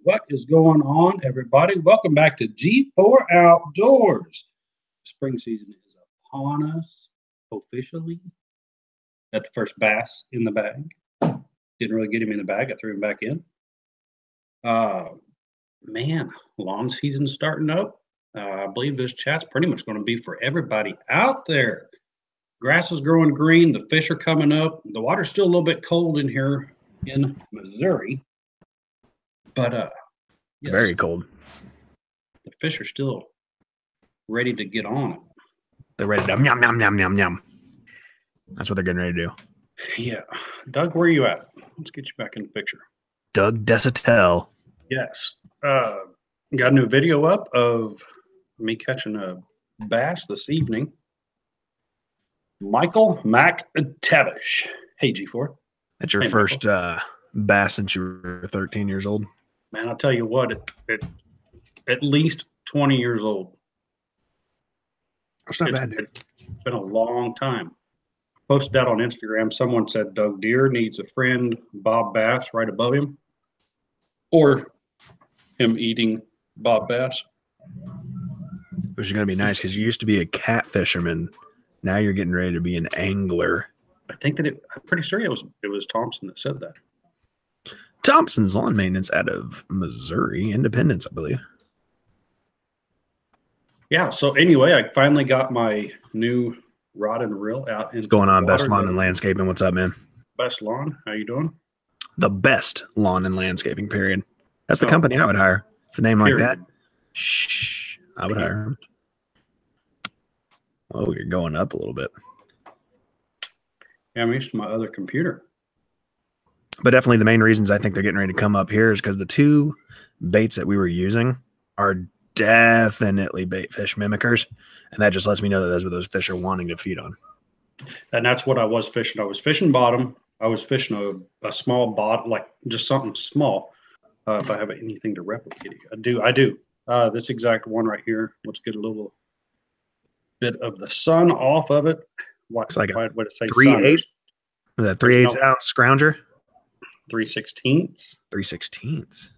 What is going on, everybody? Welcome back to G4 Outdoors. Spring season is upon us officially. Got the first bass in the bag. Didn't really get him in the bag. I threw him back in. Man, lawn season's starting up. I believe this chat's pretty much going to be for everybody out there. Grass is growing green. The fish are coming up. The water's still a little bit cold in here in Missouri. But yes, very cold. The fish are still ready to get on it. They're ready to yum, yum, yum, yum, yum. That's what they're getting ready to do. Yeah. Doug, where are you at? Let's get you back in the picture. Doug Desatel. Yes. Got a new video up of me catching a bass this evening. Michael McTavish. Hey, G4. That's your first bass since you were 13 years old? Man, I'll tell you what, at least 20 years old. That's not bad. It's been a long time. Posted that on Instagram. Someone said Doug Deere needs a friend, Bob Bass, right above him. Or him eating Bob Bass. Which is going to be nice because you used to be a cat fisherman. Now you're getting ready to be an angler. I think that I'm pretty sure it was Thompson that said that. Thompson's Lawn Maintenance out of Missouri, Independence, I believe. Yeah. So anyway, I finally got my new rod and reel out. What's going on, Best Lawn and Landscaping? What's up, man? Best Lawn. How you doing? The best lawn and landscaping, period. That's the company I would hire. For a name like that, shh, I would hire him. Whoa, you're going up a little bit. Yeah, I'm used to my other computer. But definitely the main reasons I think they're getting ready to come up here is because the two baits that we were using are definitely bait fish mimickers. And that just lets me know that that's what those fish are wanting to feed on. And that's what I was fishing. I was fishing bottom. I was fishing a small bottom, like just something small. If I have anything to replicate it. I do. This exact one right here. Let's get a little bit of the sun off of it. Looks like a what it say? 3/8. Is that 3/8 ounce scrounger? 3/16. 3/16.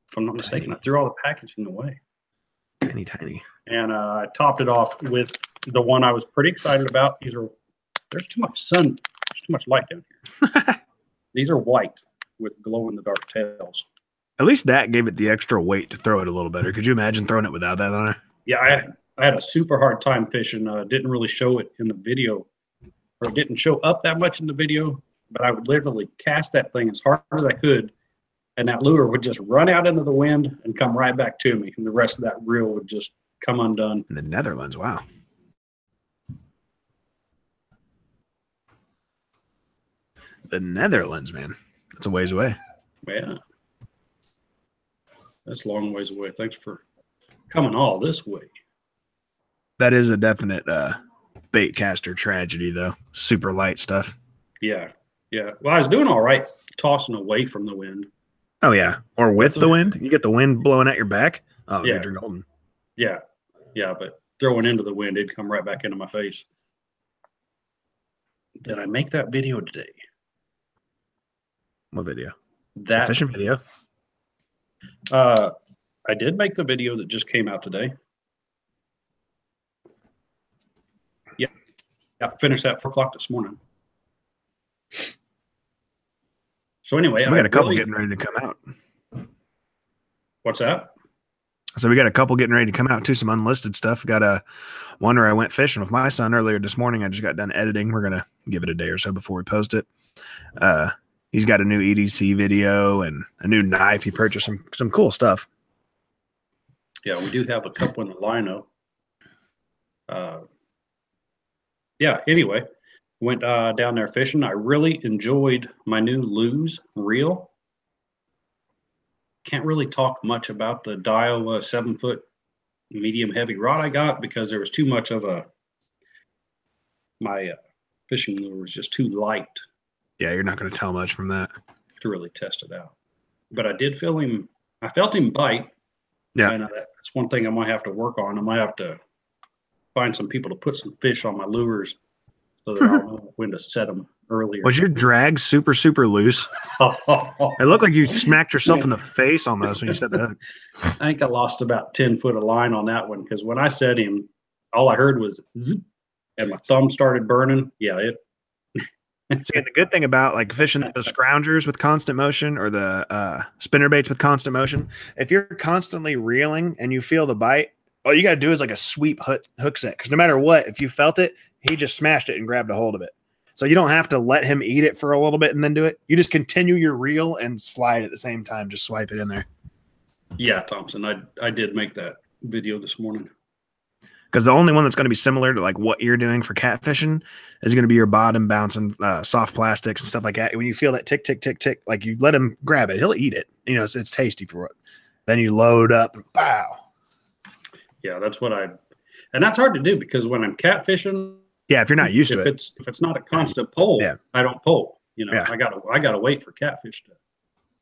If I'm not mistaken, I threw all the packaging away. Tiny. And I topped it off with the one I was pretty excited about. There's too much sun. There's too much light down here. These are white with glow-in-the-dark tails. At least that gave it the extra weight to throw it a little better. Could you imagine throwing it without that on it? Yeah, I had a super hard time fishing. Didn't really show it in the video, or it didn't show up that much in the video, but I would literally cast that thing as hard as I could, and that lure would just run out into the wind and come right back to me, and the rest of that reel would just come undone. In the Netherlands, wow. The Netherlands, man. That's a ways away. Yeah. That's a long ways away. Thanks for coming all this way. That is a definite bait caster tragedy, though. Super light stuff. Yeah. Well, I was doing all right tossing away from the wind. Oh, yeah. Or with the wind. You get the wind blowing at your back. Oh, yeah. You're golden. Yeah, but throwing into the wind, it'd come right back into my face. Did I make that video today? What video? That fishing video. I did make the video that just came out today. Yeah, I finished that 4 o'clock this morning. So anyway, we got a couple getting ready to come out. What's that? So we got a couple getting ready to come out too. Some unlisted stuff. Got a one where I went fishing with my son earlier this morning. I just got done editing. We're gonna give it a day or so before we post it. He's got a new EDC video and a new knife. He purchased some cool stuff. Yeah, we do have a couple in the lineup. Yeah, anyway, went down there fishing. I really enjoyed my new Lose reel. Can't really talk much about the Daiwa 7-foot medium heavy rod I got because there was too much of my fishing lure was just too light. Yeah, you're not going to tell much from that to really test it out. But I did feel him. I felt him bite. Yeah, and that's one thing I might have to work on. I might have to find some people to put some fish on my lures so that I'll know when to set them earlier. Was your drag super, super loose? It looked like you smacked yourself in the face almost when you set the hook. I think I lost about 10 foot of line on that one because when I set him, all I heard was zip, and my thumb started burning. Yeah, it. See, the good thing about like fishing the scroungers with constant motion or the spinner baits with constant motion, if you're constantly reeling and you feel the bite, all you got to do is like a sweep hook set. Because no matter what, if you felt it, he just smashed it and grabbed a hold of it. So you don't have to let him eat it for a little bit and then do it. You just continue your reel and slide at the same time. Just swipe it in there. Yeah, Thompson, I did make that video this morning. Because the only one that's going to be similar to like what you're doing for catfishing is going to be your bottom bouncing soft plastics and stuff like that. When you feel that tick, tick, tick, tick, like you let him grab it, he'll eat it. You know, it's tasty for it. Then you load up, pow. Yeah, that's what and that's hard to do because when I'm catfishing, yeah, if you're not used to it, if it's not a constant pull, yeah. I don't pull. You know, yeah. I gotta wait for catfish to.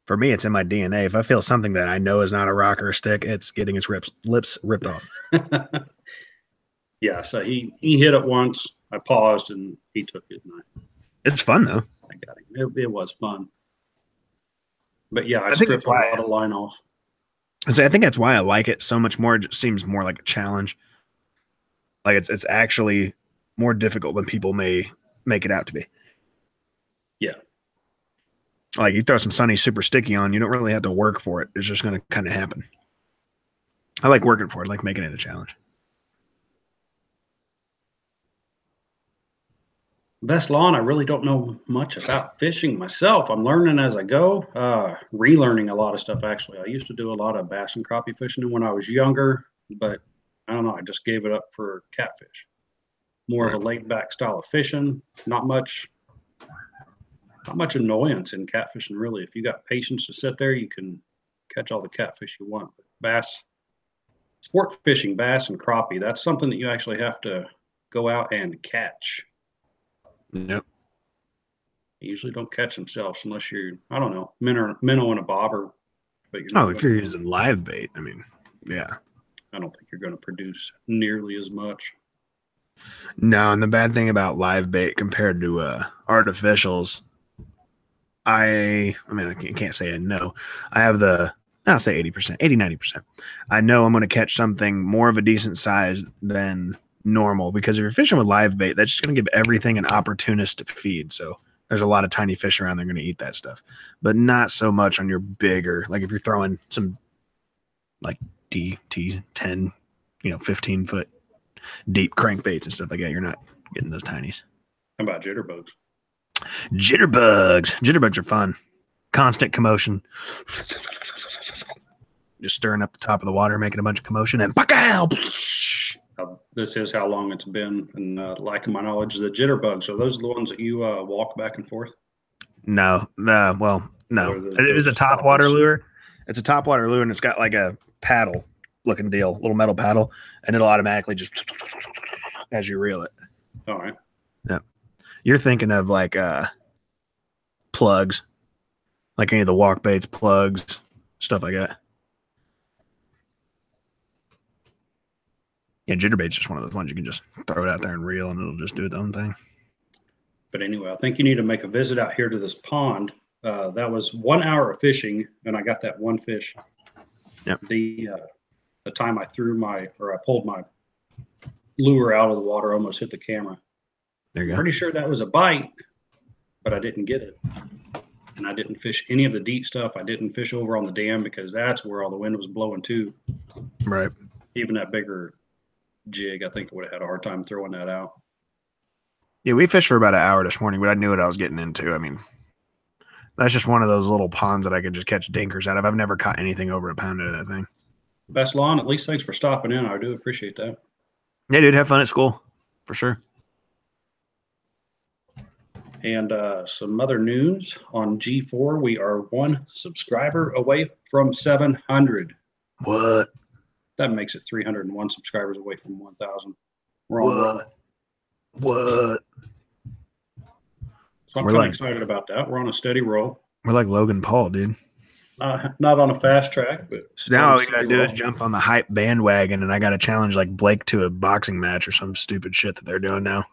For me, it's in my DNA. If I feel something that I know is not a rock or a stick, it's getting its lips ripped off. Yeah, so he hit it once. I paused and he took it. And it's fun though. I got him. It was fun. But yeah, I think stripped a lot of line off. I think that's why I like it so much more. It just seems more like a challenge. Like it's actually more difficult than people may make it out to be. Yeah. Like you throw some Sunny super sticky on, you don't really have to work for it. It's just going to kind of happen. I like working for it. I like making it a challenge. Best lawn, I really don't know much about fishing myself. I'm learning as I go, relearning a lot of stuff, actually. I used to do a lot of bass and crappie fishing when I was younger, but I don't know. I just gave it up for catfish. More of a laid back style of fishing. Not much annoyance in catfishing, really. If you got patience to sit there, you can catch all the catfish you want. But bass, sport fishing, bass and crappie, that's something that you actually have to go out and catch. Nope. They usually don't catch themselves unless you're, I don't know, minnow and a bobber. But if you're using live bait, I mean, yeah. I don't think you're going to produce nearly as much. No, and the bad thing about live bait compared to artificials, I mean, I can't say I know. I have I'll say 80%, 80, 90%. I know I'm going to catch something more of a decent size than normal because if you're fishing with live bait, that's just going to give everything an opportunistic feed. So there's a lot of tiny fish around, they're going to eat that stuff, but not so much on your bigger, like if you're throwing some like T10, 15 foot deep crankbaits and stuff like that, you're not getting those tinies. How about jitterbugs? Jitterbugs are fun. Constant commotion. Just stirring up the top of the water, making a bunch of commotion, and pow! This is how long it's been, and like my knowledge, the jitterbugs, are those the ones that you walk back and forth? No. It is a topwater lure. It's a topwater lure, and it's got like a paddle looking deal, little metal paddle, and it'll automatically just as you reel it. All right. Yeah. You're thinking of like plugs, like any of the walk baits, plugs, stuff like that. Yeah, jitterbait's just one of those ones you can just throw it out there and reel, and it'll just do its own thing. But anyway, I think you need to make a visit out here to this pond. That was 1 hour of fishing, and I got that one fish. Yep. The time I pulled my lure out of the water, almost hit the camera. There you go. Pretty sure that was a bite, but I didn't get it. And I didn't fish any of the deep stuff. I didn't fish over on the dam because that's where all the wind was blowing too. Right. Even that bigger jig, I think I would have had a hard time throwing that out. Yeah, we fished for about an hour this morning, but I knew what I was getting into. I mean, that's just one of those little ponds that I could just catch dinkers out of. I've never caught anything over a pound out of that thing. Best Lon, at least thanks for stopping in. I do appreciate that. Yeah, dude, have fun at school for sure. And some other news on G4. We are 1 subscriber away from 700. What? That makes it 301 subscribers away from 1,000. We're on. What? So I'm kind of excited about that. We're on a steady roll. We're like Logan Paul, dude. Not on a fast track, but so now all we gotta do is jump on the hype bandwagon, and I gotta challenge like Blake to a boxing match or some stupid shit that they're doing now.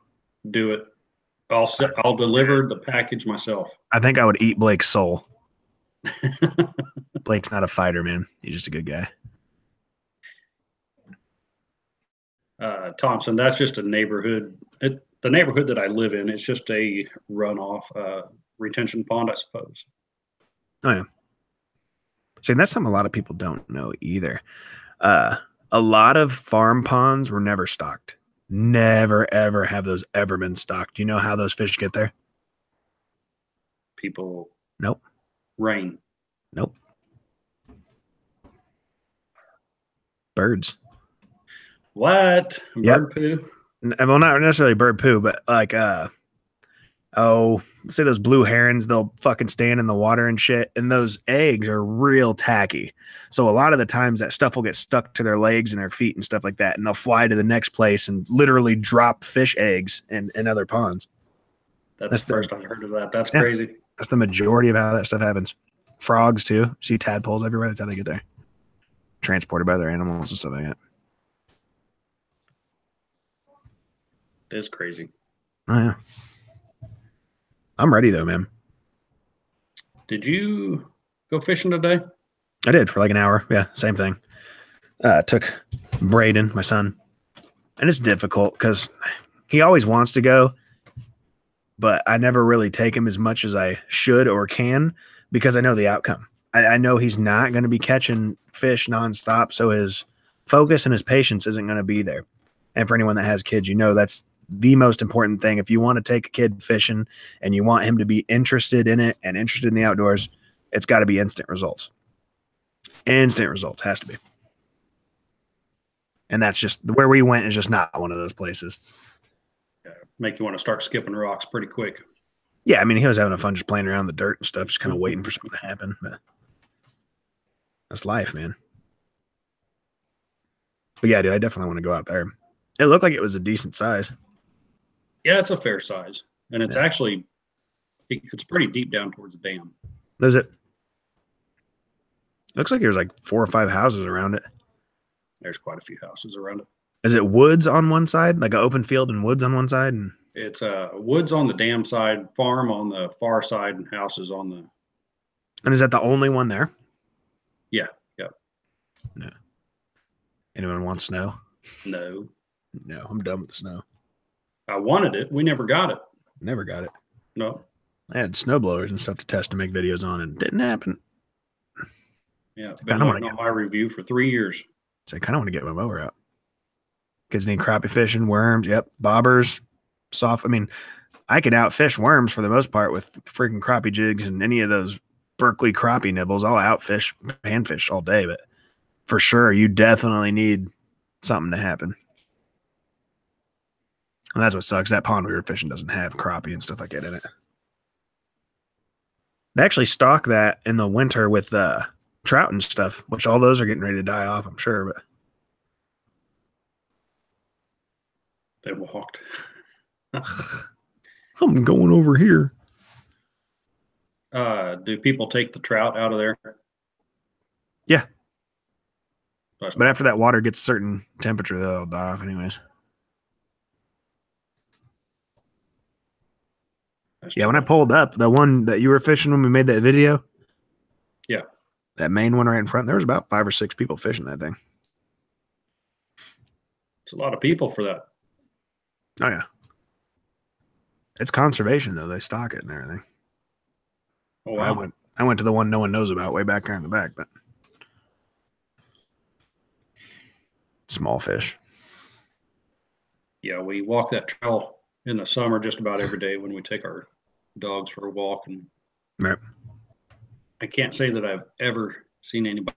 Do it. I'll deliver the package myself. I think I would eat Blake's soul. Blake's not a fighter, man. He's just a good guy. Thompson, that's just a neighborhood. The neighborhood that I live in, it's just a runoff retention pond, I suppose. Oh, yeah. See, that's something a lot of people don't know either. A lot of farm ponds were never stocked. Never, ever have those ever been stocked. Do you know how those fish get there? People. Nope. Rain. Nope. Birds. What? Yep. Bird poo? Well, not necessarily bird poo, but like, say those blue herons, they'll fucking stand in the water and shit. And those eggs are real tacky. So a lot of the times that stuff will get stuck to their legs and their feet and stuff like that. And they'll fly to the next place and literally drop fish eggs in other ponds. That's the first I've heard of that. That's crazy. That's the majority of how that stuff happens. Frogs too. See tadpoles everywhere. That's how they get there. Transported by other animals and stuff like that. It is crazy. Oh yeah. I'm ready though, man. Did you go fishing today? I did for like an hour. Yeah, same thing. Took Braden, my son, and it's difficult because he always wants to go, but I never really take him as much as I should or can because I know the outcome. I know he's not going to be catching fish nonstop, so his focus and his patience isn't going to be there. And for anyone that has kids, you know that's the most important thing. If you want to take a kid fishing and you want him to be interested in it and interested in the outdoors, it's got to be instant results. Instant results has to be. And that's just where we went is just not one of those places. Yeah, make you want to start skipping rocks pretty quick. Yeah, I mean, he was having fun just playing around in the dirt and stuff, just kind of waiting for something to happen. But that's life, man. But yeah, dude, I definitely want to go out there. It looked like it was a decent size. Yeah, it's a fair size. And it's actually, it's pretty deep down towards the dam. Is it? Looks like there's like 4 or 5 houses around it. There's quite a few houses around it. Is it woods on one side, like an open field and woods on one side? And it's woods on the dam side, farm on the far side, and houses on the. And is that the only one there? Yeah. Yeah. No. Anyone want snow? No. No, I'm done with the snow. I wanted it. We never got it. Never got it. No. I had snow blowers and stuff to test to make videos on, and it didn't happen. Yeah, been waiting on my review for 3 years. So I kind of want to get my mower out. Kids need crappie fishing, worms, yep, bobbers, soft. I mean, I could outfish worms for the most part with freaking crappie jigs and any of those Berkeley crappie nibbles. I'll outfish, panfish all day, but for sure, you definitely need something to happen. And that's what sucks. That pond we were fishing doesn't have crappie and stuff like that in it. They actually stock that in the winter with trout and stuff, which all those are getting ready to die off, I'm sure. But they walked. I'm going over here. Do people take the trout out of there? Yeah. But after that water gets a certain temperature, they'll die off anyways. Yeah, when I pulled up, the one that you were fishing when we made that video. Yeah. That main one right in front, there was about 5 or 6 people fishing that thing. It's a lot of people for that. Oh, yeah. It's conservation, though. They stock it and everything. Oh, wow. I went to the one no one knows about way back there in the back, but small fish. Yeah, we walk that trail in the summer just about every day when we take our dogs for a walk. And right. I can't say that I've ever seen anybody.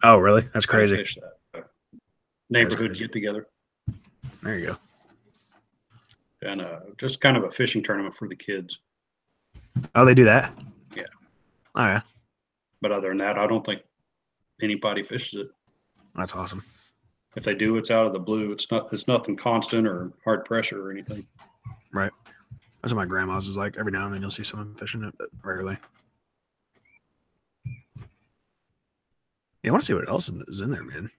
Oh, really? That's crazy. Fish that neighborhood get together. There you go. And just kind of a fishing tournament for the kids. Oh, they do that? Yeah. Oh, yeah. But other than that, I don't think anybody fishes it. That's awesome. If they do, it's out of the blue. It's nothing constant or hard pressure or anything. Right. That's what my grandma's is like. Every now and then you'll see someone fishing it, but rarely. Yeah, I want to see what else is in there, man.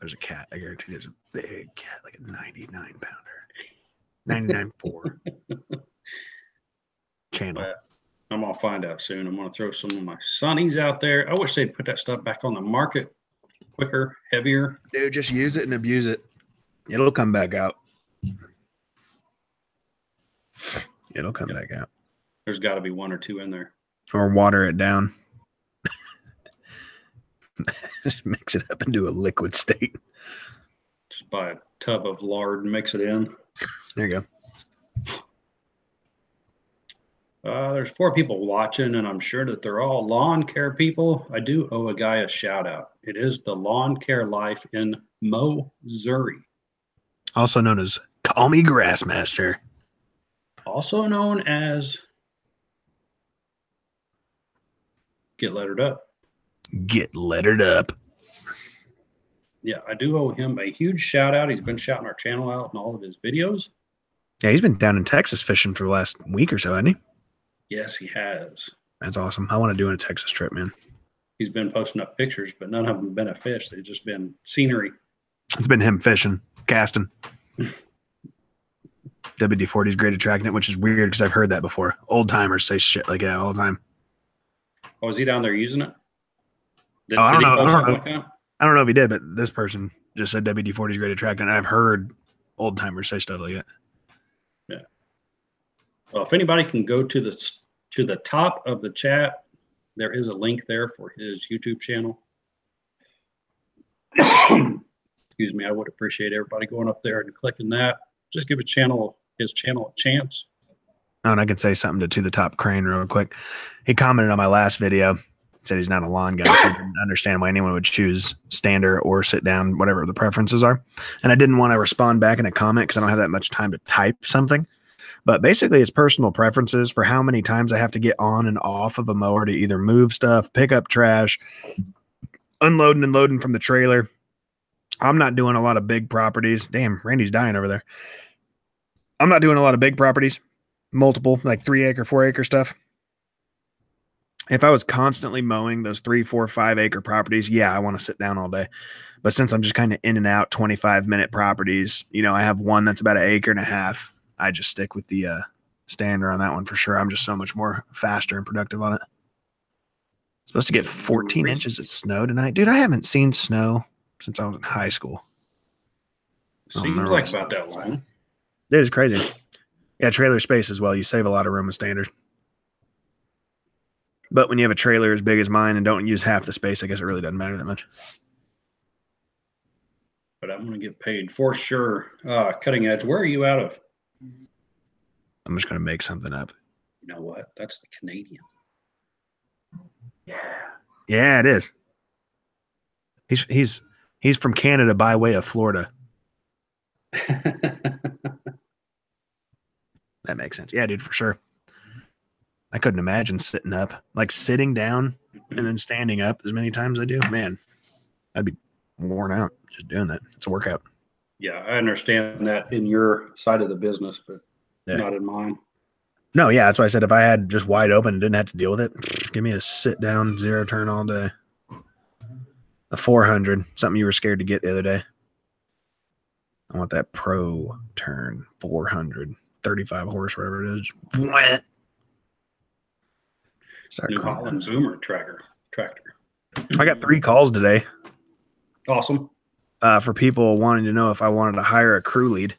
there's a cat. I guarantee there's a big cat, like a 99-pounder. 99.4 channel. But I'm going to find out soon. I'm going to throw some of my sunnies out there. I wish they'd put that stuff back on the market quicker, heavier. Dude, just use it and abuse it. It'll come back out. It'll come back out. There's got to be one or two in there. Or water it down. Just mix it up into a liquid state. Just buy a tub of lard and mix it in. There you go. There's 4 people watching, and I'm sure that they're all lawn care people. I do owe a guy a shout out. It is the Lawn Care Life in Missouri. Also known as Call Me Grassmaster. Also known as Get Lettered Up. Get Lettered Up. Yeah, I do owe him a huge shout out. He's been shouting our channel out in all of his videos. Yeah, he's been down in Texas fishing for the last week or so, hasn't he? Yes, he has. That's awesome. I want to do a Texas trip, man. He's been posting up pictures, but none of them have been a fish. They've just been scenery. It's been him fishing, casting. WD-40 is great at tracking it, which is weird because I've heard that before. Old timers say shit like that all the time. Oh, was he down there using it? I don't know. I don't know if he did, but this person just said WD-40 is great at tracking. I've heard old timers say stuff like that. Yeah. Well, if anybody can go to the top of the chat, there is a link there for his YouTube channel. Excuse me. I would appreciate everybody going up there and clicking that. Just give his channel a chance. Oh, and I can say something to the top crane real quick. He commented on my last video. He said he's not a lawn guy, so he didn't understand why anyone would choose stander or sit down, whatever the preferences are. And I didn't want to respond back in a comment because I don't have that much time to type something. But basically, it's personal preferences for how many times I have to get on and off of a mower to either move stuff, pick up trash, unloading and loading from the trailer. I'm not doing a lot of big properties. Damn, Randy's dying over there. I'm not doing a lot of big properties, multiple, like 3-acre, 4-acre stuff. If I was constantly mowing those 3, 4, 5-acre properties, yeah, I want to sit down all day. But since I'm just kind of in and out 25-minute properties, you know, I have one that's about 1.5 acres. I just stick with the stander on that one for sure. I'm just so much more faster and productive on it. Supposed to get 14 inches of snow tonight. Dude, I haven't seen snow since I was in high school. Seems like about that long. Dude, it's crazy. Yeah, trailer space as well. You save a lot of room with standard. But when you have a trailer as big as mine and don't use half the space, I guess it really doesn't matter that much. But I'm going to get paid for sure. Cutting Edge, where are you out of? I'm just going to make something up. You know what? That's the Canadian. Yeah. Yeah, it is. He's from Canada by way of Florida. That makes sense. Yeah, dude, for sure. I couldn't imagine sitting up, like sitting down and then standing up as many times as I do. Man, I'd be worn out just doing that. It's a workout. Yeah, I understand that in your side of the business, but not in mine. No, yeah, that's why I said if I had just wide open and didn't have to deal with it, give me a sit down, 0 turn all day. A 400, something you were scared to get the other day. I want that Pro Turn 400, 35 horse, whatever it is. New Holland Boomer tractor. I got 3 calls today. Awesome. For people wanting to know if I wanted to hire a crew lead.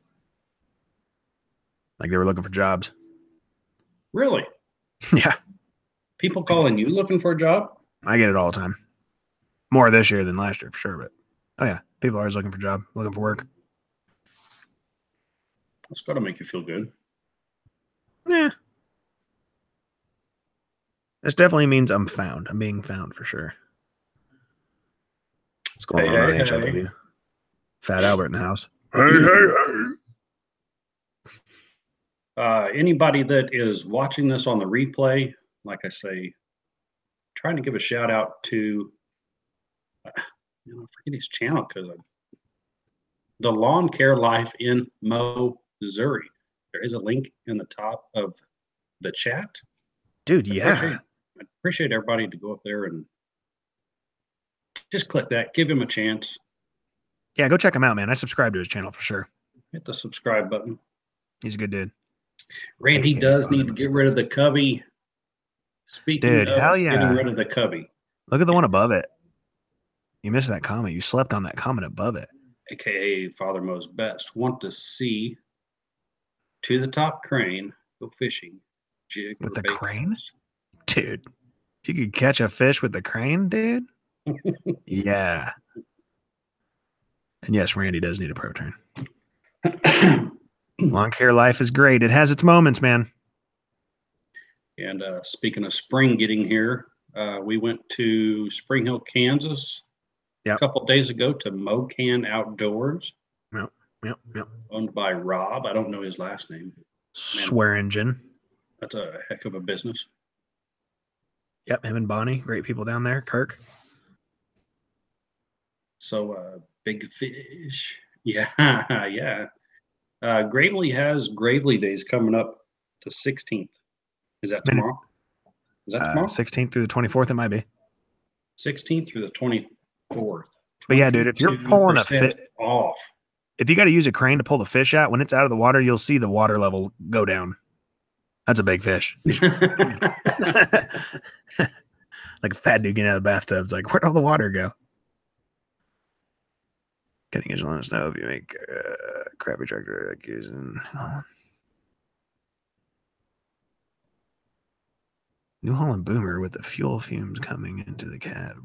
Like they were looking for jobs. Really? Yeah. People calling you looking for a job? I get it all the time. More this year than last year for sure, but oh yeah, people are always looking for a job, looking for work. That's got to make you feel good. Yeah. This definitely means I'm found. I'm being found for sure. What's going on, HLW? Fat Albert in the house. Hey. Anybody that is watching this on the replay, like I say, trying to give a shout out to, I forget his channel because the Lawn Care Life in Missouri. There is a link in the top of the chat. Dude, yeah. I appreciate everybody to go up there and just click that. Give him a chance. Yeah, go check him out, man. I subscribe to his channel for sure. Hit the subscribe button. He's a good dude. Randy does need to get rid of the cubby. Speaking Dude, of hell yeah. getting rid of the cubby. Look at the one above it. You missed that comment. You slept on that comment above it. AKA Father Mo's Best. Want to see to the top crane go fishing. Jig with the bait crane? house. Dude, if you could catch a fish with the crane, dude. Yeah. And yes, Randy does need a pro turn. Lawn care life is great. It has its moments, man. And speaking of spring getting here, we went to Spring Hill, Kansas a couple of days ago to Mocan Outdoors. Yep. Owned by Rob. I don't know his last name. Swearingen. That's a heck of a business. Yep, him and Bonnie, great people down there. Kirk. So big fish. Yeah, yeah. Gravely has Gravely Days coming up the 16th. Is that tomorrow? Is that tomorrow? 16th through the 24th, it might be. 16th through the 24th. But yeah, dude, if you're pulling a fish off, if you got to use a crane to pull the fish out, when it's out of the water, you'll see the water level go down. That's a big fish. Like a fat dude getting out of the bathtub. It's like, where'd all the water go? Cutting edge let us know if you make crappy tractor like using. New Holland boomer with the fuel fumes coming into the cab.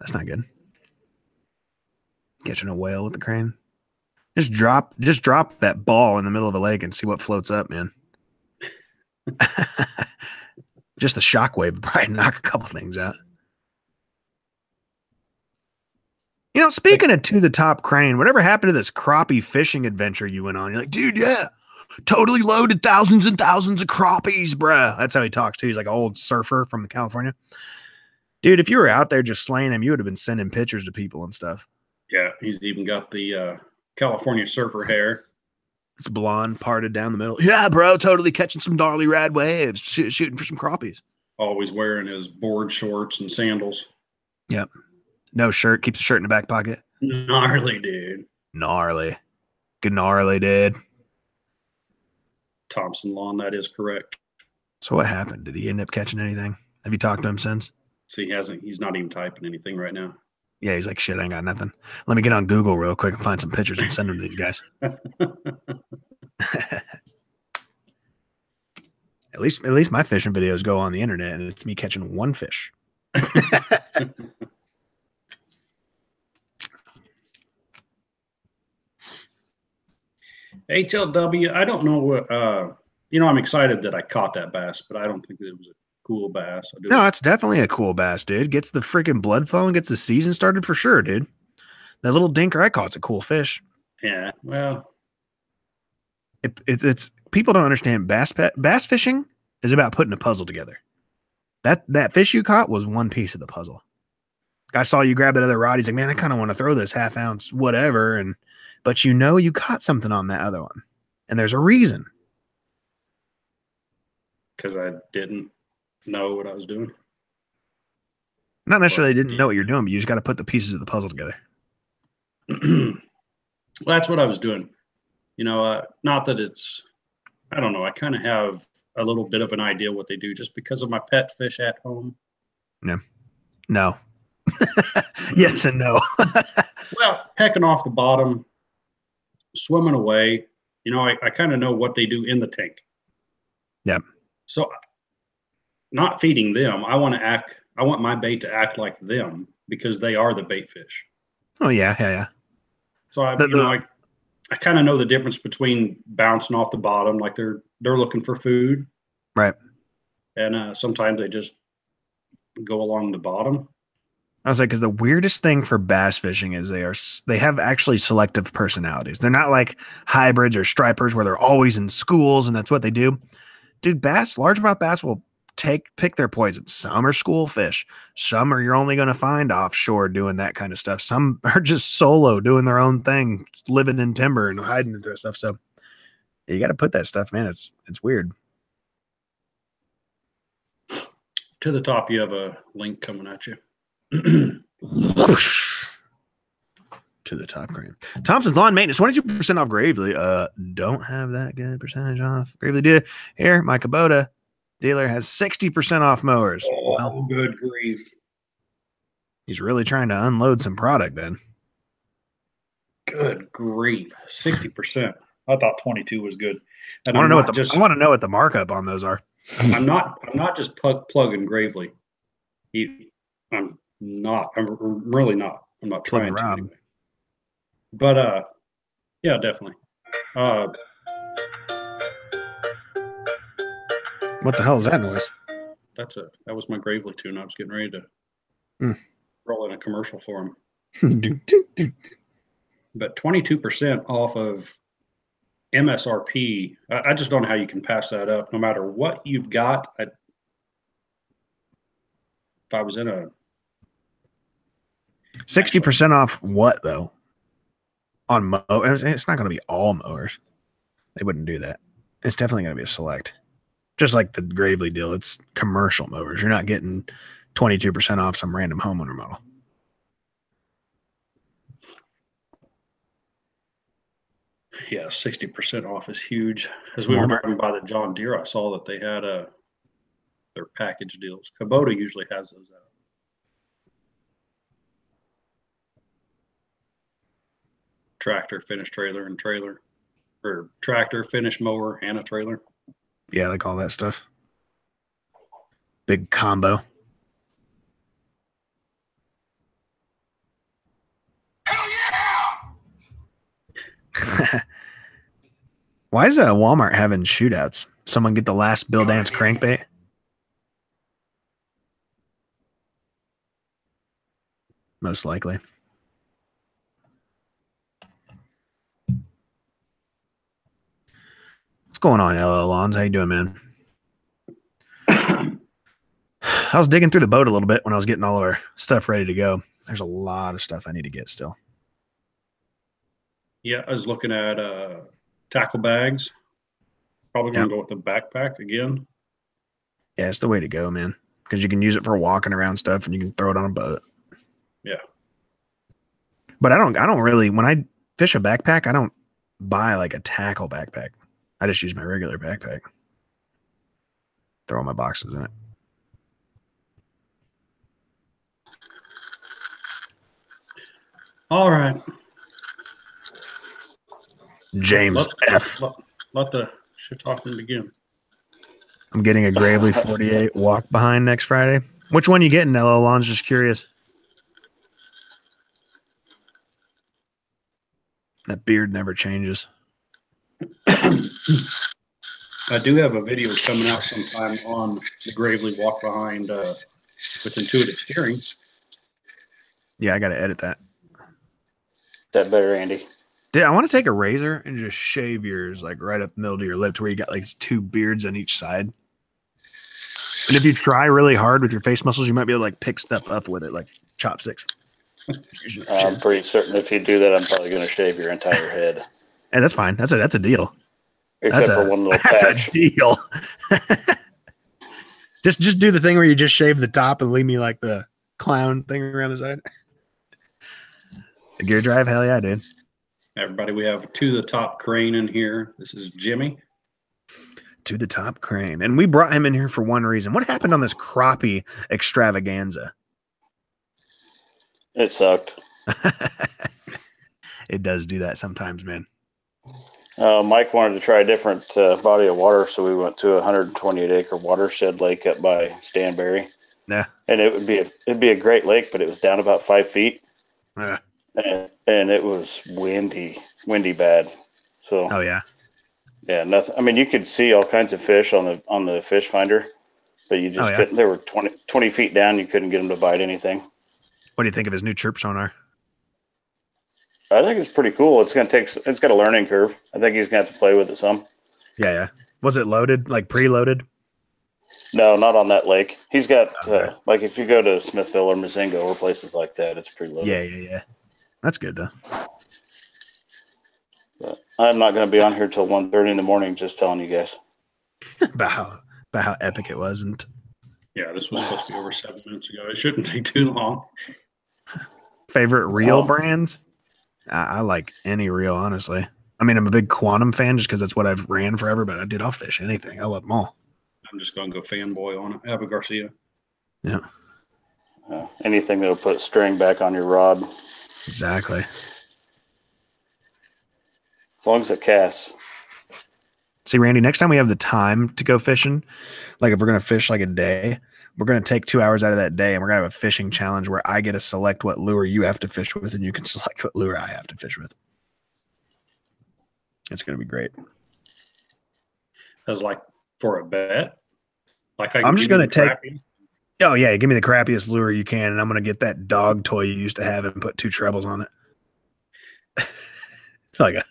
That's not good. Catching a whale with the crane. Just drop that ball in the middle of a lake and see what floats up, man. Just the shockwave would probably knock a couple things out. You know, speaking of to the top crane, whatever happened to this crappie fishing adventure you went on? You're like, dude, yeah, totally loaded thousands and thousands of crappies, bruh. That's how he talks too. He's like an old surfer from California. Dude, if you were out there just slaying him, you would have been sending pictures to people and stuff. Yeah, he's even got the California surfer hair. It's blonde, parted down the middle. Yeah, bro, totally catching some gnarly rad waves, shooting for some crappies. Always wearing his board shorts and sandals. Yep. No shirt, keeps the shirt in the back pocket. Gnarly, dude. Gnarly. Good gnarly, dude. Thompson Lawn, that is correct. So what happened? Did he end up catching anything? Have you talked to him since? So he's not even typing anything right now. Yeah, he's like, shit, I ain't got nothing. Let me get on Google real quick and find some pictures and send them to these guys. At least my fishing videos go on the internet and it's me catching one fish. HLW, I don't know what, I'm excited that I caught that bass, but I don't think that it was a cool bass. No, it's definitely a cool bass, dude. Gets the freaking blood flowing, gets the season started for sure, dude. That little dinker I caught's a cool fish. Yeah, well, it's people don't understand bass fishing is about putting a puzzle together. That fish you caught was one piece of the puzzle. I saw you grab that other rod. He's like, man, I kind of want to throw this half ounce whatever, but you caught something on that other one, and there's a reason. Because I didn't know what I was doing. Not necessarily didn't know what you're doing, but you just got to put the pieces of the puzzle together. Well, that's what I was doing. Not that it's, I don't know. I kind of have a little bit of an idea what they do just because of my pet fish at home. No. Yes and no. Well, pecking off the bottom, swimming away. I kind of know what they do in the tank. Yeah. So not feeding them. I want my bait to act like them because they are the bait fish. Oh yeah. So I kind of know the difference between bouncing off the bottom, like they're looking for food. Right. And sometimes they just go along the bottom. I was like, because the weirdest thing for bass fishing is they have actually selective personalities. They're not like hybrids or stripers where they're always in schools and that's what they do. Dude, largemouth bass will pick their poison. Some are school fish. Some are you're only going to find offshore doing that kind of stuff. Some are just solo doing their own thing, living in timber and hiding into that stuff. So you got to put that stuff, man. It's weird. To the top, you have a link coming at you. To the top crane. Thompson's Lawn Maintenance, 22% off Gravely. Don't have that good percentage off. Gravely did. Here, my Kubota dealer has 60% off mowers. Oh, well, good grief. He's really trying to unload some product then. Good grief. 60%. I thought 22 was good. And I want to know what the markup on those are. I'm not just plugging Gravely. I'm not. I'm really not. I'm not trying to anyway. But yeah, definitely. What the hell is that noise? That was my Gravely tune. I was getting ready to roll in a commercial for him. But 22% off of MSRP. I just don't know how you can pass that up. No matter what you've got. If I was in a 60% off what though? On mowers, it's not going to be all mowers. They wouldn't do that. It's definitely going to be a select. Just like the Gravely deal, it's commercial mowers. You're not getting 22% off some random homeowner model. Yeah, 60% off is huge. As we were driving by the John Deere, I saw that they had their package deals. Kubota usually has those out. Tractor, finish trailer, and trailer. Or tractor, finish mower, and a trailer. Yeah, like all that stuff. Big combo. Hell yeah! Why is Walmart having shootouts? Someone get the last Bill Dance crankbait? Most likely. What's going on, LL Lawns? How you doing, man? I was digging through the boat a little bit when I was getting all of our stuff ready to go. There's a lot of stuff I need to get still. Yeah, I was looking at tackle bags. Probably going to go with the backpack again. Yeah, it's the way to go, man. Because you can use it for walking around stuff and you can throw it on a boat. Yeah. But I don't really, when I fish a backpack, I don't buy like a tackle backpack. I just use my regular backpack. Throw all my boxes in it. All right. James F. Let the shit talking begin. I'm getting a Gravely 48 walk behind next Friday. Which one you getting, LL Lawns? Just curious. That beard never changes. I do have a video coming out sometime on the Gravely walk behind with intuitive steering. Yeah, I got to edit that. That better, Andy. Dude, I want to take a razor and just shave yours like right up the middle of your lip to where you got like two beards on each side. And if you try really hard with your face muscles, you might be able to like pick stuff up with it, like chopsticks. I'm pretty certain if you do that, I'm probably going to shave your entire head. And that's fine. That's a deal. Except for one little patch. That's a deal. just do the thing where you just shave the top and leave me like the clown thing around the side. The gear drive, hell yeah, dude. Everybody, we have To the Top Crane in here. This is Jimmy. To the Top Crane. And we brought him in here for one reason. What happened on this crappie extravaganza? It sucked. It does do that sometimes, man. Mike wanted to try a different body of water, so we went to a 128-acre watershed lake up by Stanberry. Yeah. And it'd be a great lake, but it was down about 5 feet. Yeah. And it was windy bad. So oh yeah. Yeah, nothing. I mean, you could see all kinds of fish on the fish finder, but you just couldn't. They were 20 feet down. You couldn't get them to bite anything. What do you think of his new chirp sonar? I think it's pretty cool. It's got a learning curve. I think he's gonna have to play with it some. Yeah. Was it loaded, like preloaded? No, not on that lake. He's got like if you go to Smithville or Mazingo or places like that, it's preloaded. Yeah. That's good though. But I'm not going to be on here till 1:30 in the morning, just telling you guys about how epic it wasn't. Yeah, this was supposed to be over 7 minutes ago. It shouldn't take too long. Favorite reel brands? I like any reel, honestly. I mean, I'm a big Quantum fan just because that's what I've ran forever, but I'll fish anything. I love them all. I'm just going to go fanboy on it. Ava Garcia. Yeah. Anything that'll put string back on your rod. Exactly. As long as it casts. See, Randy, next time we have the time to go fishing, like if we're going to fish like a day, we're going to take 2 hours out of that day and we're going to have a fishing challenge where I get to select what lure you have to fish with and you can select what lure I have to fish with. It's going to be great. As like for a bet? Like I'm just going to take... Oh, yeah, give me the crappiest lure you can, and I'm going to get that dog toy you used to have and put 2 trebles on it. Like a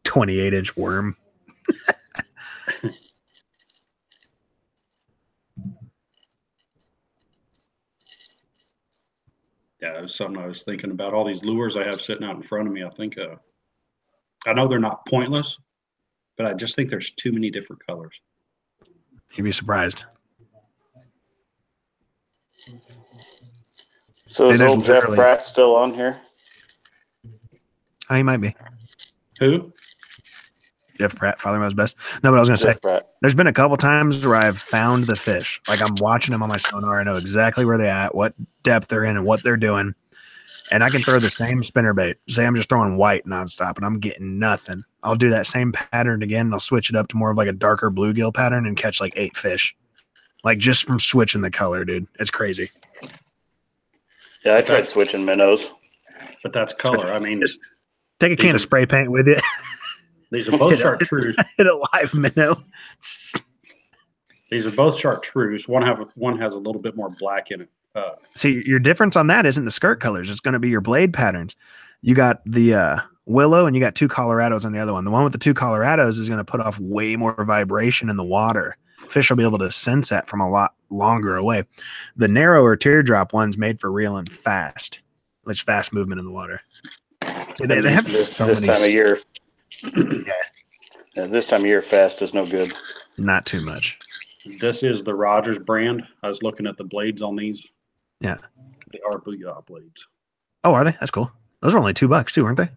28-inch worm. Yeah, it was something I was thinking about. All these lures I have sitting out in front of me, I think, I know they're not pointless, but I just think there's too many different colors. You'd be surprised. So is old Jeff Pratt still on here? Oh, he might be. Who? Jeff Pratt, Father Knows Best. No, but I was going to say, there's been a couple times where I've found the fish. Like I'm watching them on my sonar. I know exactly where they're at, what depth they're in, and what they're doing. And I can throw the same spinnerbait. Say I'm just throwing white nonstop, and I'm getting nothing. I'll do that same pattern again, and I'll switch it up to more of like a darker bluegill pattern and catch like 8 fish. Like just from switching the color, dude. It's crazy. Yeah, I tried switching minnows. But that's color. I mean, just take a can of spray paint with you. These are both chartreuse. Hit a live minnow. These are both chartreuse. One has a little bit more black in it. See, your difference on that isn't the skirt colors. It's going to be your blade patterns. You got the willow and you got 2 Colorados on the other one. The one with the 2 Colorados is going to put off way more vibration in the water. Fish will be able to sense that from a lot longer away. The narrower teardrop one's made for reeling fast. It's fast movement in the water. See, they have this time of year. Yeah, this time of year, fast is no good. Not too much. This is the Rogers brand. I was looking at the blades on these. Yeah. They are Booyah blades. Oh, are they? That's cool. Those are only $2 too, aren't they?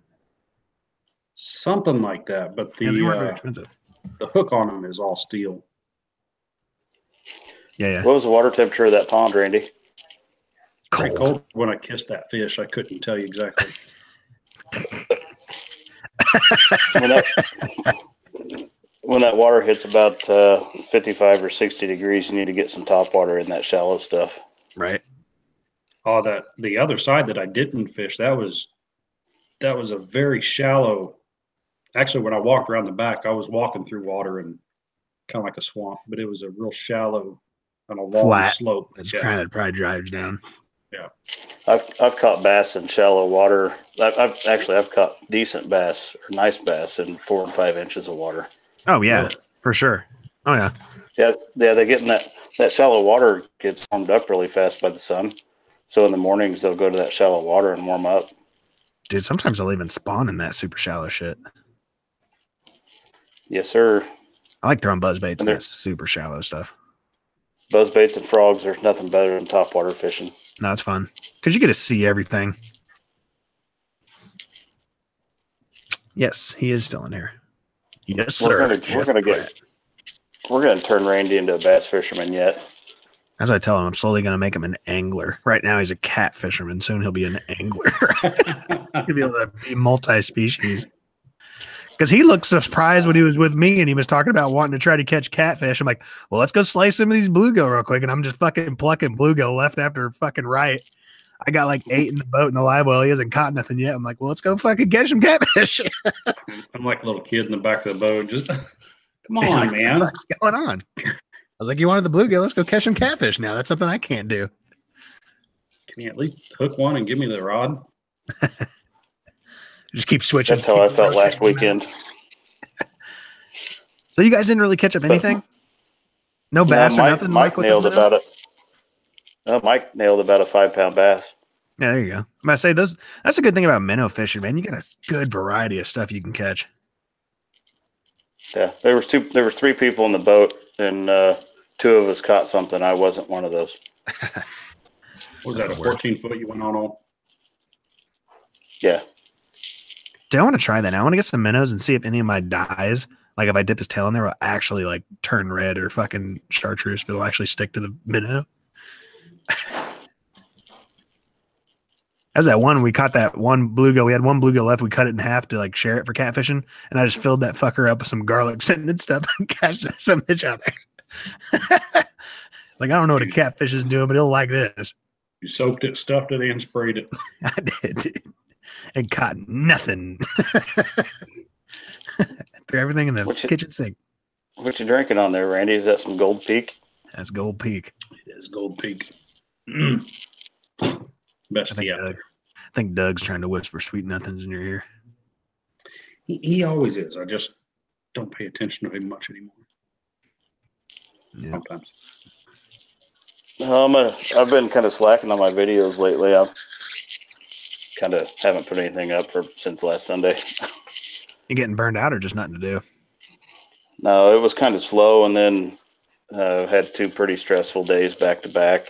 Something like that. But the they weren't very expensive. The hook on them is all steel. Yeah. What was the water temperature of that pond, Randy? Pretty cold. When I kissed that fish, I couldn't tell you exactly. When that water hits about 55 or 60 degrees, you need to get some top water in that shallow stuff. Right. Oh, the other side that I didn't fish, that was a very shallow. Actually, when I walked around the back, I was walking through water and kind of like a swamp, but it was a real shallow on a long flat slope. That's kind of probably drives down. Yeah. I've caught bass in shallow water. I've caught decent bass or nice bass in 4 and 5 inches of water. Oh yeah, for sure. Oh yeah. Yeah. They get in that shallow water gets warmed up really fast by the sun. So in the mornings they'll go to that shallow water and warm up. Dude, sometimes they'll even spawn in that super shallow shit. Yes, sir. I like throwing buzzbaits in that super shallow stuff. Buzzbaits and frogs, there's nothing better than topwater fishing. No, it's fun because you get to see everything. Yes, he is still in here. Yes, sir. We're gonna turn Randy into a bass fisherman yet. As I tell him, I'm slowly gonna make him an angler. Right now, he's a cat fisherman. Soon he'll be an angler. He'll be able to be multi-species. Because he looked surprised when he was with me and he was talking about wanting to try to catch catfish. I'm like, well, let's go slice some of these bluegill real quick. And I'm just fucking plucking bluegill left after fucking right. I got like 8 in the boat in the live well. He hasn't caught nothing yet. I'm like, well, let's go fucking catch some catfish. I'm like a little kid in the back of the boat. Just come on, like, man. What's going on? I was like, you wanted the bluegill? Let's go catch some catfish now. That's something I can't do. Can you at least hook one and give me the rod? Just keep switching. That's how I felt last weekend. So you guys didn't really catch up anything? No bass or nothing? Mike nailed about it. No, Mike nailed about a 5-pound bass. Yeah, there you go. I'm going to say that's a good thing about minnow fishing, man. You got a good variety of stuff you can catch. Yeah, there was 3 people in the boat, and 2 of us caught something. I wasn't one of those. Was that a 14-foot you went on? Yeah. Dude, I want to try that now. I want to get some minnows and see if any of my dyes, like if I dip his tail in there, will actually like turn red or fucking chartreuse, but it'll actually stick to the minnow. As that one, we caught that one bluegill. We had one bluegill left. We cut it in half to like share it for catfishing, and I just filled that fucker up with some garlic scented stuff and cashed some bitch out there. Like, I don't know what a catfish is doing, but it'll like this. You soaked it, stuffed it, and sprayed it. I did, dude. And caught nothing. Threw everything in the kitchen sink. What you drinking on there, Randy? Is that some Gold Peak? That's Gold Peak. It is Gold Peak. Best I think Doug's trying to whisper sweet nothings in your ear. He always is. I just don't pay attention to him much anymore. Yeah. Sometimes. I've been kind of slacking on my videos lately. I kind of haven't put anything up since last Sunday. You getting burned out or just nothing to do? No, it was kind of slow, and then had 2 pretty stressful days back to back.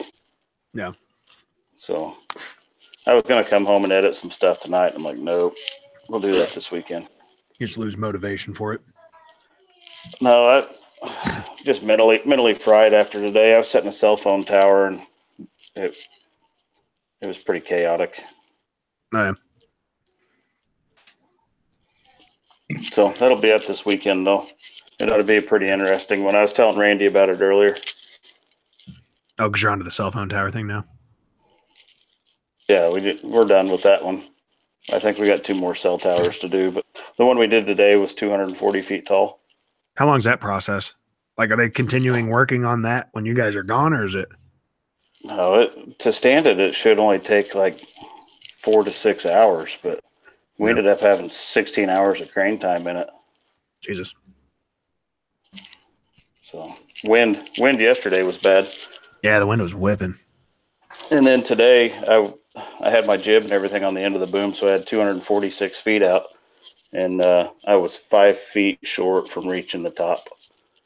Yeah. So I was going to come home and edit some stuff tonight. I'm like, nope, we'll do that this weekend. You just lose motivation for it. No, I just mentally fried after today. I was sitting in a cell phone tower, and it was pretty chaotic. Oh, yeah. So that'll be up this weekend, though. It ought to be a pretty interesting one. I was telling Randy about it earlier. Oh, because you're onto the cell phone tower thing now? Yeah, we're done with that one. I think we got 2 more cell towers to do, but the one we did today was 240 feet tall. How long is that process? Like, are they continuing working on that when you guys are gone, or is it? No, to stand it should only take like 4 to 6 hours, but we ended up having 16 hours of crane time in it. Jesus. So wind yesterday was bad. Yeah, the wind was whipping. And then today I had my jib and everything on the end of the boom, so I had 246 feet out, and I was 5 feet short from reaching the top.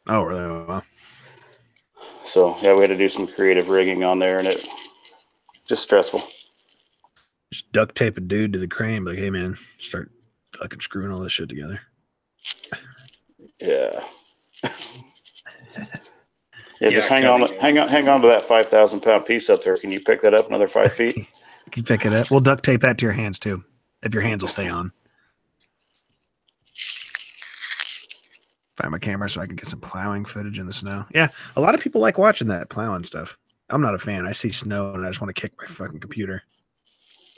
Oh, really? Well. So yeah, we had to do some creative rigging on there, and it just stressful. Just duct tape a dude to the crane, like, hey man, start fucking screwing all this shit together. Yeah. Yeah, just hang on to that 5,000 pound piece up there. Can you pick that up another 5 feet? Can you pick it up? We'll duct tape that to your hands too, if your hands will stay on. Find my camera so I can get some plowing footage in the snow. Yeah, a lot of people like watching that plowing stuff. I'm not a fan. I see snow and I just want to kick my fucking computer.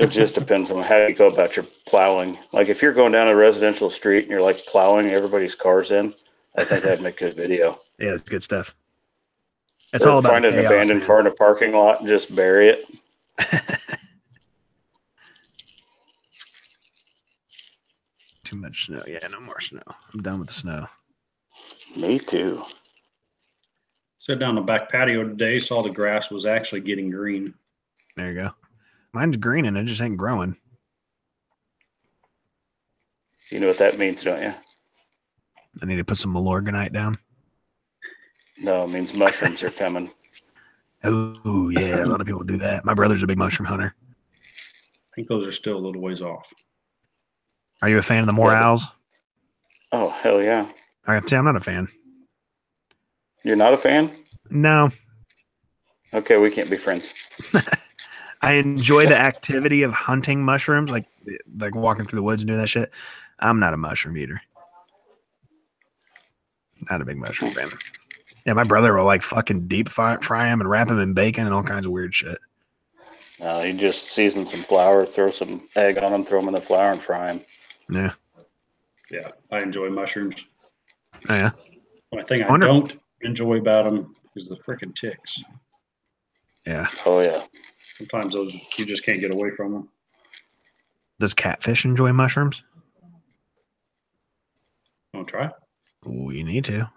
It just depends on how you go about your plowing. Like if you're going down a residential street and you're like plowing everybody's cars in, I think that'd make a good video. Yeah, it's good stuff. It's all about find an abandoned car in a parking lot and just bury it. Too much snow. Yeah, no more snow. I'm done with the snow. Me too. Sat down on the back patio today, saw the grass was actually getting green. There you go. Mine's green and it just ain't growing. You know what that means, don't you? I need to put some Milorganite down. No, it means mushrooms are coming. Oh, yeah. A lot of people do that. My brother's a big mushroom hunter. I think those are still a little ways off. Are you a fan of the morels? Oh, hell yeah. All right, see, I'm not a fan. You're not a fan? No. Okay, we can't be friends. I enjoy the activity of hunting mushrooms, like walking through the woods and doing that shit. I'm not a mushroom eater. Not a big mushroom fan. Yeah, my brother will like fucking deep fry them and wrap them in bacon and all kinds of weird shit. No, you just season some flour, throw some egg on them, throw them in the flour and fry them. Yeah. Yeah, I enjoy mushrooms. Oh, yeah. One thing I don't enjoy about them is the freaking ticks. Yeah. Oh, yeah. Sometimes those you just can't get away from them. Does catfish enjoy mushrooms? Want to try? Oh, you need to.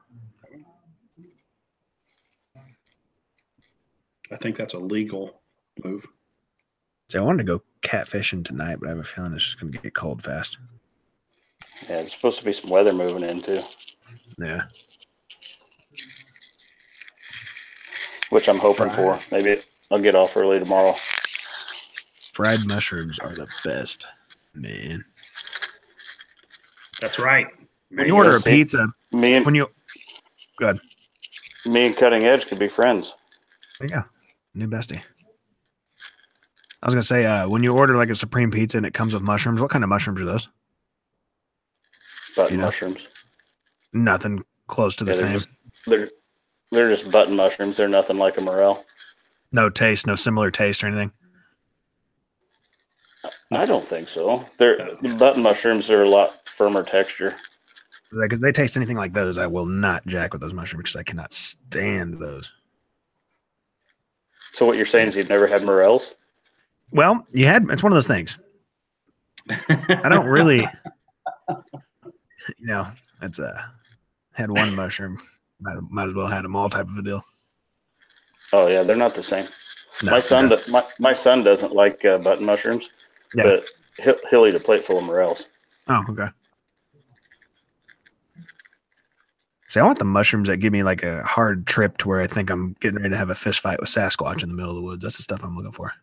I think that's a legal move. See, I wanted to go catfishing tonight, but I have a feeling it's just going to get cold fast. Yeah, there's supposed to be some weather moving in, too. Yeah. Which I'm hoping for. Maybe I'll get off early tomorrow. Fried mushrooms are the best, man. That's right. When you order a pizza, me and Cutting Edge could be friends. There you go. New bestie. I was gonna say, when you order like a supreme pizza and it comes with mushrooms, what kind of mushrooms are those? Button mushrooms. Nothing close to the same. They're just button mushrooms. They're nothing like a morel. No taste, no similar taste or anything. I don't think so. The button mushrooms are a lot firmer texture. Because they taste anything like those, I will not jack with those mushrooms because I cannot stand those. So what you're saying is you've never had morels? Well, it's one of those things. I don't really, it's had one mushroom. Might as well had them all type of a deal. Oh yeah, they're not the same. No, my son doesn't like button mushrooms, but he'll eat a plate full of morels. Oh, okay. See, I want the mushrooms that give me like a hard trip to where I think I'm getting ready to have a fist fight with Sasquatch in the middle of the woods. That's the stuff I'm looking for.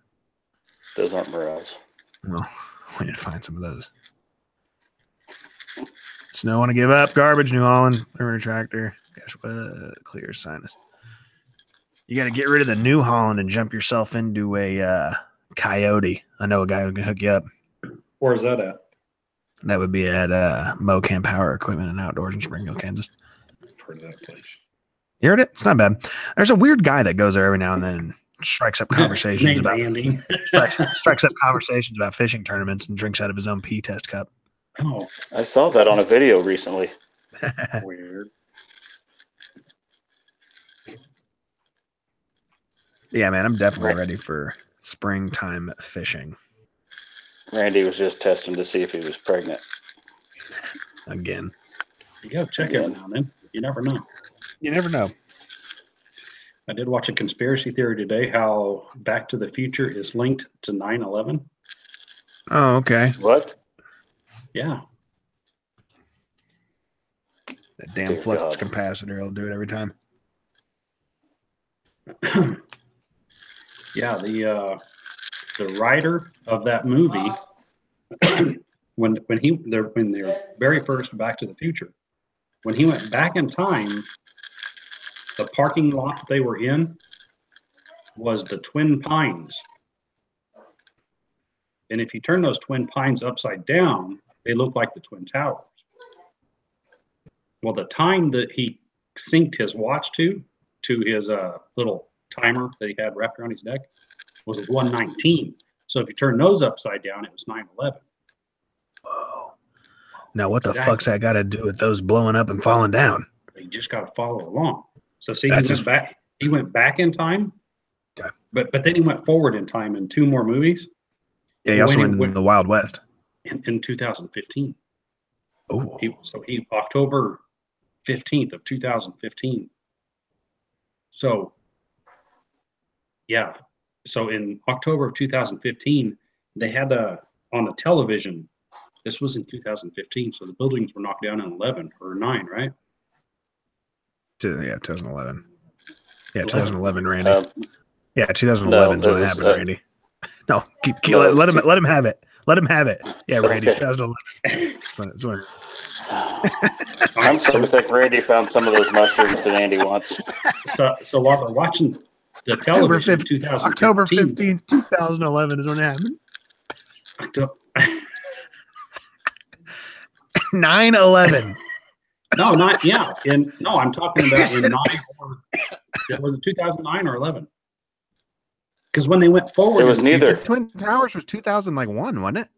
Those aren't morels. Well, we need to find some of those. Snow want to give up. Garbage, New Holland. River tractor. Gosh, what? Clear sinus. You got to get rid of the New Holland and jump yourself into a Coyote. I know a guy who can hook you up. Where's that at? That would be at Mocam Power Equipment and Outdoors in Springfield, Kansas. Heard of that place. You heard it? It's not bad. There's a weird guy that goes there every now and then and strikes up conversations about Andy. strikes up conversations about fishing tournaments and drinks out of his own pee test cup. Oh, I saw that on a video recently. weird. Yeah, man, I'm definitely ready for springtime fishing. Randy was just testing to see if he was pregnant. Again. You gotta check it now and then. You never know. You never know. I did watch a conspiracy theory today how Back to the Future is linked to 9/11. Oh, okay. What? Yeah. That damn flux capacitor will do it every time. Yeah, the writer of that movie, when they're very first Back to the Future, when he went back in time, the parking lot they were in was the Twin Pines. And if you turn those Twin Pines upside down, they look like the Twin Towers. Well, the time that he synced his watch to his little timer that he had wrapped around his neck was 1:19. So if you turn those upside down, it was 9/11. Whoa. Now, what the fuck's that got to do with those blowing up and falling down? You just got to follow along. So see, he went back in time, okay. but then he went forward in time in two more movies. Yeah, he also went in the Wild West. In 2015. Oh. He October 15th of 2015. So, yeah. So in October of 2015, they had on the television, this was in 2015, so the buildings were knocked down in 11 or 9, right? Yeah, 2011. Yeah, 2011, Randy. Yeah, 2011 is when it happened, Randy. No, let him have it. Let him have it. Yeah, Randy, 2011. I'm starting to think Randy found some of those mushrooms that Andy wants. So while they're watching the television, October 15th, 2011 is when it happened. 9/11. No, not yeah. I'm talking about in 9 it was 2009 or 11. Because when they went forward, it was neither. Twin Towers was 2001, wasn't it?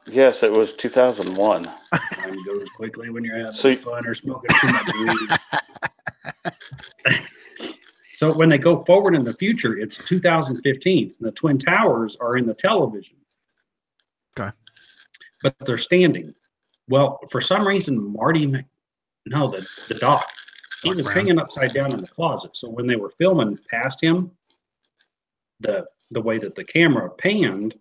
Yes, it was 2001. Time goes quickly when you're having fun or smoking too much weed. So when they go forward in the future, it's 2015. The Twin Towers are in the television. Okay. But they're standing. Well, for some reason, the doc, he was hanging upside down in the closet. So when they were filming past him, the way that the camera panned,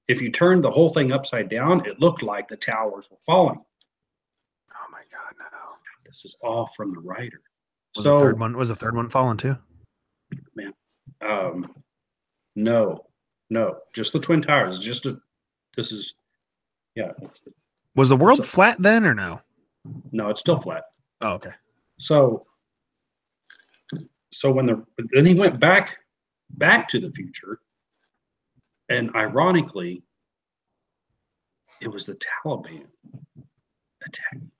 if you turned the whole thing upside down, it looked like the towers were falling. Oh my God, no. This is all from the writer. Was the third one falling too? Man. No, just the Twin Towers. Was the world flat then or no? No, it's still flat. Oh, okay. So then he went back to the future, and ironically, it was the Taliban attacking.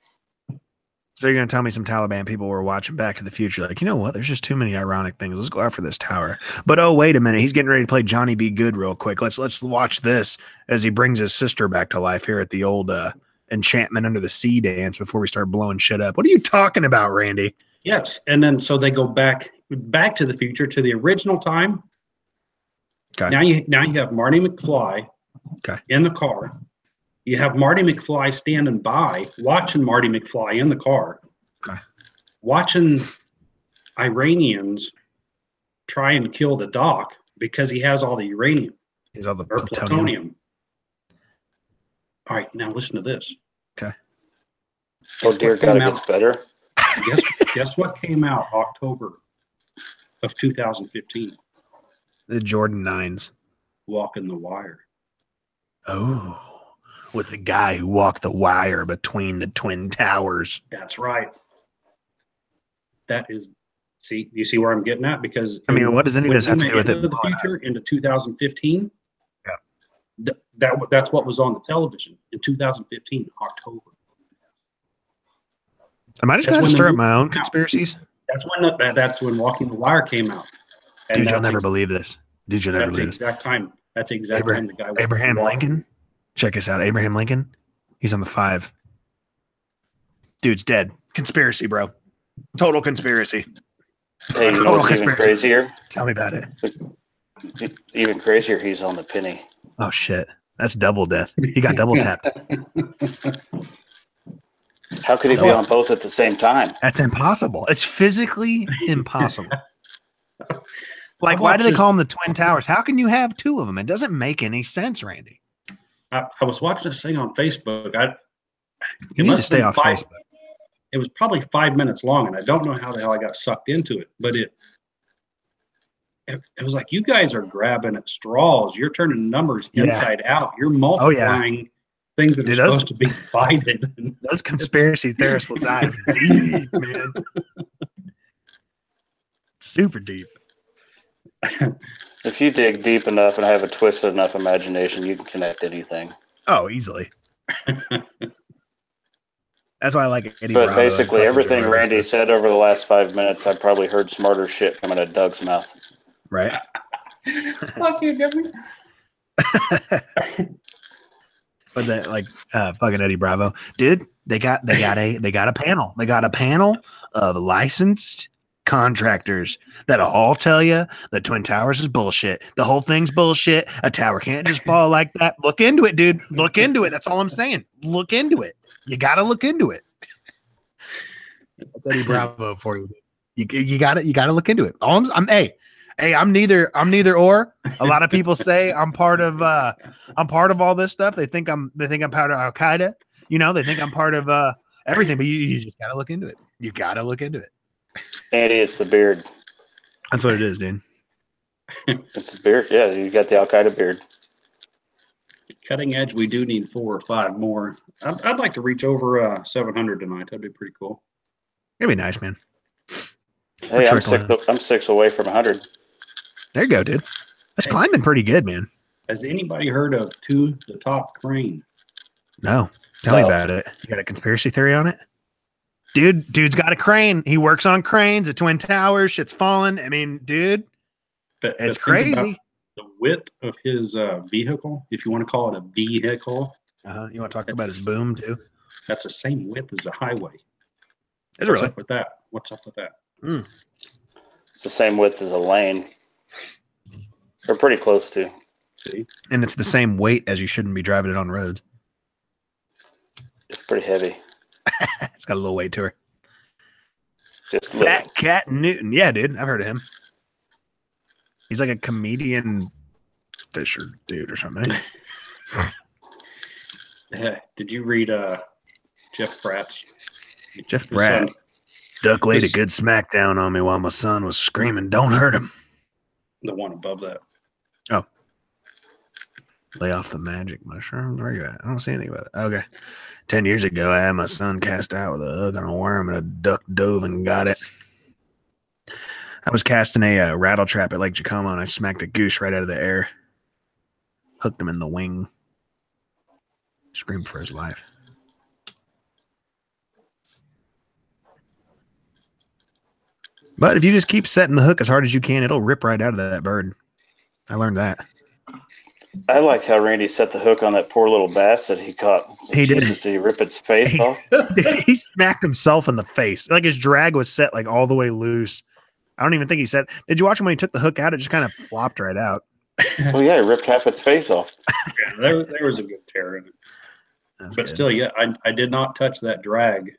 So you're going to tell me some Taliban people were watching Back to the Future like, you know what? There's just too many ironic things. Let's go after this tower. But oh, wait a minute. He's getting ready to play Johnny B. Good real quick. Let's watch this as he brings his sister back to life here at the old Enchantment Under the Sea dance before we start blowing shit up. What are you talking about, Randy? Yes, and then so they go back to the future to the original time. Okay. Now you have Marty McFly in the car. You have Marty McFly standing by, watching Marty McFly in the car, watching Iranians try and kill the doc because he has all the uranium. He's all the plutonium. All right, now listen to this. Okay. Oh, dear God, it gets better. Guess what came out October of 2015? The Jordan 9s. Walking the Wire. Oh. With the guy who walked the wire between the Twin Towers. That's right. That is, you see where I'm getting at? Because I mean, what does any of this have to do with it? Into the future, into 2015. Yeah. That's what was on the television in 2015, October. Am I just going to stir up my own conspiracies? That's when Walking the Wire came out. And dude, you'll never believe this. Dude, you'll never believe this. That's the exact time the guy. Abraham Lincoln. Check this out. Abraham Lincoln. He's on the 5. Dude's dead. Conspiracy, bro. Total conspiracy. Hey, you know what's even crazier? Tell me about it. Even crazier, he's on the penny. Oh, shit. That's double death. He got double tapped. How could he be on both at the same time? That's impossible. It's physically impossible. Like, why do they call them the Twin Towers? How can you have 2 of them? It doesn't make any sense, Randy. I was watching this thing on Facebook. You need to stay off Facebook. It was probably 5 minutes long, and I don't know how the hell I got sucked into it. But it was like, you guys are grabbing at straws. You're turning numbers inside out. You're multiplying things that are supposed to be divided. Those conspiracy theorists will dive deep, man. Super deep. If you dig deep enough and have a twisted enough imagination, you can connect anything. Oh, easily. That's why I like Eddie But Bravo basically, everything Randy said over the last 5 minutes, I've probably heard smarter shit coming out of Doug's mouth. Right. Fuck you, Debbie. Was that like fucking Eddie Bravo? Dude, they got a panel. They got a panel of licensed contractors that'll all tell you the Twin Towers is bullshit. The whole thing's bullshit. A tower can't just fall like that. Look into it, dude. Look into it. That's all I'm saying. Look into it. You gotta look into it. That's Eddie Bravo for you. You gotta look into it. I'm neither or. A lot of people say I'm part of all this stuff. They think I'm part of Al Qaeda. You know, they think I'm part of everything, but you just gotta look into it. You gotta look into it. Andy, it's the beard. That's what it is, dude. It's the beard. Yeah, you got the Al Qaeda beard. Cutting edge, we do need 4 or 5 more. I'd like to reach over 700 tonight. That'd be pretty cool. It'd be nice, man. Hey, I'm 6 away from 100. There you go, dude. That's climbing pretty good, man. Has anybody heard of To the Top Crane? No. Tell me about it. You got a conspiracy theory on it? Dude's got a crane. He works on cranes at Twin Towers. Shit's falling. I mean, dude, it's crazy. The width of his vehicle, if you want to call it a vehicle. You want to talk about his boom, too? That's the same width as a highway. Is it really? What's up with that? It's the same width as a lane. They're pretty close to. See? And it's the same weight as you shouldn't be driving it on roads. It's pretty heavy. It's got a little weight to her. Just Fat Cat Newton. Yeah, dude. I've heard of him. He's like a comedian fisher dude or something. Did you read Jeff Pratt's? Jeff Pratt. Duck laid a good smackdown on me while my son was screaming, "Don't hurt him." The one above that. Oh. Lay off the magic mushrooms. Where are you at? I don't see anything about it. Okay. 10 years ago, I had my son cast out with a hook on a worm, and a duck dove and got it. I was casting a rattle trap at Lake Jacoma, and I smacked a goose right out of the air. Hooked him in the wing. Screamed for his life. But if you just keep setting the hook as hard as you can, it'll rip right out of that bird. I learned that. I like how Randy set the hook on that poor little bass that he caught. He did. Did he rip its face off? He smacked himself in the face. Like his drag was set like all the way loose. I don't even think he said. Did you watch him when he took the hook out? It just kind of flopped right out. Well, yeah, he ripped half its face off. Yeah, there was a good tear in it. That's But good. still, yeah, I did not touch that drag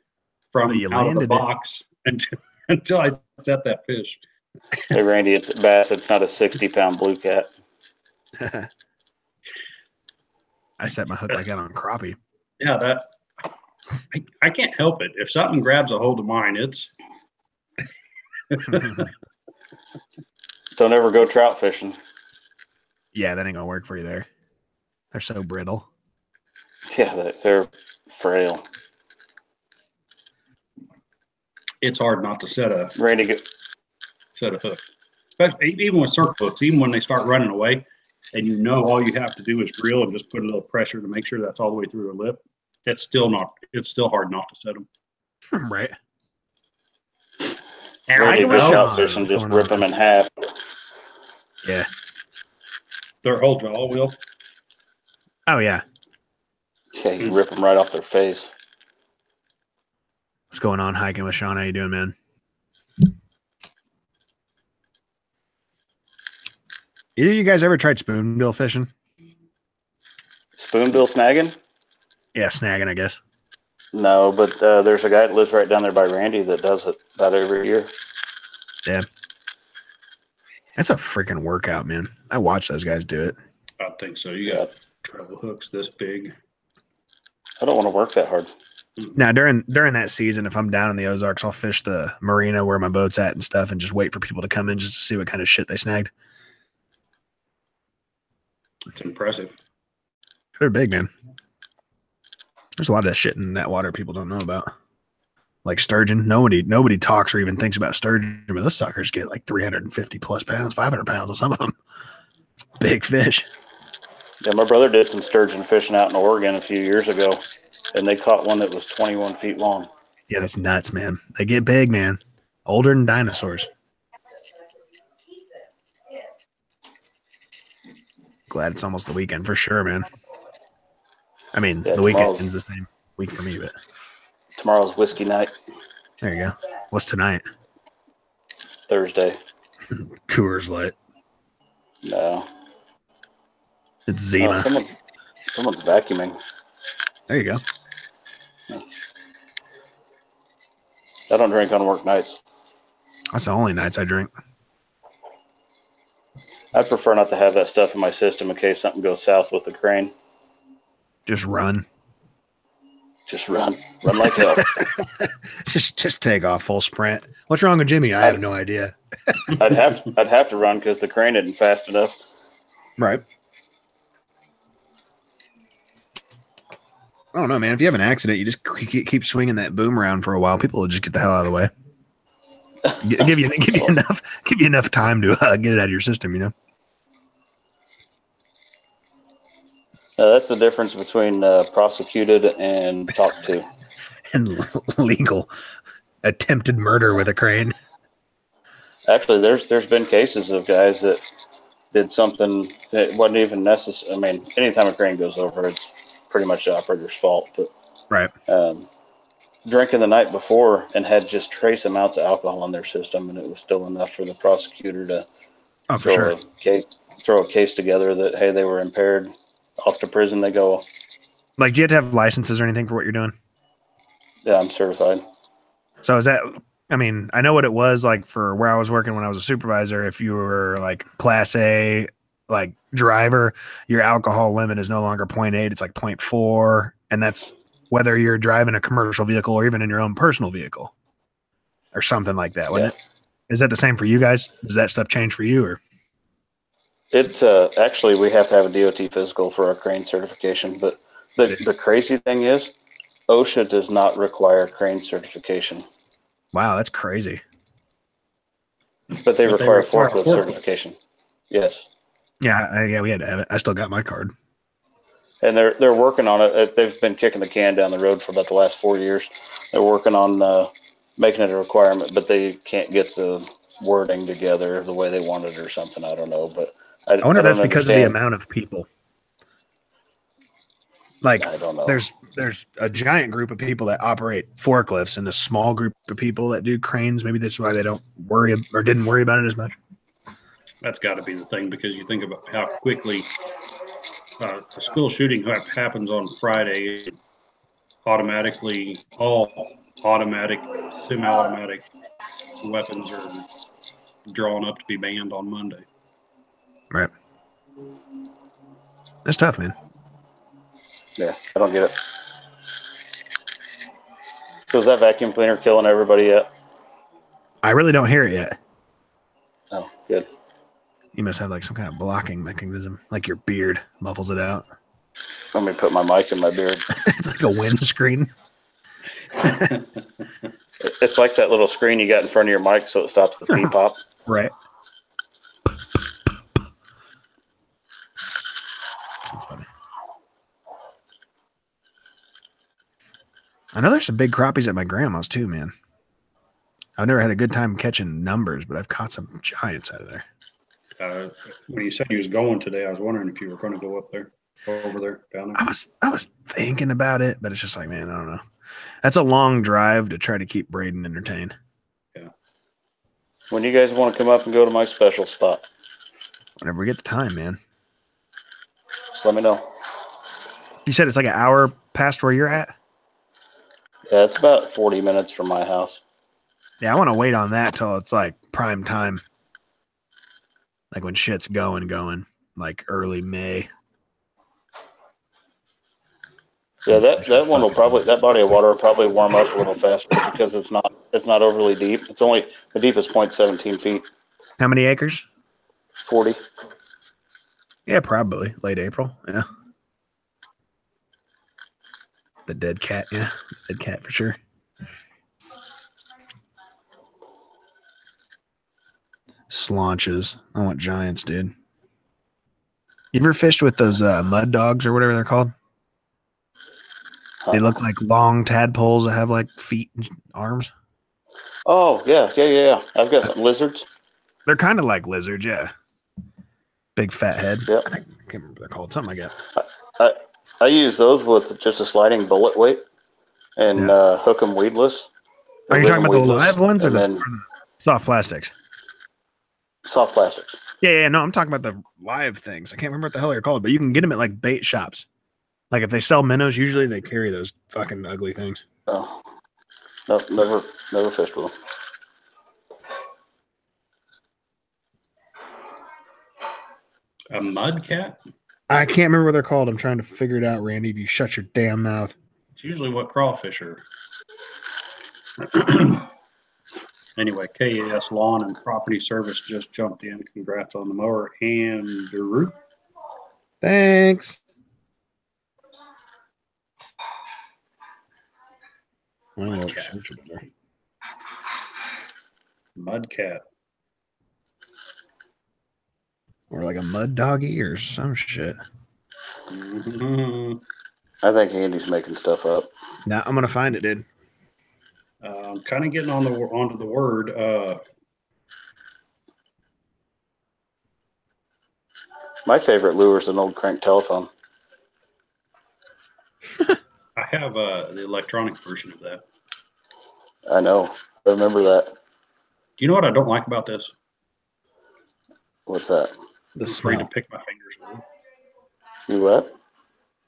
from But you out of the landed it. box until I set that fish. Hey, Randy, it's a bass. It's not a 60-pound blue cat. I set my hook like that on crappie. Yeah, I can't help it. If something grabs a hold of mine, it's Don't ever go trout fishing. Yeah, that ain't gonna work for you there. They're so brittle. Yeah, they're frail. it's hard not to set a Randy, hook. Especially even with circle hooks, even when they start running away, and you know all you have to do is reel and just put a little pressure to make sure that's all the way through the lip. It's still hard not to set them. Right. Randy can goes tell. trout fishing, just rip them in half. Yeah. Their whole jaw will. Oh yeah. Yeah, you rip them right off their face. What's going on? Hiking with Sean. How you doing, man? Either of you guys ever tried spoonbill fishing? Spoonbill snagging? Yeah, snagging, I guess. No, but there's a guy that lives right down there by Randy that does it about every year. Yeah. That's a freaking workout, man. I watch those guys do it. I think so. You got treble hooks this big. I don't want to work that hard. Now, during that season, if I'm down in the Ozarks, I'll fish the marina where my boat's at and stuff and just wait for people to come in just to see what kind of shit they snagged. It's impressive. They're big, man. There's a lot of shit in that water people don't know about. Like sturgeon. Nobody talks or even thinks about sturgeon, but those suckers get like 350 plus pounds, 500 pounds on some of them. Big fish. Yeah, my brother did some sturgeon fishing out in Oregon a few years ago, and they caught one that was 21 feet long. Yeah, that's nuts, man. They get big, man. Older than dinosaurs. Glad it's almost the weekend for sure, man. I mean, Yeah, the weekend's the same week for me, but Tomorrow's whiskey night, there you go. What's tonight? Thursday. Coors Light. No. It's Zima. Oh, someone's vacuuming. There you go. I don't drink on work nights. That's the only nights I drink. I prefer not to have that stuff in my system in case something goes south with the crane. Just run. Just run like hell. just take off full sprint. What's wrong with Jimmy? I have no idea. I'd have to run because the crane isn't fast enough. Right. I don't know, man. If you have an accident, you just keep swinging that boom around for a while. People will just get the hell out of the way. Give you enough time to get it out of your system, you know. That's the difference between prosecuted and talked to. And legal attempted murder with a crane. Actually, there's been cases of guys that did something that wasn't even necessary. I mean, anytime a crane goes over, it's pretty much the operator's fault. But right, drinking the night before and had just trace amounts of alcohol in their system, and it was still enough for the prosecutor to throw a case together that hey, they were impaired. Off to prison they go. Like, do you have to have licenses or anything for what you're doing? Yeah, I'm certified. So is that? I mean, I know what it was like for where I was working when I was a supervisor. If you were like Class A, like driver, your alcohol limit is no longer 0.8; it's like 0.4, and that's whether you're driving a commercial vehicle or even in your own personal vehicle, or something like that. Wouldn't it? Is that the same for you guys? Does that stuff change for you, or? It's actually we have to have a DOT physical for our crane certification. But the crazy thing is, OSHA does not require crane certification. Wow, that's crazy. But they require forklift certification. Yes. Yeah, we had to have it. I still got my card. And they're working on it. They've been kicking the can down the road for about the last 4 years. They're working on making it a requirement, but they can't get the wording together the way they want it or something. I don't know, but I wonder if that's don't because of the amount of people. Like, I don't know. There's a giant group of people that operate forklifts and a small group of people that do cranes. Maybe that's why they don't worry or didn't worry about it as much. That's got to be the thing, because you think about how quickly a school shooting happens on Friday. Automatically, all automatic, semi-automatic weapons are drawn up to be banned on Monday. Right. That's tough, man. Yeah, I don't get it. So is that vacuum cleaner killing everybody yet? I really don't hear it yet. Oh, good. You must have like some kind of blocking mechanism, like your beard muffles it out. Let me put my mic in my beard. It's like a windscreen. It's like that little screen you got in front of your mic so it stops the pee pop. Right. That's funny. I know there's some big crappies at my grandma's too, man. I've never had a good time catching numbers, but I've caught some giants out of there. When you said you was going today, I was wondering if you were going to go up there, over there, down there. I was thinking about it, but it's just like, man, I don't know. That's a long drive to try to keep Braden entertained. Yeah. When you guys want to come up and go to my special spot, whenever we get the time, man. just let me know. You said it's like an hour past where you're at? Yeah, it's about 40 minutes from my house. Yeah, I want to wait on that till it's like prime time. Like when shit's going, like early May. Yeah, that one will probably, that body of water will probably warm up a little faster because it's not overly deep. It's only, the deepest point 17 feet. How many acres? 40. Yeah, probably late April. Yeah. The dead cat. Yeah, dead cat for sure. Slaunches. I want giants, dude. You ever fished with those mud dogs or whatever they're called? They look like long tadpoles that have like feet and arms. Oh, yeah. I've got some lizards. They're kind of like lizards, yeah. Big fat head. Yep. I can't remember what they're called. Something like that. I use those with just a sliding bullet weight and hook them weedless. Are you talking about the live ones or the soft plastics? Soft plastics. Yeah, no, I'm talking about the live things. I can't remember what the hell they're called, but you can get them at like bait shops. Like if they sell minnows, usually they carry those fucking ugly things. Oh, no, never fished with them. A mud cat? I can't remember what they're called. I'm trying to figure it out, Randy. If you shut your damn mouth. It's usually what crawfish are. Anyway, KAS Lawn and Property Service just jumped in. Congrats on the mower, Andrew. Thanks. Mud cat. Or like a mud doggy or some shit. Mm-hmm. I think Andy's making stuff up. Nah, I'm gonna find it, dude. I'm kind of getting onto the word. My favorite lure is an old crank telephone. I have the electronic version of that. I know. I remember that. Do you know what I don't like about this? What's that? I'm afraid to pick my fingers with it. You what?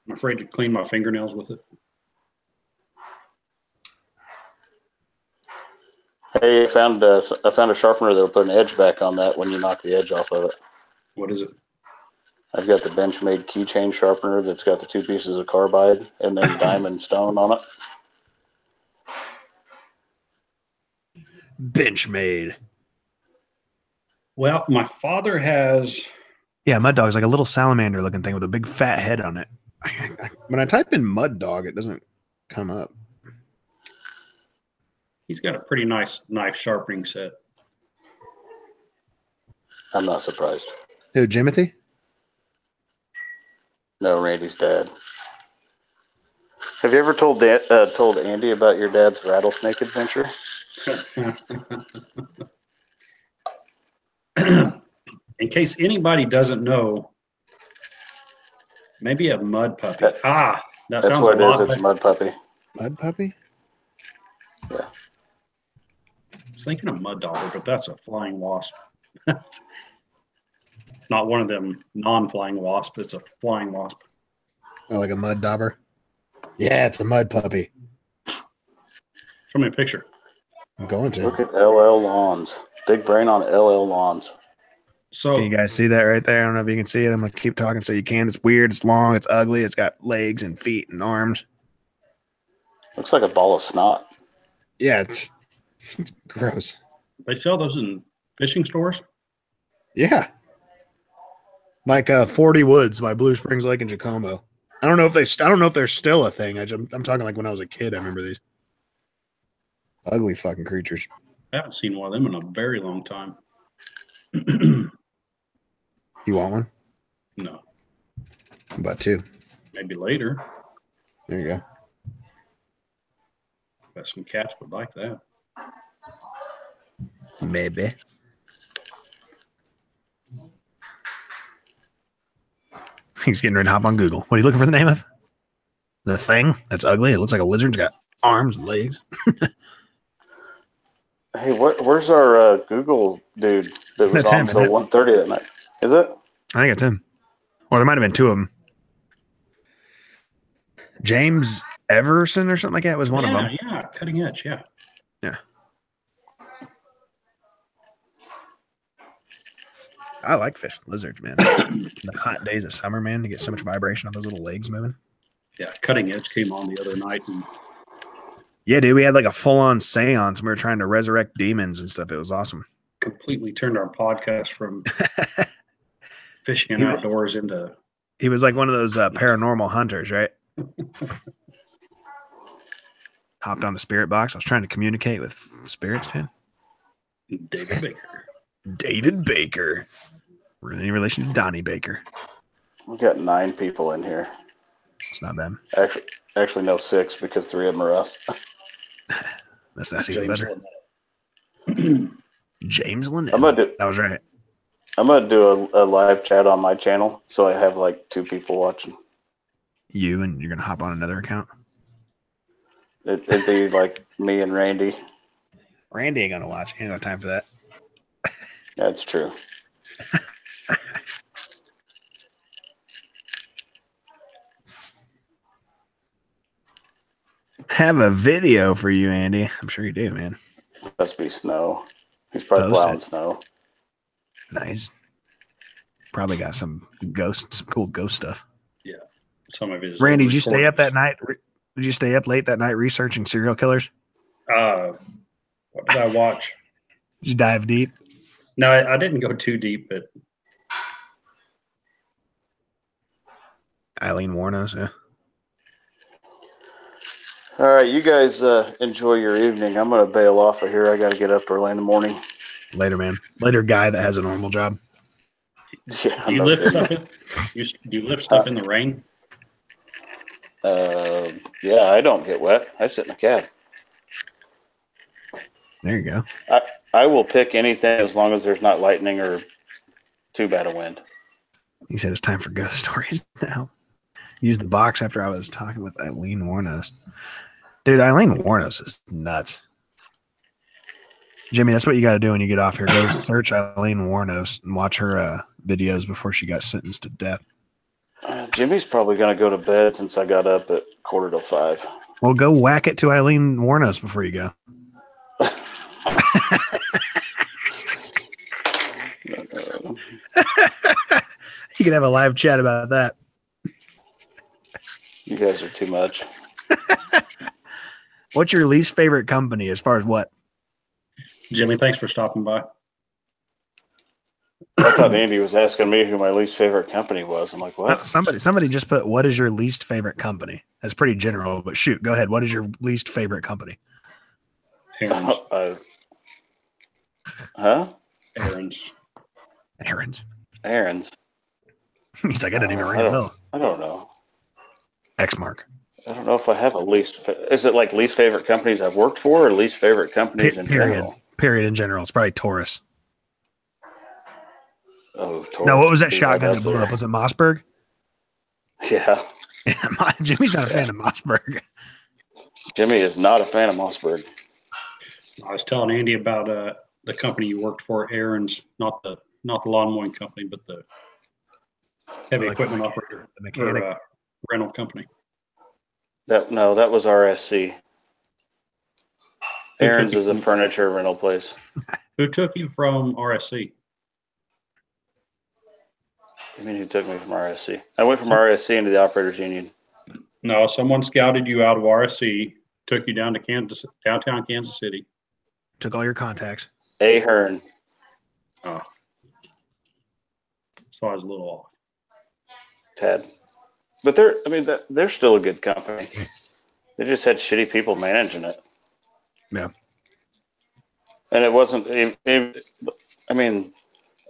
I'm afraid to clean my fingernails with it. Hey, I found a sharpener that'll put an edge back on that when you knock the edge off of it. What is it? I've got the Benchmade keychain sharpener that's got the 2 pieces of carbide and then diamond stone on it. Benchmade. Well, my father has Yeah, mud dog is like a little salamander looking thing with a big fat head on it. When I type in mud dog, it doesn't come up. He's got a pretty nice knife sharpening set. I'm not surprised. Who, Jimothy? No, Randy's dad. Have you ever told Andy about your dad's rattlesnake adventure? In case anybody doesn't know, maybe a mud puppy. That That's sounds what a it lot is. It's a mud puppy. Mud puppy? Yeah. I was thinking of mud dauber, but that's a flying wasp. Not one of them non-flying wasps. It's a flying wasp. Oh, like a mud dauber? Yeah, it's a mud puppy. Show me a picture. I'm going to. Look at LL Lawns. Big brain on LL Lawns. So Can you guys see that right there? I don't know if you can see it. I'm going to keep talking so you can. It's weird. It's long. It's ugly. It's got legs and feet and arms. Looks like a ball of snot. Yeah, it's gross. they sell those in fishing stores. Yeah. Like 40 Woods by Blue Springs Lake and Jacomo. I don't know if they're still a thing. I'm talking like when I was a kid. I remember these ugly fucking creatures. I haven't seen one of them in a very long time. You want one? No, About two. maybe later. There you go. Bet some cats would like that. Maybe. He's getting ready to hop on Google. What are you looking for the name of? The thing that's ugly. It looks like a lizard. It's got arms and legs. Hey, where's our Google dude that was That's on him, until isn't it? 1:30 that night? Is it? I think it's him. Or there might have been two of them. James Everson or something like that was one of them. Yeah, cutting edge. Yeah. Yeah. I like fishing lizards, man. The hot days of summer, man, to get so much vibration on those little legs moving. Yeah, cutting edge came on the other night, and Yeah, dude, we had like a full-on seance. And we were trying to resurrect demons and stuff. It was awesome. completely turned our podcast from fishing and outdoors into. He was like one of those paranormal hunters, right? Hopped on the spirit box. I was trying to communicate with spirits, man. David Baker. David Baker. Any relation to Donnie Baker? We got 9 people in here. It's not them. Actually, no, 6 because 3 of them are us. That's even better. James Lynette. That was right. I'm gonna do a live chat on my channel, so I have like 2 people watching. You, and you're gonna hop on another account. It'd be like me and Randy. Randy ain't gonna watch. He ain't got time for that. That's true. Have a video for you, Andy. I'm sure you do, man. Must be snow. He's probably Post plowing it. snow. Nice. Probably got some cool ghost stuff. Yeah, some of his. Randy, did you stay up that night? Did you stay up late that night researching serial killers? What did I watch? Did you dive deep? No, I didn't go too deep, but Eileen Warnos, yeah. All right, you guys enjoy your evening. I'm gonna bail off of here. I gotta get up early in the morning. Later, man. Later, guy that has a normal job. Yeah, do you lift stuff in? Do you lift stuff in the rain? Yeah, I don't get wet. I sit in the cab. There you go. I will pick anything as long as there's not lightning or too bad a wind. He said it's time for ghost stories now. Use the box after I was talking with Eileen Warnos. Dude, Eileen Warnos is nuts. Jimmy, that's what you got to do when you get off here. Go search Eileen Warnos and watch her videos before she got sentenced to death. Jimmy's probably going to go to bed since I got up at 4:45. Well, go whack it to Eileen Warnos before you go. You can have a live chat about that. You guys are too much. What's your least favorite company as far as what? Jimmy, thanks for stopping by. I thought Andy was asking me who my least favorite company was. I'm like, what? Somebody just put, what is your least favorite company? That's pretty general, but shoot, go ahead. What is your least favorite company? Aaron's. Huh? Aaron's. He's like, I didn't even ring a bell. I don't know. Xmark. I don't know if I have a least. Is it like least favorite companies I've worked for, or least favorite companies in general? Period in general. It's probably Taurus. Oh, Taurus. No, what was that shotgun that blew up? Was it Mossberg? Yeah. Jimmy's not a fan of Mossberg. Jimmy is not a fan of Mossberg. I was telling Andy about the company you worked for, Aaron's, not the lawn mowing company, but the heavy equipment operator, the mechanic rental company. That was RSC. Aaron's is a furniture rental place. Who took you from RSC? I mean, who took me from RSC? I went from RSC into the operators union. No, someone scouted you out of RSC, took you down to downtown Kansas City. Took all your contacts. Ahern. Oh. So I was a little off. Tad. But they're still a good company. They just had shitty people managing it. Yeah. And it wasn't, I mean,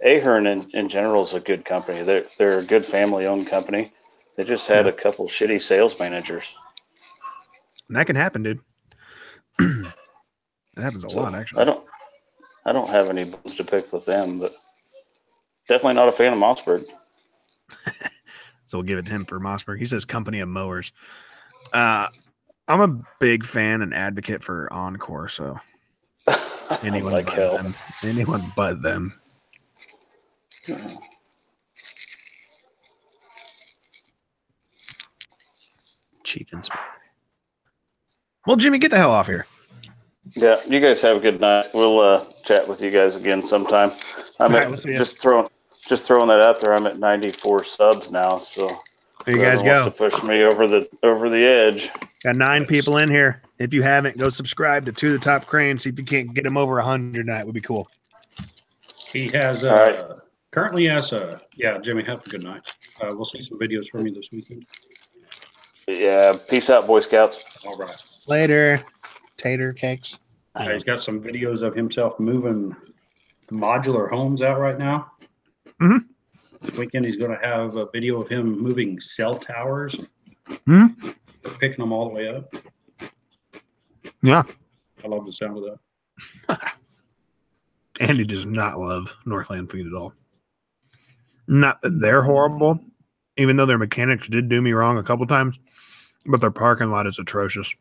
Ahern in general is a good company. They're a good family-owned company. They just had a couple shitty sales managers. And that can happen, dude. That happens a lot, actually. I don't have any bones to pick with them, but definitely not a fan of Mossberg. So we'll give it to him for Mossberg. He says company of mowers. I'm a big fan and advocate for Encore, so anyone like but them. Anyone but them. Chief Inspector. Well, Jimmy, get the hell off here. Yeah, you guys have a good night. We'll chat with you guys again sometime. Just throwing that out there. I'm at 94 subs now, so there you guys go. To push me over the edge. Got 9 people in here. If you haven't, go subscribe to the Top Crane. See if you can't get him over 100 tonight. Would be cool. He has currently has Jimmy, have a good night. We'll see some videos from you this weekend. Yeah, peace out, Boy Scouts. All right. Later, tater cakes. He's got some videos of himself moving modular homes out right now. Mm-hmm. This weekend he's going to have a video of him moving cell towers. Mm-hmm. Picking them all the way up. Yeah. I love the sound of that. Andy does not love Northland food at all. Not that they're horrible, even though their mechanics did do me wrong a couple times, but their parking lot is atrocious.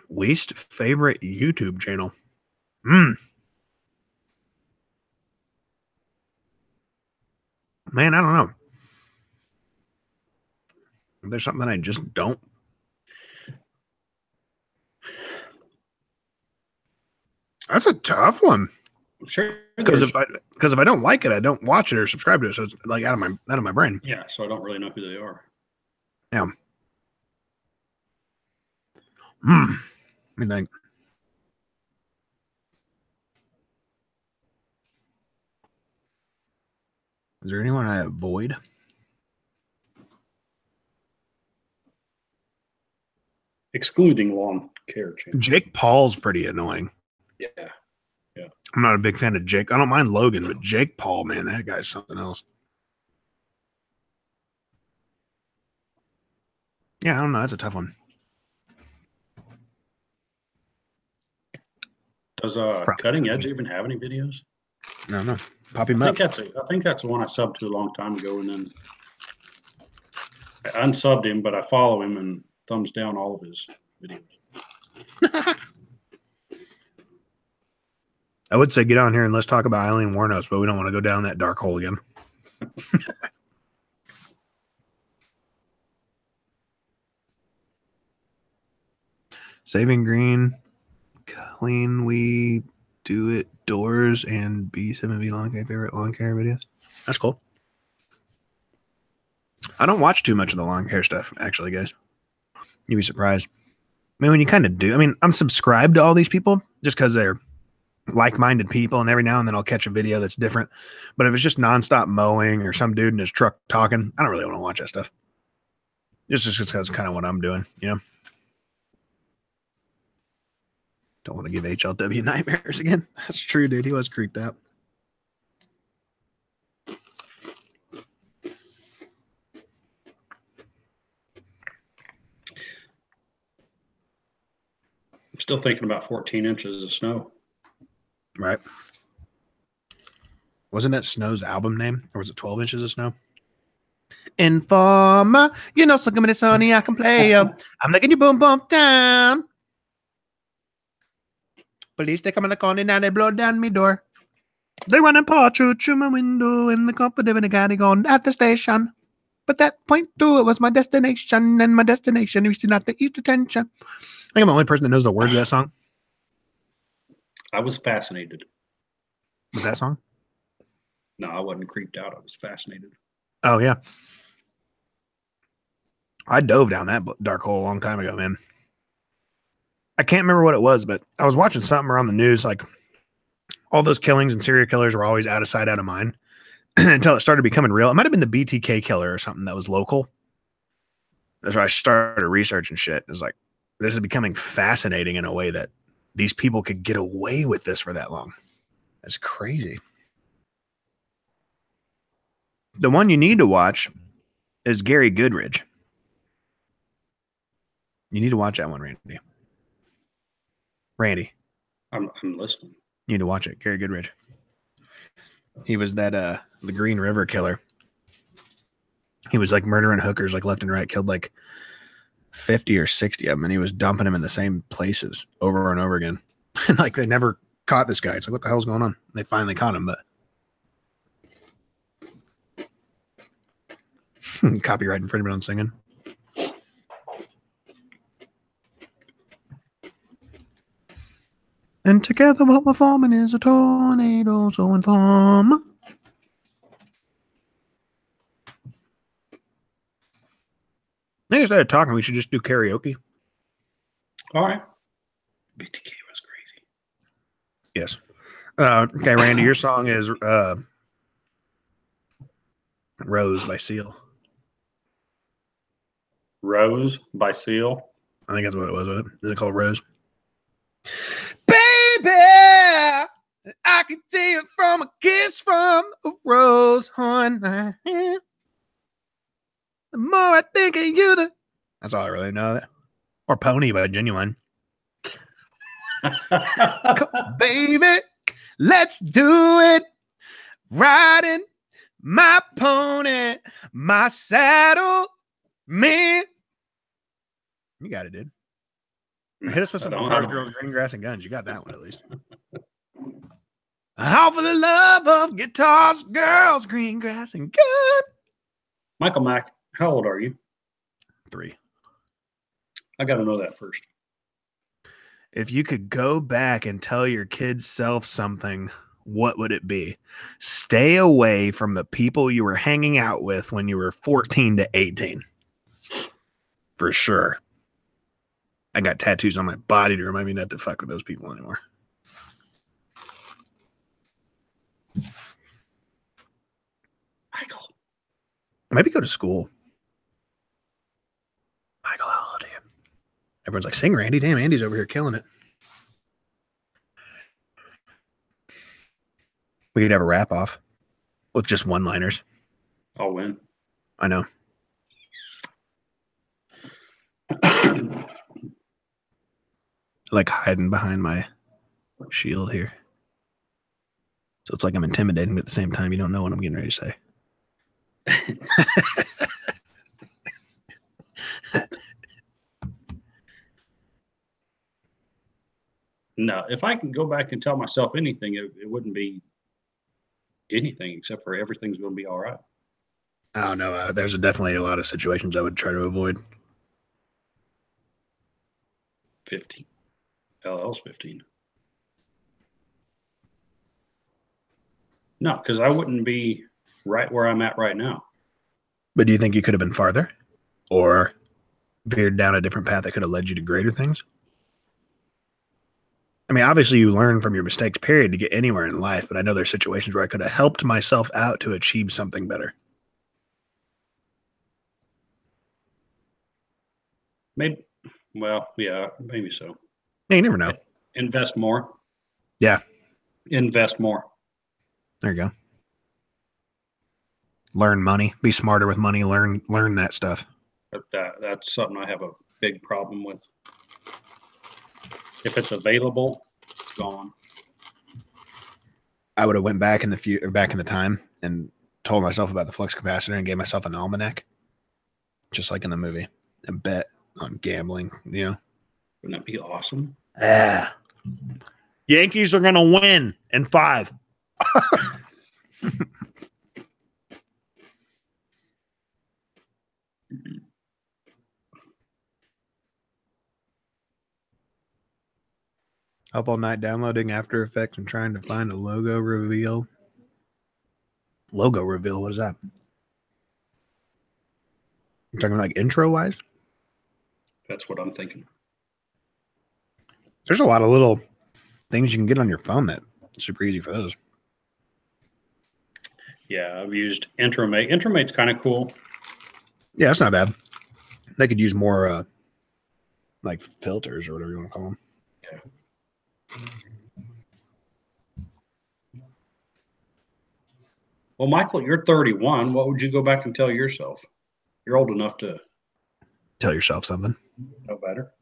Least favorite YouTube channel? Man, I don't know. There's something that I just don't. That's a tough one. Sure. Because if I don't like it, I don't watch it or subscribe to it. So it's like out of my brain. Yeah, so I don't really know who they are. Yeah. Let me think. Is there anyone I avoid? Excluding lawn care channel. Jake Paul's pretty annoying. Yeah. Yeah. I'm not a big fan of Jake. I don't mind Logan, but Jake Paul, man, that guy's something else. Yeah, I don't know. That's a tough one. Does Cutting Edge even have any videos? No. Pop him I up. think that's the one I subbed to a long time ago, and then I unsubbed him, but I follow him and thumbs down all of his videos. I would say get on here and let's talk about Eileen Warnos, but we don't want to go down that dark hole again. Saving Green, Clean We Do It Doors, and B7V Lawn Care favorite lawn care videos. That's cool. I don't watch too much of the lawn care stuff, actually, guys. You'd be surprised. mean, when you kind of do, I mean, I'm subscribed to all these people just because they're like-minded people, and every now and then I'll catch a video that's different. But if it's just nonstop mowing or some dude in his truck talking, I don't really want to watch that stuff. Just because it's kind of what I'm doing, you know. Don't want to give HLW nightmares again. That's true, dude. He was creeped out. I'm still thinking about 14 inches of snow. Right. Wasn't that Snow's album name? Or was it 12 Inches of Snow? Informer, you know, so come in Sony, I can play. I'm making you boom, boom down. Police, they come in the corner, now they blow down me door. They run and paw through my window, and the company of the guy gone at the station. But that point through, it was my destination, and my destination reached not the east attention. I think I'm the only person that knows the words of that song. I was fascinated. With that song? No, I wasn't creeped out. I was fascinated. Oh, yeah. I dove down that dark hole a long time ago, man. I can't remember what it was, but I was watching something around the news, like all those killings and serial killers were always out of sight, out of mind until it started becoming real. It might have been the BTK killer or something that was local. That's why I started researching shit. It was like, this is becoming fascinating in a way that these people could get away with this for that long. That's crazy. The one you need to watch is Gary Goodridge. You need to watch that one, Randy. Randy. I'm listening. You need to watch it. Gary Goodridge. He was that the Green River killer. He was like murdering hookers like left and right, killed like 50 or 60 of them, and he was dumping them in the same places over and over again. And like they never caught this guy. It's like, what the hell's going on? They finally caught him, but copyright infringement on singing. And together what we're forming is a tornado, so inform. I think instead of talking, we should just do karaoke. All right. BTK was crazy. Yes. Okay, Randy, your song is Rose by Seal. Rose by Seal. I think that's what it was, wasn't it? Is it called Rose? Baby, I can see it from a kiss from a rose on my hand. The more I think of you, that's all I really know. Or Pony by Genuine. Baby, let's do it. Riding my pony, my saddle, man. You got it, dude. Hit us with some Guitars, Girls, Green Grass, and Guns. You got that one at least. All for the love of guitars, girls, green grass, and guns. Michael Mack, how old are you? 3. I got to know that first. If you could go back and tell your kid's self something, what would it be? Stay away from the people you were hanging out with when you were 14 to 18. For sure. I got tattoos on my body to remind me not to fuck with those people anymore. Michael. Maybe go to school. Michael, how old are you? Everyone's like, sing, Randy. Damn, Andy's over here killing it. We could have a wrap off with just one-liners. I'll win. I know. Like hiding behind my shield here. So it's like I'm intimidating, but at the same time, you don't know what I'm getting ready to say. No, if I can go back and tell myself anything, it wouldn't be anything except for everything's going to be all right. I don't know. There's definitely a lot of situations I would try to avoid. 15. LL's 15. No, because I wouldn't be right where I'm at right now. But do you think you could have been farther? Or veered down a different path that could have led you to greater things? I mean, obviously you learn from your mistakes, period, to get anywhere in life, but I know there's situations where I could have helped myself out to achieve something better. Maybe. Well, yeah, maybe so. Yeah, you never know. Invest more. Yeah. Invest more. There you go. Learn money. Be smarter with money. Learn that stuff. But that's something I have a big problem with. If it's available, it's gone. I would have went back in the time and told myself about the flux capacitor and gave myself an almanac, just like in the movie, and bet on gambling. You know, wouldn't that be awesome? Yeah. Yankees are gonna win in 5. Up all night downloading After Effects and trying to find a logo reveal. Logo reveal, what is that? You're talking like intro wise? That's what I'm thinking. There's a lot of little things you can get on your phone that super easy for those. Yeah, I've used Intramate. Intramate's kind of cool. Yeah, that's not bad. They could use more like filters or whatever you want to call them. Yeah. Well, Michael, you're 31. What would you go back and tell yourself? You're old enough to tell yourself something. Know better.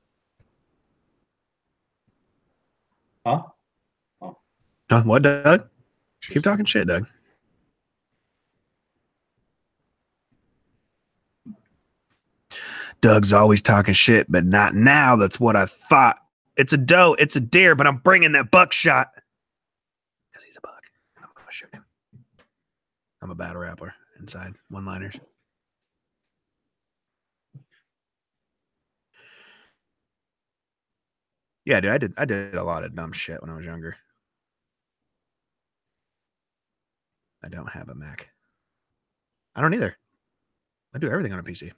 Huh? Oh. What, Doug? Keep talking shit, Doug. Doug's always talking shit, but not now. That's what I thought. It's a doe. It's a deer, but I'm bringing that buckshot. Because he's a buck. And I'm going to shoot him. I'm a battle rapper inside. One-liners. Yeah, dude, I did a lot of dumb shit when I was younger. I don't have a Mac. I don't either. I do everything on a PC.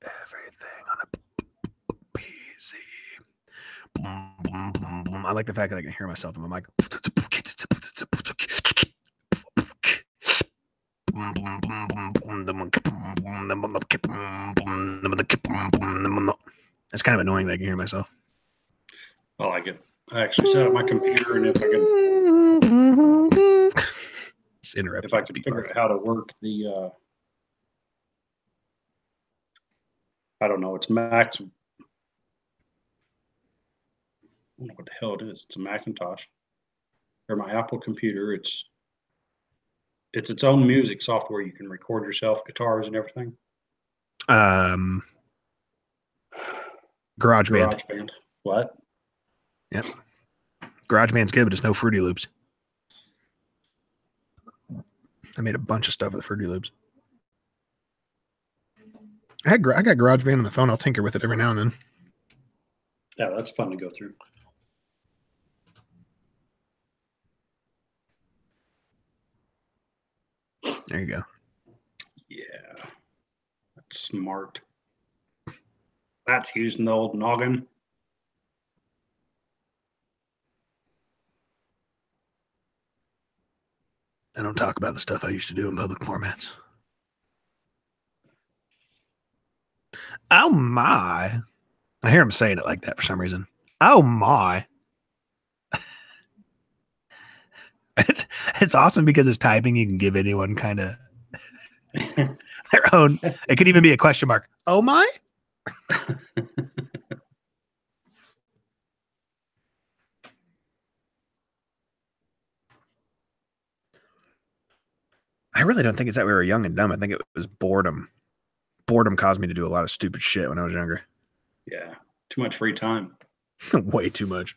Everything on a PC. Boom, boom, boom, boom. I like the fact that I can hear myself in my mic. It's kind of annoying that I can hear myself. I like it. I actually set up my computer, and if I can, just interrupt. If I can figure out how to work the, I don't know, it's Max. I don't know what the hell it is. It's a Macintosh or my Apple computer. It's its own music software. You can record yourself, guitars and everything. GarageBand. What? Yep. GarageBand's good, but it's no Fruity Loops. I made a bunch of stuff with Fruity Loops. I got GarageBand on the phone. I'll tinker with it every now and then. Yeah, that's fun to go through. There you go. Yeah. That's smart. That's using the old noggin. I don't talk about the stuff I used to do in public formats. Oh my. I hear him saying it like that for some reason. Oh my. It's awesome because it's typing. You can give anyone kind of their own. It could even be a question mark. Oh my. I really don't think it's that we were young and dumb. I think it was boredom. Boredom caused me to do a lot of stupid shit when I was younger. Yeah. Too much free time. Way too much.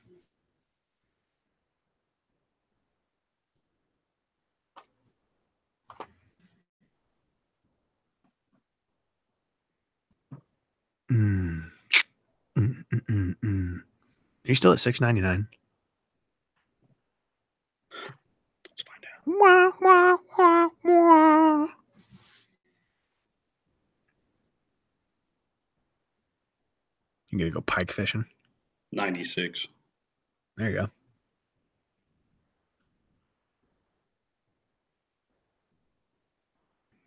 Are you still at $6.99? Let's find out. You gonna go pike fishing? 96. There you go.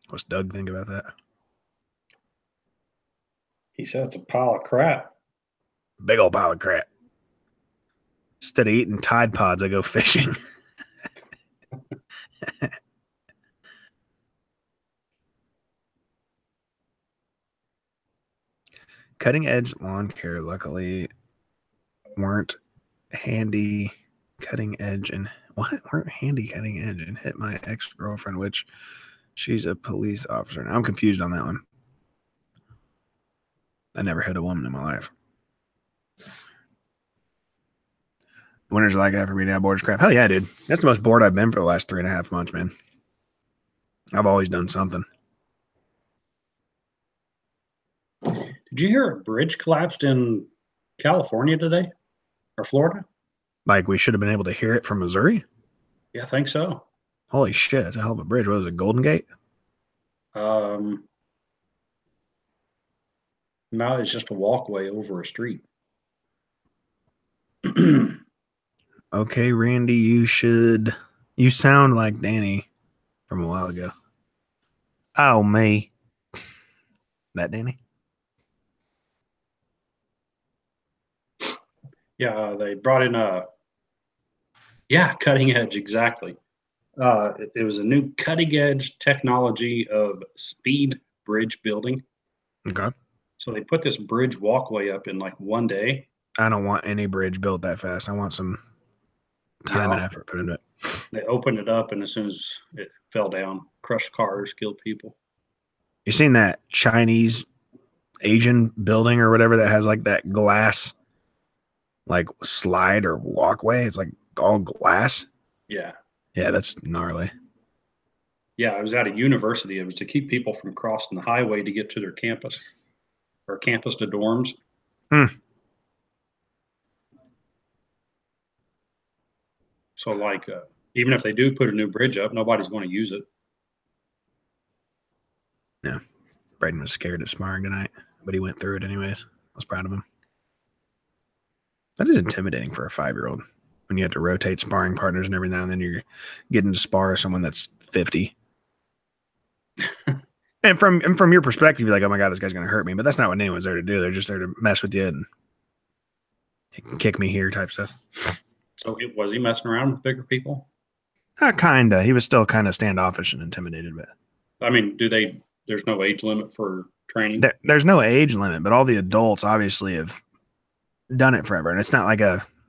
What's Doug think about that? He said it's a pile of crap. Big old pile of crap. Instead of eating Tide Pods, I go fishing. Cutting edge lawn care, luckily, weren't handy cutting edge and weren't handy cutting edge and hit my ex-girlfriend, which she's a police officer. Now, I'm confused on that one. I never hit a woman in my life. Winters are like that for me now. Bored as crap. Hell yeah, dude. That's the most bored I've been for the last 3.5 months, man. I've always done something. Did you hear a bridge collapsed in California today or Florida? Like we should have been able to hear it from Missouri? Yeah, I think so. Holy shit, that's a hell of a bridge. What was it, Golden Gate? Now it's just a walkway over a street. Okay, Randy, you sound like Danny from a while ago. Oh, me. That Danny? Yeah, they brought in cutting edge, exactly. It was a new cutting edge technology of speed bridge building. Okay. So they put this bridge walkway up in like one day. I don't want any bridge built that fast. I want some time and effort put into it. They opened it up, and as soon as it fell down, crushed cars, killed people. You seen that Chinese Asian building or whatever that has like that glass like slide or walkway? It's like all glass. Yeah. Yeah, that's gnarly. Yeah, it was at a university. It was to keep people from crossing the highway to get to their campus or campus to dorms. So, like, even if they do put a new bridge up, nobody's going to use it. Yeah. Braden was scared at sparring tonight, but he went through it anyways. I was proud of him. That is intimidating for a 5-year-old when you have to rotate sparring partners and every now and then you're getting to spar with someone that's 50. And from your perspective, you're like, oh my God, this guy's going to hurt me. But that's not what anyone's there to do. They're just there to mess with you and kick me here type stuff. So was he messing around with bigger people? Kinda. He was still kind of standoffish and intimidated. But I mean, there's no age limit for training? There's no age limit, but all the adults obviously have done it forever. And it's not like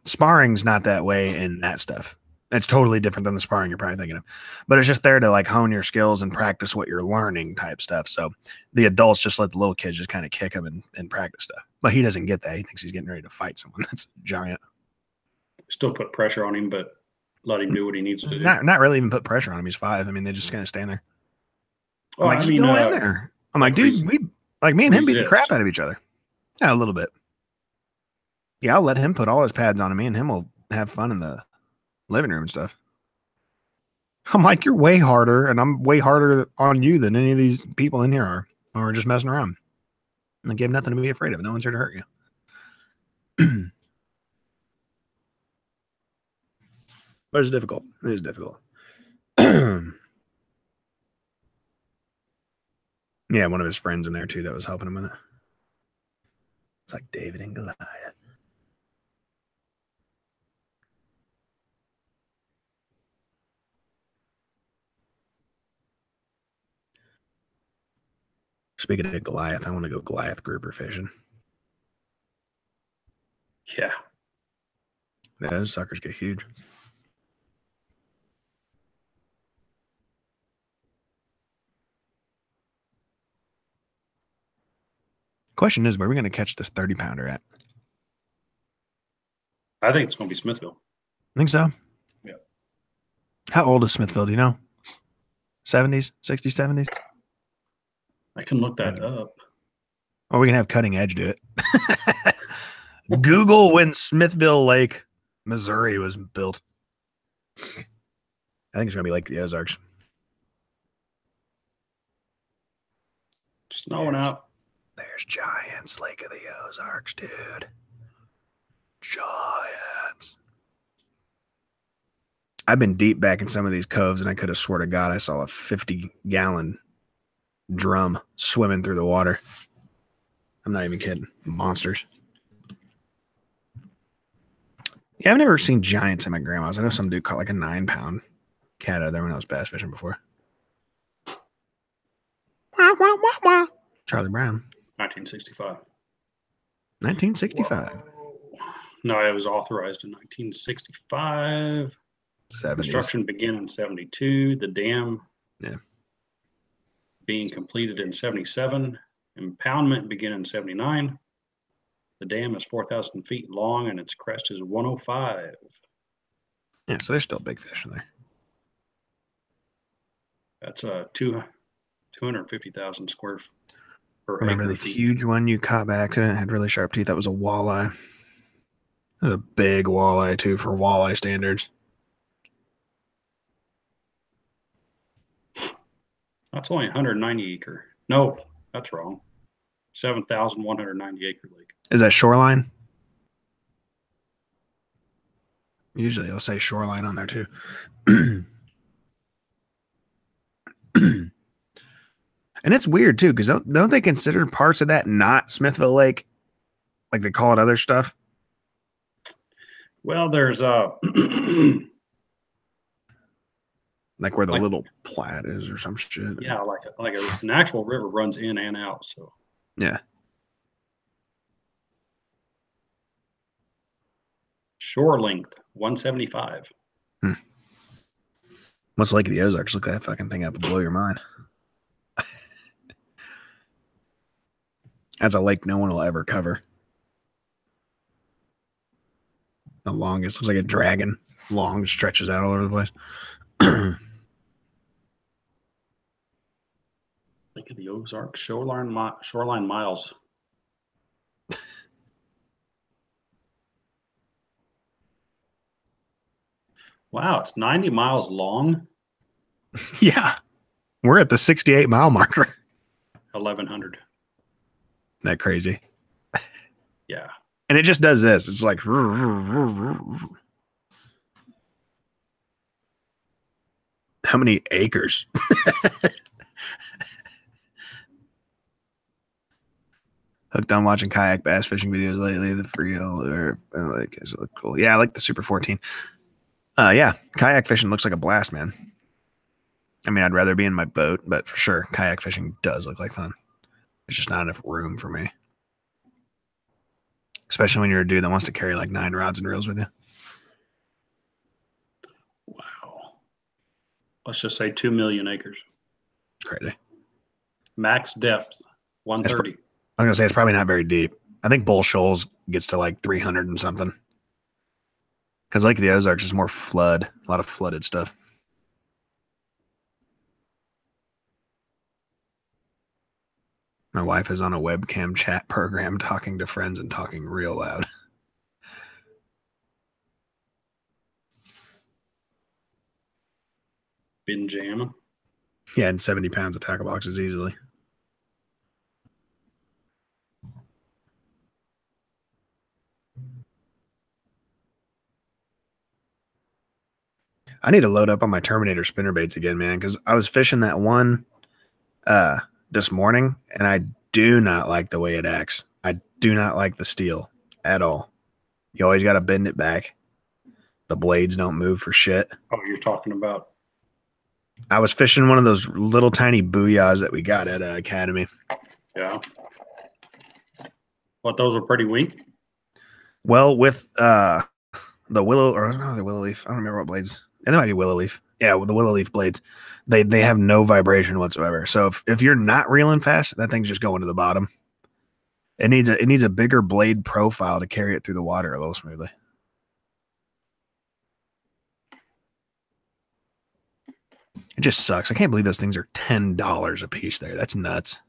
sparring's not that way in that stuff. It's totally different than the sparring you're probably thinking of. But it's just there to like hone your skills and practice what you're learning type stuff. So the adults just let the little kids just kind of kick him and practice stuff. But he doesn't get that. He thinks he's getting ready to fight someone that's giant. Still put pressure on him, but let him do what he needs to do. Not really even put pressure on him. He's 5. I mean, they just kind of stand there. Well, I'm like, just go in there. I'm like, dude, me and him beat the crap out of each other. Yeah, a little bit. Yeah, I'll let him put all his pads on me and him will have fun in the living room and stuff. I'm like, you're way harder, and I'm way harder on you than any of these people in here are. Or we're just messing around. Like, you have nothing to be afraid of. No one's here to hurt you. But it's difficult. It is difficult. Yeah, one of his friends in there too that was helping him with it. It's like David and Goliath. Speaking of Goliath, I want to go Goliath grouper fishing. Yeah. Yeah, those suckers get huge. Question is, where are we going to catch this 30-pounder at? I think it's going to be Smithville. Think so? Yeah. How old is Smithville? Do you know? 70s, 60s, 70s? I can look that up. Or we can have Cutting Edge do it. Google when Smithville Lake, Missouri was built. I think it's going to be like the Ozarks. Snowing out. There's giants, Lake of the Ozarks, dude. Giants. I've been deep back in some of these coves, and I could have swore to God I saw a 50-gallon drum swimming through the water. I'm not even kidding. Monsters. Yeah, I've never seen giants at my grandma's. I know some dude caught like a 9-pound cat out of there when I was bass fishing before. Charlie Brown. 1965. 1965. Whoa. No, it was authorized in 1965. 70s. Construction began in 72. The dam being completed in 77. Impoundment began in 79. The dam is 4,000 feet long and its crest is 105. Yeah, so there's still big fish in there. That's a 250,000 square per Remember acre the feet. huge one you caught by accident? It had really sharp teeth. That was a walleye. That was a big walleye, too, for walleye standards. That's only 190 acre. No, that's wrong. 7,190 acre lake. Is that shoreline? Usually they'll say shoreline on there, too. And it's weird, too, because don't they consider parts of that not Smithville Lake? Like they call it other stuff? Well, there's Like where the Little Platte is or some shit. Yeah, like an actual river runs in and out. So yeah. Shore length 175. What's Lake of the Ozarks? Look that fucking thing up and blow your mind. That's a lake no one will ever cover. The longest, looks like a dragon. Long, stretches out all over the place. Lake of the Ozarks, shoreline miles. Wow, it's 90 miles long. Yeah. We're at the 68-mile marker. 1,100. Isn't that crazy? Yeah. And it just does this. It's like... How many acres? Hooked on watching kayak bass fishing videos lately. The Freel or like, does it look cool? Yeah, I like the Super 14. Yeah, kayak fishing looks like a blast, man. I mean, I'd rather be in my boat, but for sure, kayak fishing does look like fun. There's just not enough room for me, especially when you're a dude that wants to carry like 9 rods and reels with you. Wow. Let's just say 2 million acres. Crazy. Max depth 130. I was gonna say it's probably not very deep. I think Bull Shoals gets to like 300 and something. Because Lake of the Ozarks is more flood, a lot of flooded stuff. My wife is on a webcam chat program talking to friends and talking real loud. Been jamming. Yeah, and 70 pounds of tackle boxes easily. I need to load up on my Terminator spinnerbaits again, man, because I was fishing that one this morning, and I do not like the way it acts. I do not like the steel at all. You always got to bend it back. The blades don't move for shit. Oh, you're talking about? I was fishing one of those little tiny booyahs that we got at Academy. Yeah. What, those were pretty weak? Well, with the willow, or no, the willow leaf. I don't remember what blades. And they might be willow leaf. Yeah, with the willow leaf blades, they have no vibration whatsoever. So if you're not reeling fast, that thing's just going to the bottom. It needs a bigger blade profile to carry it through the water a little smoothly. It just sucks. I can't believe those things are $10 a piece there. That's nuts.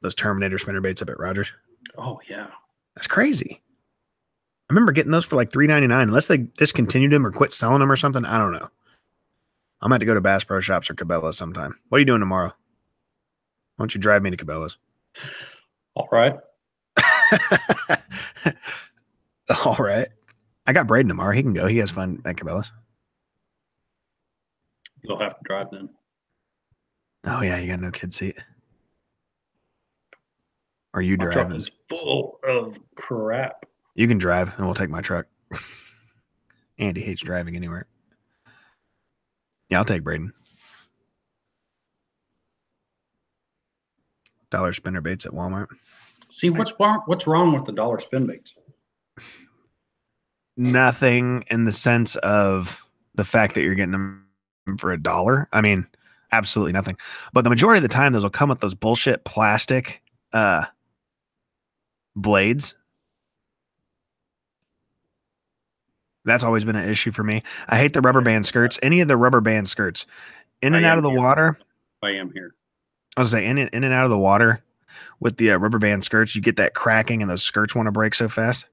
Those Terminator spinnerbaits up at Rogers. Oh, yeah. That's crazy. I remember getting those for like $3.99. Unless they discontinued them or quit selling them or something. I don't know. I'm going to have to go to Bass Pro Shops or Cabela's sometime. What are you doing tomorrow? Why don't you drive me to Cabela's? All right. All right. I got Braden tomorrow. He can go. He has fun at Cabela's. You'll have to drive then. Oh, yeah. You got no kid seat. Are you My driving? truck is full of crap. You can drive, and we'll take my truck. Andy hates driving anywhere. Yeah, I'll take Braden. Dollar spinner baits at Walmart. See, what's wrong with the dollar spin baits? Nothing in the sense of the fact that you're getting them for $1. I mean, absolutely nothing. But the majority of the time, those will come with those bullshit plastic blades. That's always been an issue for me. I hate the rubber band skirts. Any of the rubber band skirts in and out of the water. I am here. I was saying in and out of the water with the rubber band skirts, you get that cracking and those skirts want to break so fast.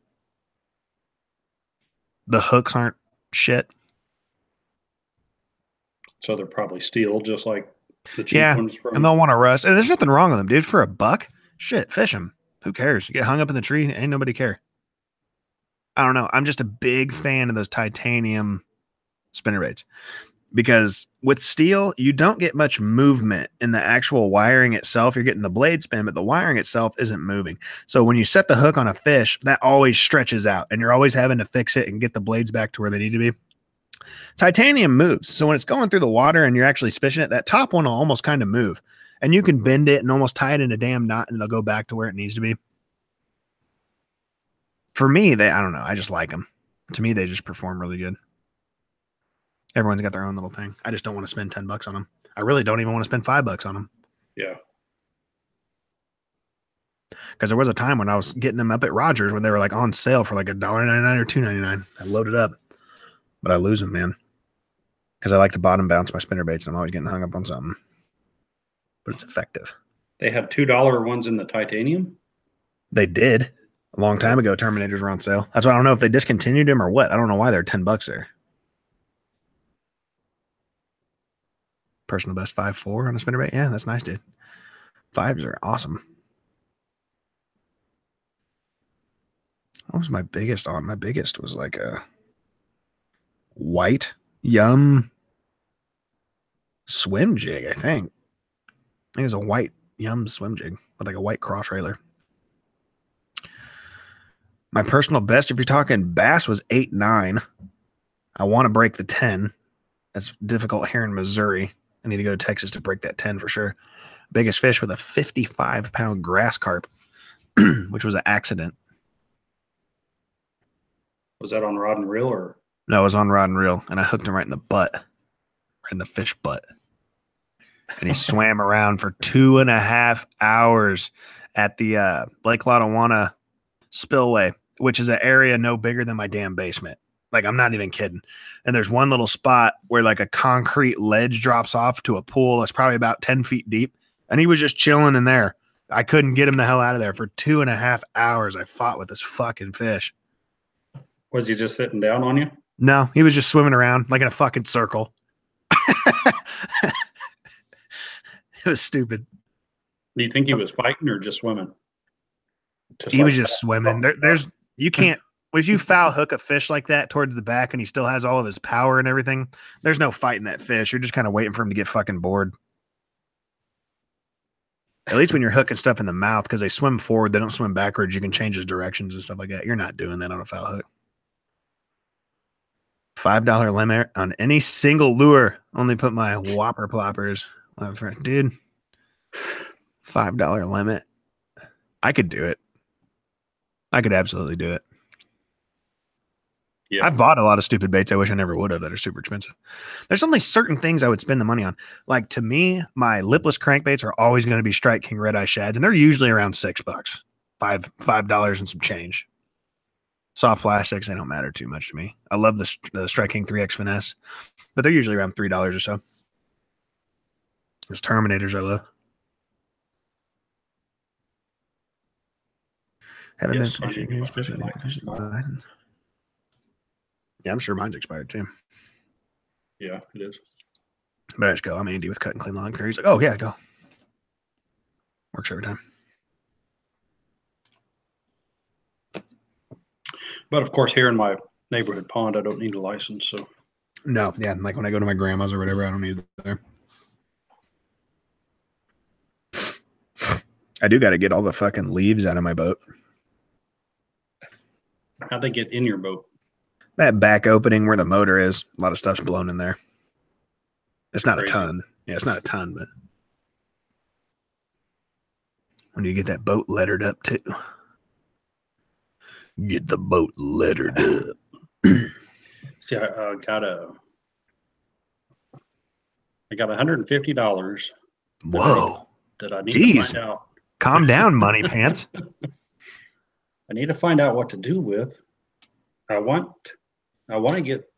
The hooks aren't shit. So they're probably steel, just like the cheap ones from. And they'll want to rust. And there's nothing wrong with them, dude. For $1, shit, fish them. Who cares? You get hung up in the tree, ain't nobody care. I don't know. I'm just a big fan of those titanium spinner baits because with steel, you don't get much movement in the actual wiring itself. You're getting the blade spin, but the wiring itself isn't moving. So when you set the hook on a fish, that always stretches out and you're always having to fix it and get the blades back to where they need to be. Titanium moves. So when it's going through the water and you're actually fishing it, that top one will almost kind of move and you can bend it and almost tie it in a damn knot and it'll go back to where it needs to be. For me, I don't know. I just like them. To me, they just perform really good. Everyone's got their own little thing. I just don't want to spend $10 on them. I really don't even want to spend $5 on them. Yeah. Because there was a time when I was getting them up at Rogers when they were like on sale for like $1.99 or $2.99. I loaded up, but I lose them, man. Because I like to bottom bounce my spinner baits and I'm always getting hung up on something. But it's effective. They had $2 ones in the titanium? They did. A long time ago, Terminators were on sale. That's why I don't know if they discontinued them or what. I don't know why they're $10 there. Personal best 5.4 on a spinnerbait. Yeah, that's nice, dude. 5s are awesome. What was my biggest on? My biggest was like a white Yum swim jig, I think. I think it was a white Yum swim jig with like a white cross railer. My personal best, if you're talking bass, was 8.9. I want to break the 10. That's difficult here in Missouri. I need to go to Texas to break that 10 for sure. Biggest fish with a 55-pound grass carp, which was an accident. Was that on rod and reel or? No, it was on rod and reel, and I hooked him right in the butt, right in the fish butt. And he swam around for 2.5 hours at the Lake Lotawana spillway, which is an area no bigger than my damn basement. Like, I'm not even kidding. And there's one little spot where like a concrete ledge drops off to a pool that's probably about 10 feet deep. And he was just chilling in there. I couldn't get him the hell out of there for 2.5 hours. I fought with this fucking fish. Was he just sitting down on you? No, he was just swimming around like in a fucking circle. It was stupid. Do you think he was fighting or just swimming? He was just swimming. You can't, if you foul hook a fish like that towards the back and he still has all of his power and everything, there's no fighting that fish. You're just kind of waiting for him to get fucking bored. At least when you're hooking stuff in the mouth, because they swim forward, they don't swim backwards. You can change his directions and stuff like that. You're not doing that on a foul hook. $5 limit on any single lure. Only put my whopper ploppers. Dude, $5 limit. I could do it. I could absolutely do it. Yeah. I've bought a lot of stupid baits I wish I never would have that are super expensive. There's only certain things I would spend the money on. Like, to me, my lipless crankbaits are always going to be Strike King Red Eye Shads, and they're usually around $6. $5 and some change. Soft plastics, they don't matter too much to me. I love the Strike King 3X Finesse, but they're usually around $3 or so. There's Terminators I love. Haven't been fishing. Yeah, I'm sure mine's expired too. Yeah, it is. But I just go, I'm Andy with Cut and Clean Lawn Care. He's like, oh, yeah, go. Works every time. But of course, here in my neighborhood pond, I don't need a license. So No, yeah, like when I go to my grandma's or whatever, I don't need it there. I do got to get all the fucking leaves out of my boat. how'd they get in your boat? That back opening where the motor is, a lot of stuff's blown in there. It's not Crazy. a ton. Yeah, it's not a ton, but when you get that boat lettered up too. Get the boat lettered up. See, I got $150 Whoa. that I need Jeez. to find out. Calm down, money pants. I need to find out what to do with. I want to get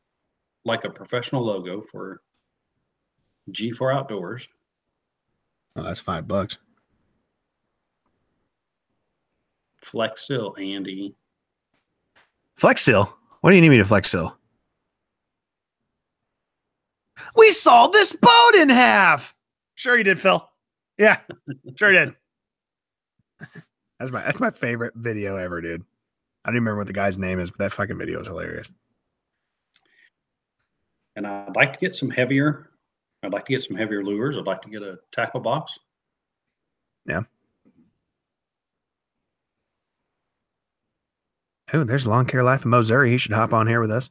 like a professional logo for G4 Outdoors. Oh, that's $5. Flex Seal, Andy. Flex seal? What do you need me to flex seal? We saw this boat in half. Sure you did, Phil. Yeah, sure did. That's my favorite video ever, dude. I don't even remember what the guy's name is, but that fucking video is hilarious. And I'd like to get some heavier. I'd like to get some heavier lures. I'd like to get a tackle box. Yeah. Oh, there's Lawn Care Life in Missouri. He should hop on here with us.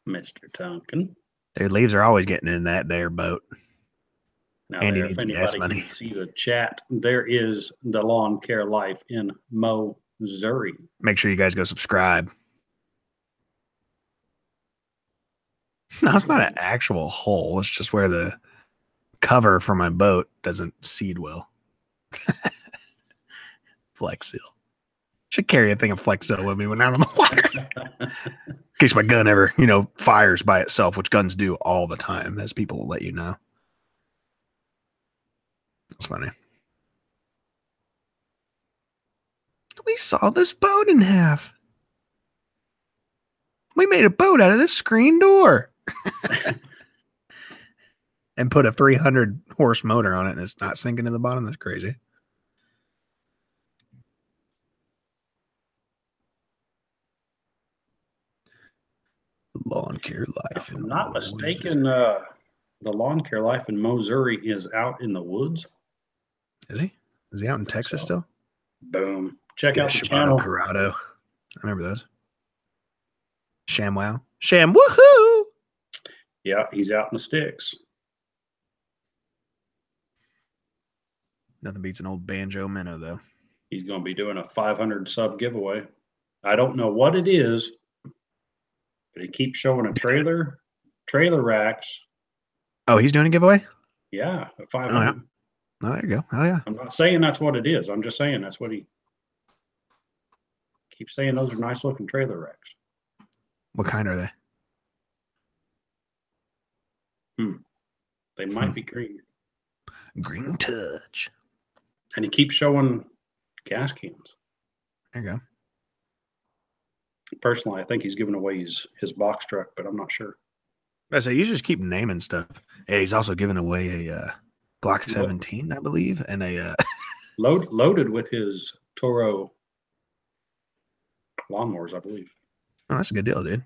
Mr. Tonkin. Dude, leaves are always getting in that there boat. Now, Andy there, if needs gas anybody money. can see the chat, there is the Lawn Care Life in Missouri. Make sure you guys go subscribe. No, it's not an actual hole. It's just where the cover for my boat doesn't seed well. Flex seal. Should carry a thing of Flex seal with me when I'm on the water. In case my gun ever, fires by itself, which guns do all the time, as people will let you know. It's funny. We saw this boat in half. We made a boat out of this screen door. And put a 300 horse motor on it, and it's not sinking to the bottom. That's crazy. Lawn Care Life. If I'm not mistaken, the Lawn Care Life in Missouri is out in the woods. Is he? Is he out in Texas still? Boom. Check Get out a the Shimano channel. Corrado. I remember those. ShamWow. Sham woohoo! Yeah, he's out in the sticks. Nothing beats an old banjo minnow, though. He's going to be doing a 500 sub giveaway. I don't know what it is, but he keeps showing a trailer racks. Oh, he's doing a giveaway? Yeah, a 500. Oh, yeah. Oh, there you go. Oh, yeah. I'm not saying that's what it is. I'm just saying that's what he keeps saying. Those are nice looking trailer racks. What kind are they? They might be green. Green touch. And he keeps showing gas cans. There you go. Personally, I think he's giving away his box truck, but I'm not sure. I say you just keep naming stuff. Hey, he's also giving away a Glock 17, I believe, and a loaded with his Toro lawnmowers, I believe. Oh, that's a good deal, dude.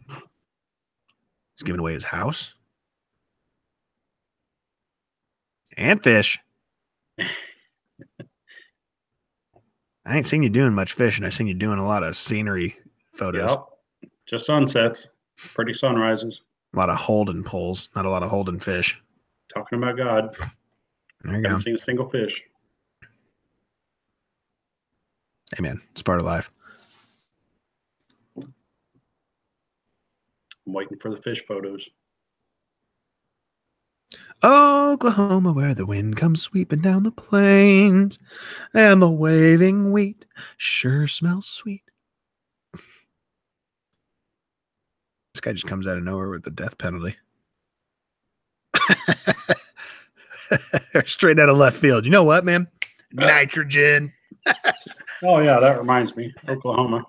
He's giving away his house and fish. I ain't seen you doing much fishing. I seen you doing a lot of scenery photos. Yep. Just sunsets, pretty sunrises. A lot of holding poles, not a lot of holding fish. Talking about God. There you go. Haven't seen a single fish. Hey, man, it's part of life. I'm waiting for the fish photos. Oklahoma, where the wind comes sweeping down the plains, and the waving wheat sure smells sweet. This guy just comes out of nowhere with the death penalty. Straight out of left field. You know what, man? Nitrogen. Oh, yeah, that reminds me. Oklahoma.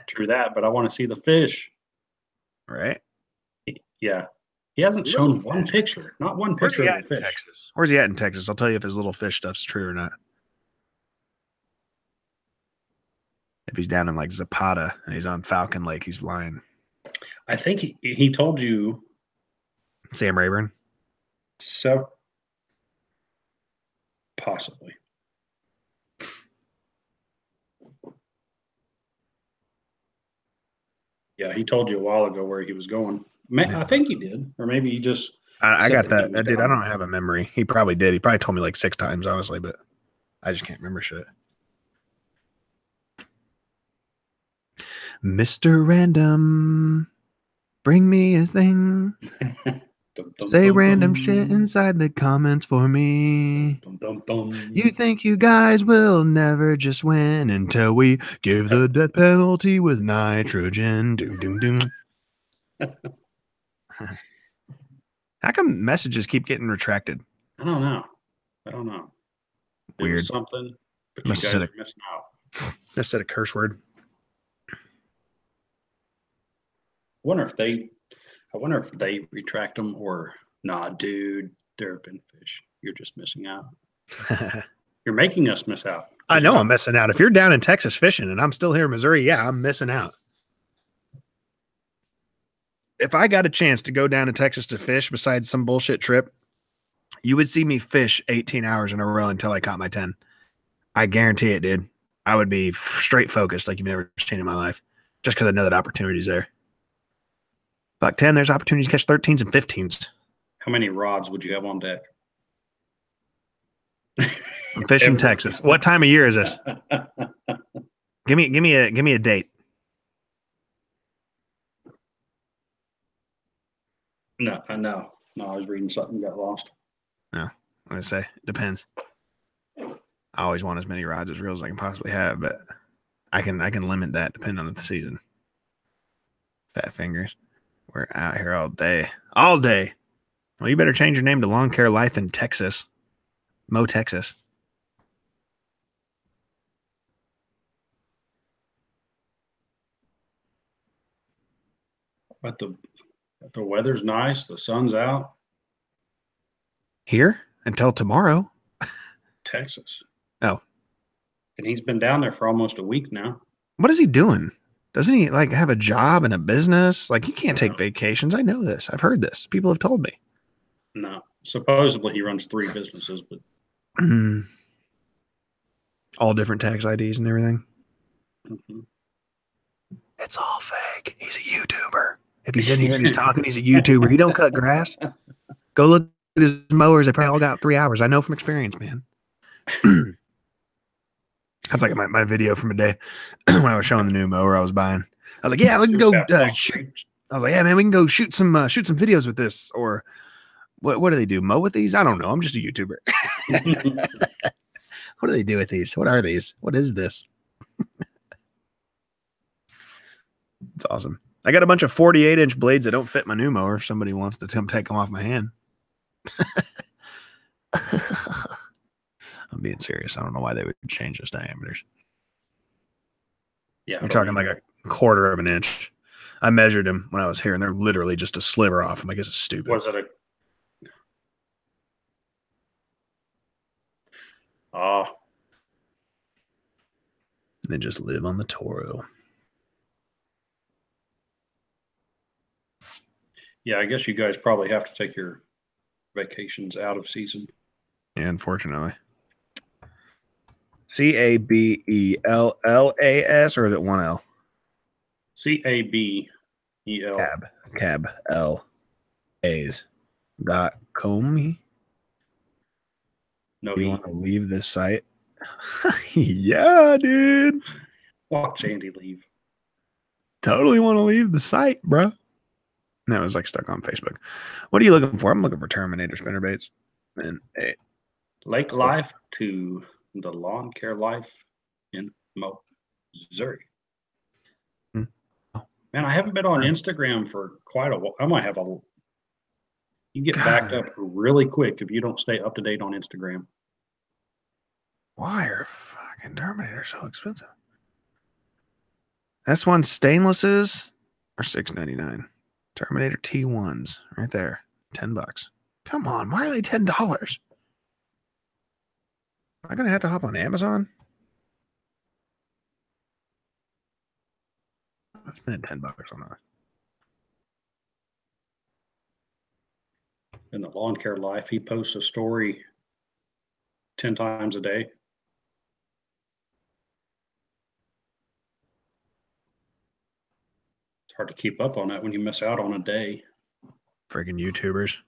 True that, but I want to see the fish. Right? Yeah. He hasn't shown one picture, not one Where's picture he of at the in fish. Texas? Where's he at in Texas? I'll tell you if his little fish stuff's true or not. If he's down in like Zapata and he's on Falcon Lake, he's lying. I think he told you. Sam Rayburn? So possibly. Yeah, he told you a while ago where he was going. I think he did, or maybe he just. I got that. he was Dude, I down don't have a memory. He probably did. He probably told me like 6 times, honestly, but I just can't remember shit. Mr. Random, bring me a thing. Say random shit inside the comments for me. You think you guys will never just win until we give the death penalty with nitrogen. Doom, doom, doom. How come messages keep getting retracted? I don't know. Weird. Something, but Must you have guys said are missing out. Just said a curse word. I wonder if they retract them or nah, dude. There have been fish. You're just missing out. You're making us miss out. I know I'm missing out. If you're down in Texas fishing and I'm still here in Missouri, yeah, I'm missing out. If I got a chance to go down to Texas to fish besides some bullshit trip, you would see me fish 18 hours in a row until I caught my 10. I guarantee it, dude. I would be straight focused like you've never seen in my life just because I know that opportunity's there. Buck 10, there's opportunities to catch 13s and 15s. How many rods would you have on deck? I'm fishing Texas. What time of year is this? Give me a date. No, I know. No, I was reading something, got lost. No, I say it depends. I always want as many rods as reels as I can possibly have, but I can limit that depending on the season. Fat fingers. We're out here all day. All day. Well, you better change your name to Lawn Care Life in Texas. Mo, Texas. But the weather's nice. The sun's out. Here until tomorrow. Texas. Oh. And he's been down there for almost a week now. What is he doing? Doesn't he like have a job and a business? Like he can't take vacations. I know this. I've heard this. People have told me. No. Supposedly he runs 3 businesses, but all different tax IDs and everything. Mm-hmm. It's all fake. He's a YouTuber. If he's in here and he's talking, he's a YouTuber. He don't cut grass. Go look at his mowers. They probably all got 3 hours. I know from experience, man. That's like my video from a day when I was showing the new mower I was buying. I was like, yeah, we can go shoot. I was like, yeah, man, we can go shoot some videos with this. Or what do they do? Mow with these? I don't know. I'm just a YouTuber. What do they do with these? What are these? What is this? It's awesome. I got a bunch of 48-inch blades that don't fit my new mower. If somebody wants to come take them off my hand. I'm being serious. I don't know why they would change those diameters. Yeah, I'm talking like a 1/4 of an inch. I measured them when I was here, and they're literally just a sliver off. I'm like, this is stupid. Was it a? Oh. They just live on the Toro. Yeah, I guess you guys probably have to take your vacations out of season. Yeah, unfortunately. CABELLAS, or is it 1 L? CABEL. Cab L A's.com. No, you want to leave this site? Yeah, dude. Watch Andy leave. Totally want to leave the site, bro. That was like stuck on Facebook. What are you looking for? I'm looking for Terminator spinnerbaits. And Lake Life to the Lawn Care Life in Missouri. Oh. Man, I haven't been on Instagram for quite a while. I might have a. You get backed up really quick if you don't stay up to date on Instagram. Why are fucking Terminators so expensive? S1 stainlesses are $6.99. Terminator T1s right there. $10. Come on, why are they $10? Am I gonna have to hop on Amazon? I'm spending $10 on that. In the lawn care life, he posts a story 10 times a day. It's hard to keep up on that when you miss out on a day. Freaking YouTubers.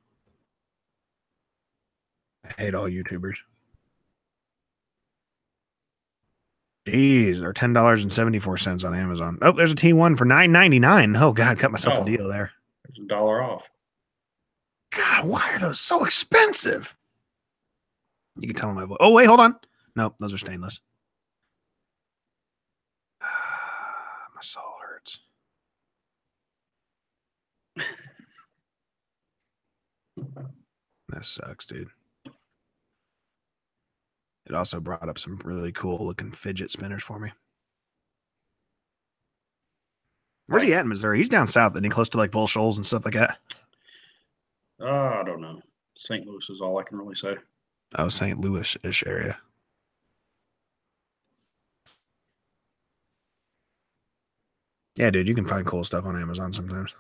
I hate all YouTubers. Jeez, they're $10.74 on Amazon. Oh, there's a T1 for $9.99. Oh God, cut myself a deal there. There's $1 off. God, why are those so expensive? You can tell them my voice. Oh, wait, hold on. Nope, those are stainless. My soul hurts. That sucks, dude. It also brought up some really cool looking fidget spinners for me. Where's he at in Missouri? He's down south, isn't he? Close to like Bull Shoals and stuff like that. I don't know. St. Louis is all I can really say. Oh, St. Louis-ish area. Yeah, dude, you can find cool stuff on Amazon sometimes.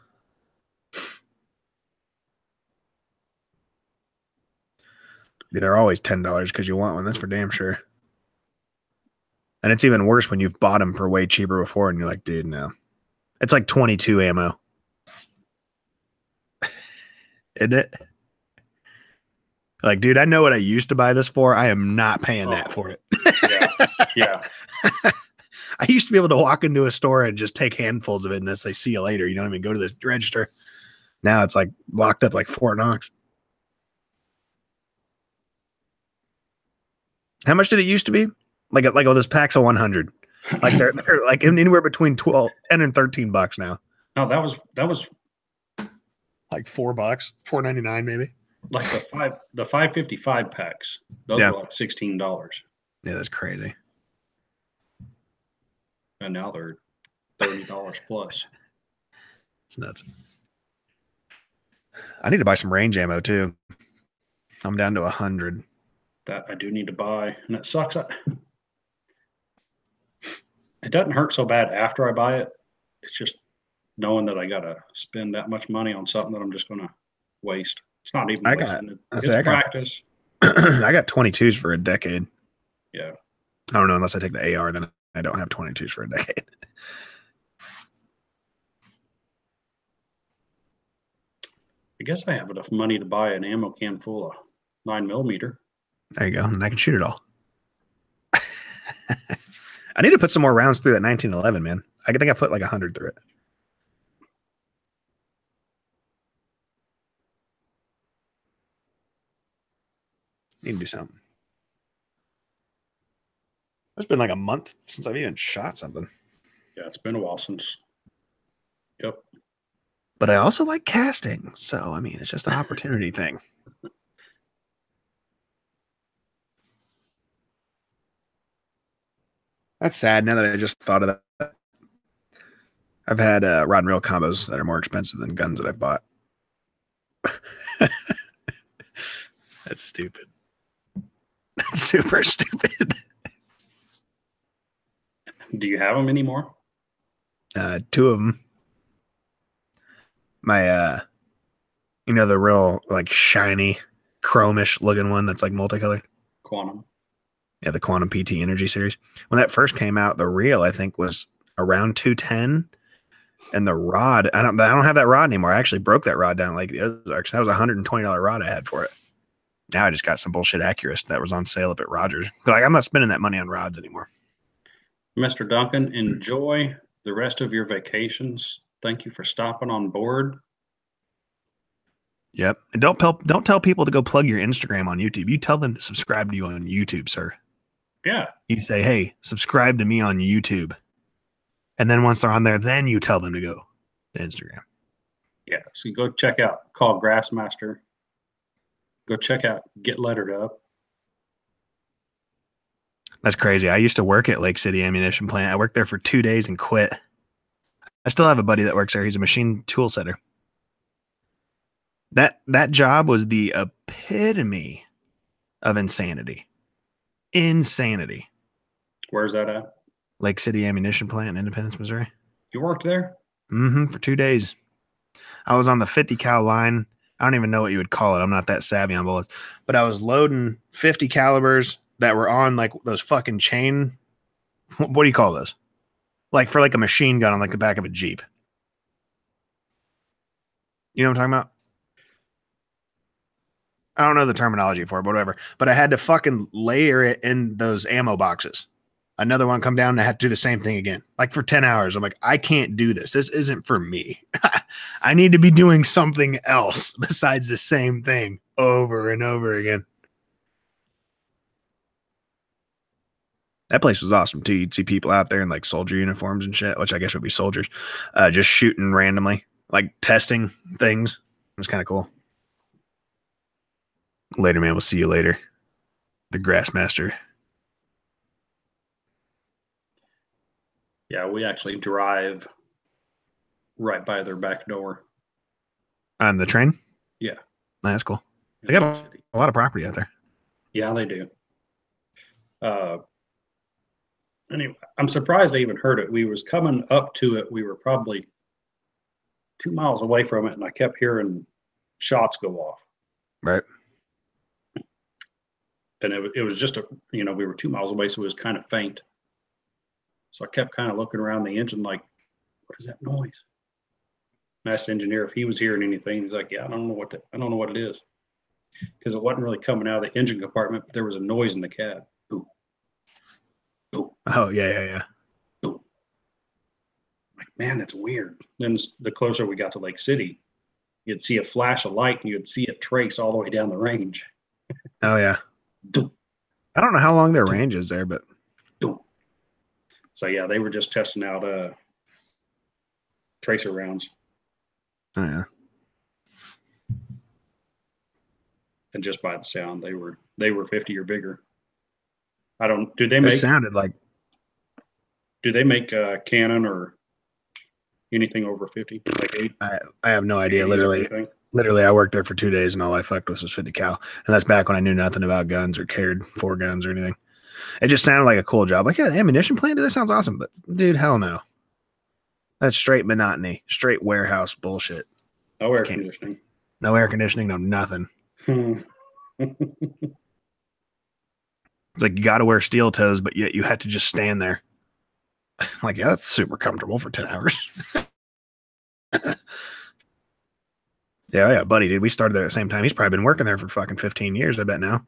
They're always $10 because you want one. That's for damn sure. And it's even worse when you've bought them for way cheaper before and you're like, dude, no. It's like 22 ammo. Isn't it? Like, dude, I know what I used to buy this for. I am not paying that for it. Yeah. I used to be able to walk into a store and just take handfuls of it and then say, see you later. You know what I mean? Go to the register. Now it's like locked up like Fort Knox. How much did it used to be? Like this packs of 100. Like they're like anywhere between 10 and $13 now. No, that was like $4, $4.99 maybe. Like the 555 packs. Those were like $16. Yeah, that's crazy. And now they're $30 plus. It's nuts. I need to buy some range ammo too. I'm down to 100. That I do need to buy, and it sucks. It doesn't hurt so bad after I buy it. It's just knowing that I gotta spend that much money on something that I'm just gonna waste. It's not even wasting. It's practice. I got 22s for a decade. Yeah. I don't know, unless I take the AR, then I don't have 22s for a decade. I guess I have enough money to buy an ammo can full of 9mm. There you go. And I can shoot it all. I need to put some more rounds through that 1911, man. I think I put like 100 through it. Need to do something. It's been like a month since I've even shot something. Yeah, it's been a while since. Yep. But I also like casting. So, I mean, it's just an opportunity thing. That's sad now that I just thought of that. I've had rod and reel combos that are more expensive than guns that I've bought. That's stupid. That's super stupid. Do you have them anymore? 2 of them. My, the real like shiny, chromish looking one that's like multicolored. Quantum. Yeah, the Quantum PT Energy series. When that first came out, the reel I think was around 210, and the rod I don't have that rod anymore. I actually broke that rod down like the Ozarks. That was $120 rod I had for it. Now I just got some bullshit Accurist that was on sale up at Rogers. Like I'm not spending that money on rods anymore. Mr. Duncan, enjoy the rest of your vacations. Thank you for stopping on board. Yep, and don't tell people to go plug your Instagram on YouTube. You tell them to subscribe to you on YouTube, sir. Yeah. You say, hey, subscribe to me on YouTube. And then once they're on there, then you tell them to go to Instagram. Yeah. So go check out Call Grassmaster. Go check out Get Lettered Up. That's crazy. I used to work at Lake City Ammunition Plant. I worked there for 2 days and quit. I still have a buddy that works there. He's a machine tool setter. That job was the epitome of insanity. Insanity. Where's that at? Lake City Ammunition Plant in Independence, Missouri. You worked there? Mm-hmm. For 2 days. I was on the 50 cal line. I don't even know what you would call it. I'm not that savvy on bullets, but I was loading 50 calibers that were on like those fucking chain. What do you call those? Like for like a machine gun on like the back of a Jeep. You know what I'm talking about? I don't know the terminology for it, but whatever. But I had to fucking layer it in those ammo boxes. Another one come down and I had to do the same thing again. Like for 10 hours. I'm like, I can't do this. This isn't for me. I need to be doing something else besides the same thing over and over again. That place was awesome too. You'd see people out there in like soldier uniforms and shit, which I guess would be soldiers, just shooting randomly, like testing things. It was kind of cool. Later, man. We'll see you later. The Grassmaster. Yeah, we actually drive right by their back door. On the train? Yeah. That's cool. They got a lot of property out there. Yeah, they do. Anyway, I'm surprised I even heard it. We was coming up to it. We were probably 2 miles away from it, and I kept hearing shots go off. Right. And it was just we were 2 miles away, so it was kind of faint. So I kept kind of looking around the engine like, what is that noise? I asked the engineer if he was hearing anything. He's like, yeah, I don't know what it is. Because it wasn't really coming out of the engine compartment, but there was a noise in the cab. Boom. Boom. Oh, yeah. Boom. Like, man, that's weird. Then the closer we got to Lake City, you'd see a flash of light and you'd see it trace all the way down the range. Oh, yeah. Boom. I don't know how long their range is there, but. Boom. So, yeah, they were just testing out tracer rounds. Oh, yeah. And just by the sound, they were 50 or bigger. Do they make? It sounded like. Do they make Canan or anything over 50? Like 8? I have no idea. Literally, I worked there for 2 days and all I fucked with was 50 cal. And that's back when I knew nothing about guns or cared for guns or anything. It just sounded like a cool job. Like, yeah, the ammunition plant, that sounds awesome. But, dude, hell no. That's straight monotony, straight warehouse bullshit. No air conditioning. No air conditioning, no nothing. It's like you got to wear steel toes, but yet you had to just stand there. Like, yeah, that's super comfortable for 10 hours. Yeah, buddy, dude. We started there at the same time. He's probably been working there for fucking 15 years, I bet now.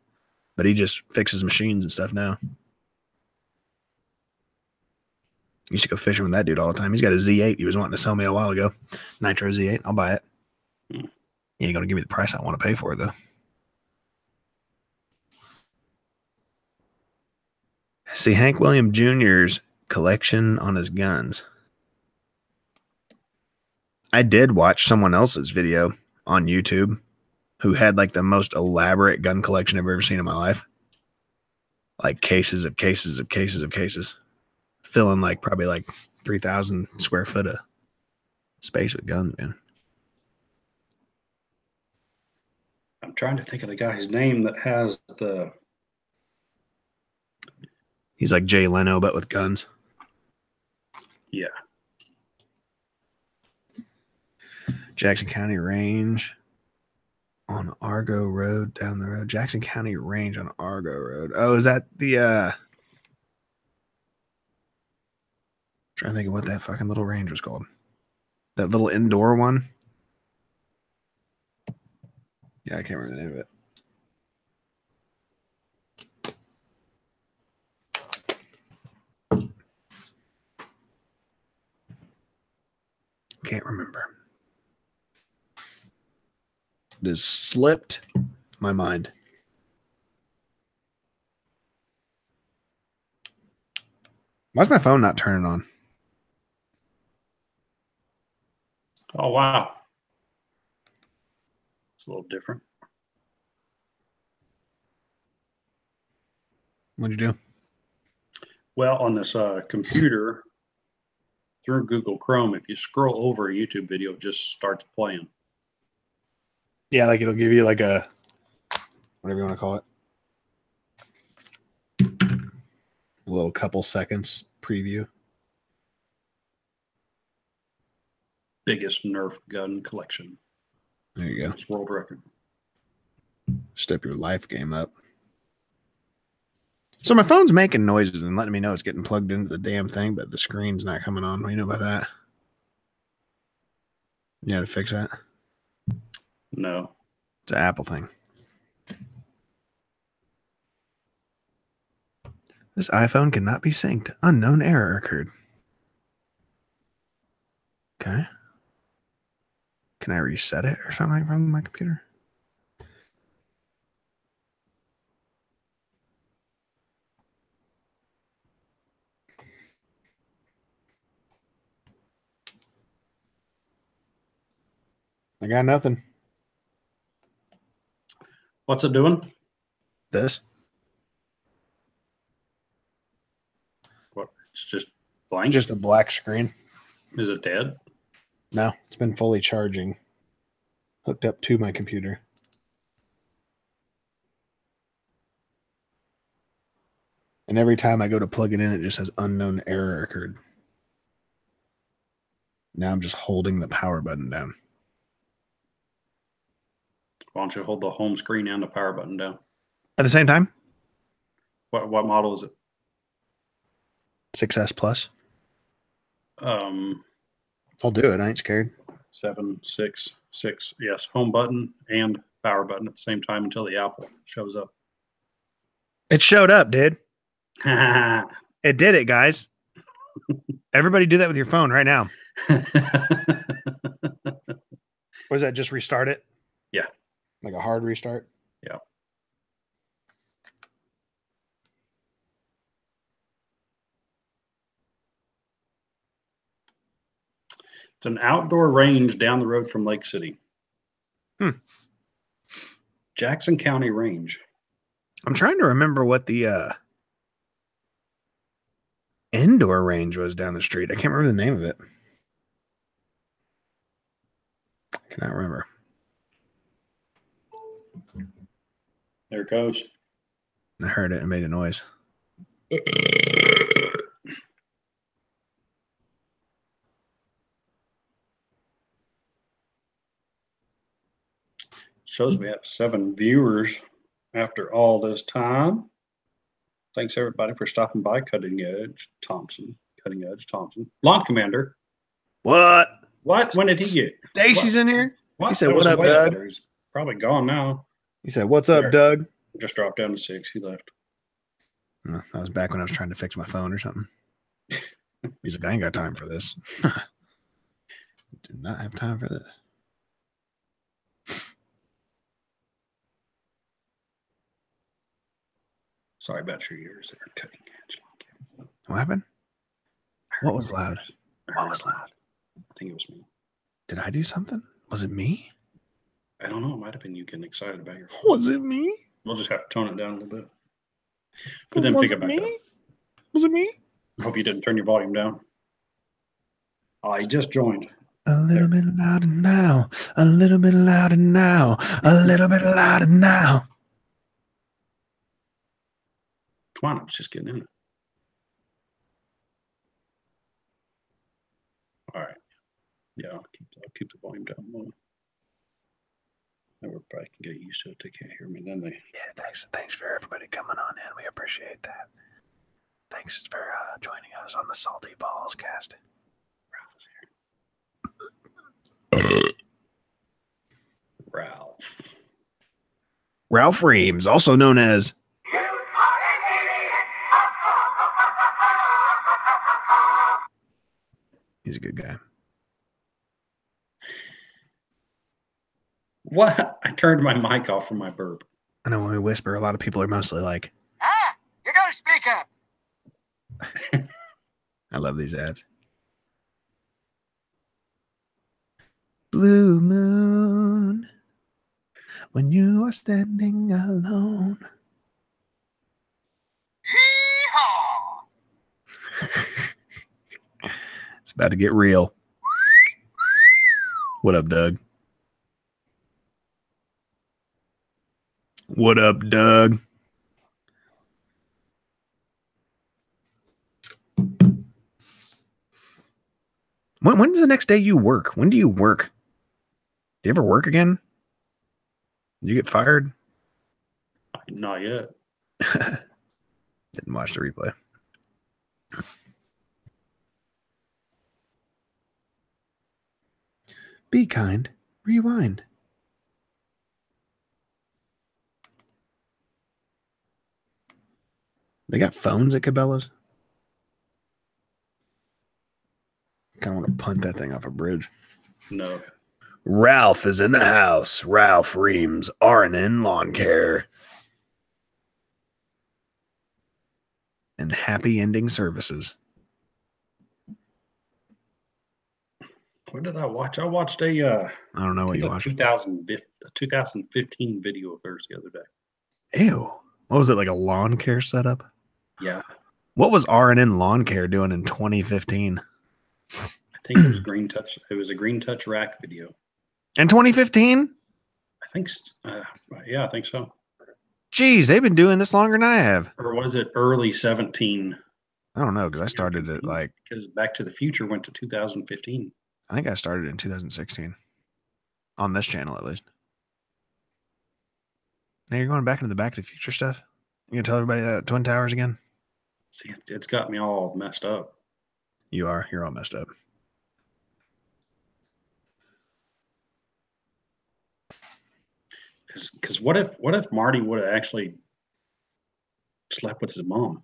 But he just fixes machines and stuff now. Used to go fishing with that dude all the time. He's got a Z8 he was wanting to sell me a while ago. Nitro Z8. I'll buy it. He ain't going to give me the price I want to pay for it, though. See, Hank William Jr.'s collection on his guns. I did watch someone else's video on YouTube who had like the most elaborate gun collection I've ever seen in my life. Like cases of cases of cases of cases. Filling like probably like 3,000 square foot of space with guns, man. I'm trying to think of the guy's name that has the. He's like Jay Leno, but with guns. Yeah. Jackson County Range on Argo Road down the road. Jackson County Range on Argo Road. Oh, is that the trying to think of what that fucking little range was called. That little indoor one. Yeah, I can't remember the name of it. Can't remember. It has slipped my mind. Why's my phone not turning on? Oh, wow. It's a little different. What'd you do? Well, on this computer, through Google Chrome, if you scroll over a YouTube video, it just starts playing. Yeah, like it'll give you like a whatever you want to call it. A little couple seconds preview. Biggest Nerf gun collection. There you go. It's world record. Step your life game up. So my phone's making noises and letting me know it's getting plugged into the damn thing, but the screen's not coming on. What do you know about that? You know how to fix that? No. It's an Apple thing. This iPhone cannot be synced. Unknown error occurred. Okay. Can I reset it or something from my computer? I got nothing. What's it doing? This. What? It's just blank? Just a black screen. Is it dead? No, it's been fully charging. Hooked up to my computer. And every time I go to plug it in, it just says unknown error occurred. Now I'm just holding the power button down. Why don't you hold the home screen and the power button down? At the same time? What model is it? 6S Plus. I'll do it. I ain't scared. 7, 6, 6. Yes, home button and power button at the same time until the Apple shows up. It showed up, dude. What It did it, guys. Everybody do that with your phone right now. Was that just restart it? Yeah. Like a hard restart? Yeah. It's an outdoor range down the road from Lake City. Jackson County Range. I'm trying to remember what the indoor range was down the street. I can't remember the name of it. I cannot remember. There it goes. I heard it and made a noise. Shows we have 7 viewers after all this time. Thanks everybody for stopping by. Cutting Edge Thompson. Lawn Commander. What? When did he get? Stacy's in here? What? He said, "What up, Doug?" He's probably gone now. He said, "What's up, Doug?" Just dropped down to 6. He left. That was back when I was trying to fix my phone or something. He's like, "I ain't got time for this." Do not have time for this. Sorry about your ears there. Cutting Edge. What happened? What was loud? What was loud? I think it was me. Did I do something? Was it me? I don't know. It might have been you getting excited about your phone. Was it me? We'll just have to tone it down a little bit. But then pick it back up. Was it me? I hope you didn't turn your volume down. I just joined. A little bit louder now. A little bit louder now. A little bit louder now. Come on, I was just getting in it. All right. Yeah, I'll keep the volume down low. Everybody can get used to it. They can't hear me, then they. Yeah, thanks for everybody coming on in. We appreciate that. Thanks for joining us on the Salty Balls cast. Ralph Reams, also known as he's a good guy. What? I turned my mic off from my burp. I know when we whisper, a lot of people are mostly like, you gotta speak up. I love these ads. Blue moon, when you are standing alone. It's about to get real. What up, Doug? What up, Doug? When's the next day you work? When do you work? Do you ever work again? Did you get fired? Not yet. Didn't watch the replay. Be kind. Rewind. They got phones at Cabela's. Kind of want to punt that thing off a bridge. No. Ralph is in the house. Ralph Reams, R&N Lawn Care. And Happy Ending Services. What did I watch? I watched a I don't know what you watched. 2015 video of theirs the other day. Ew. What was it, like a lawn care setup? Yeah. What was R&N Lawn Care doing in 2015? I think it was Green Touch. It was a Green Touch rack video. In 2015? I think, yeah, I think so. Jeez, they've been doing this longer than I have. Or was it early 17? I don't know, because I started it like... Because Back to the Future went to 2015. I think I started in 2016. On this channel, at least. Now you're going back into the Back to the Future stuff? You gonna tell everybody that Twin Towers again? See, it's got me all messed up. You are. You're all messed up. Because what if Marty would have actually slept with his mom?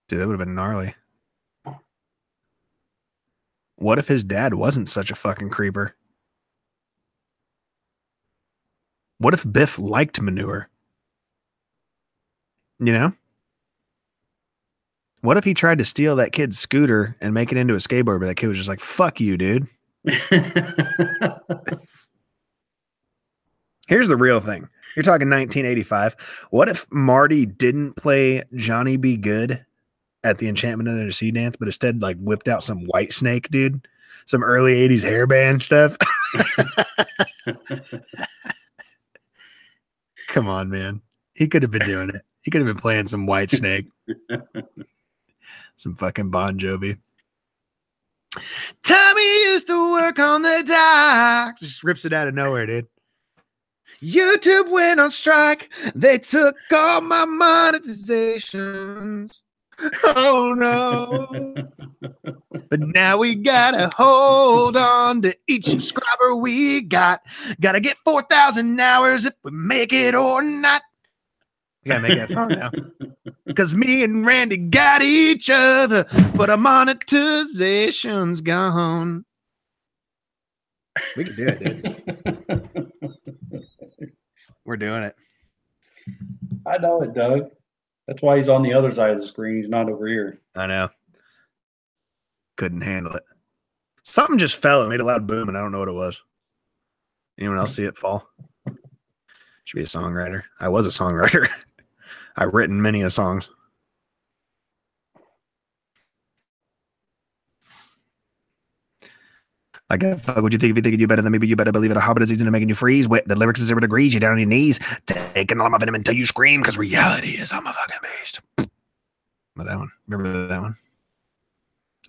Dude, that would have been gnarly. What if his dad wasn't such a fucking creeper? What if Biff liked manure? You know? What if he tried to steal that kid's scooter and make it into a skateboard, but that kid was just like, fuck you, dude. Here's the real thing. You're talking 1985. What if Marty didn't play Johnny Be Good at the Enchantment Under the Sea dance, but instead like whipped out some White Snake, dude? Some early 80s hairband stuff. Come on, man. He could have been doing it. He could have been playing some White Snake. Some fucking Bon Jovi. Tommy used to work on the dock. Just rips it out of nowhere, dude. YouTube went on strike. They took all my monetizations. Oh no. But now we gotta hold on to each subscriber we got. Gotta get 4,000 hours if we make it or not. You gotta make that song now. Because me and Randy got each other, but our monetization's gone. We can do it, dude. We're doing it. I know it, Doug. That's why he's on the other side of the screen. He's not over here. I know. Couldn't handle it. Something just fell and made a loud boom, and I don't know what it was. Anyone else see it fall? Should be a songwriter. I was a songwriter. I've written many a songs. I get fuck what you think if you think you better than me, but you better believe it. A hobbit is easy to making you freeze. Wait, the lyrics is 0 degrees. You're down on your knees, taking all my venom until you scream, because reality is I'm a fucking beast. Remember that one? Remember that one?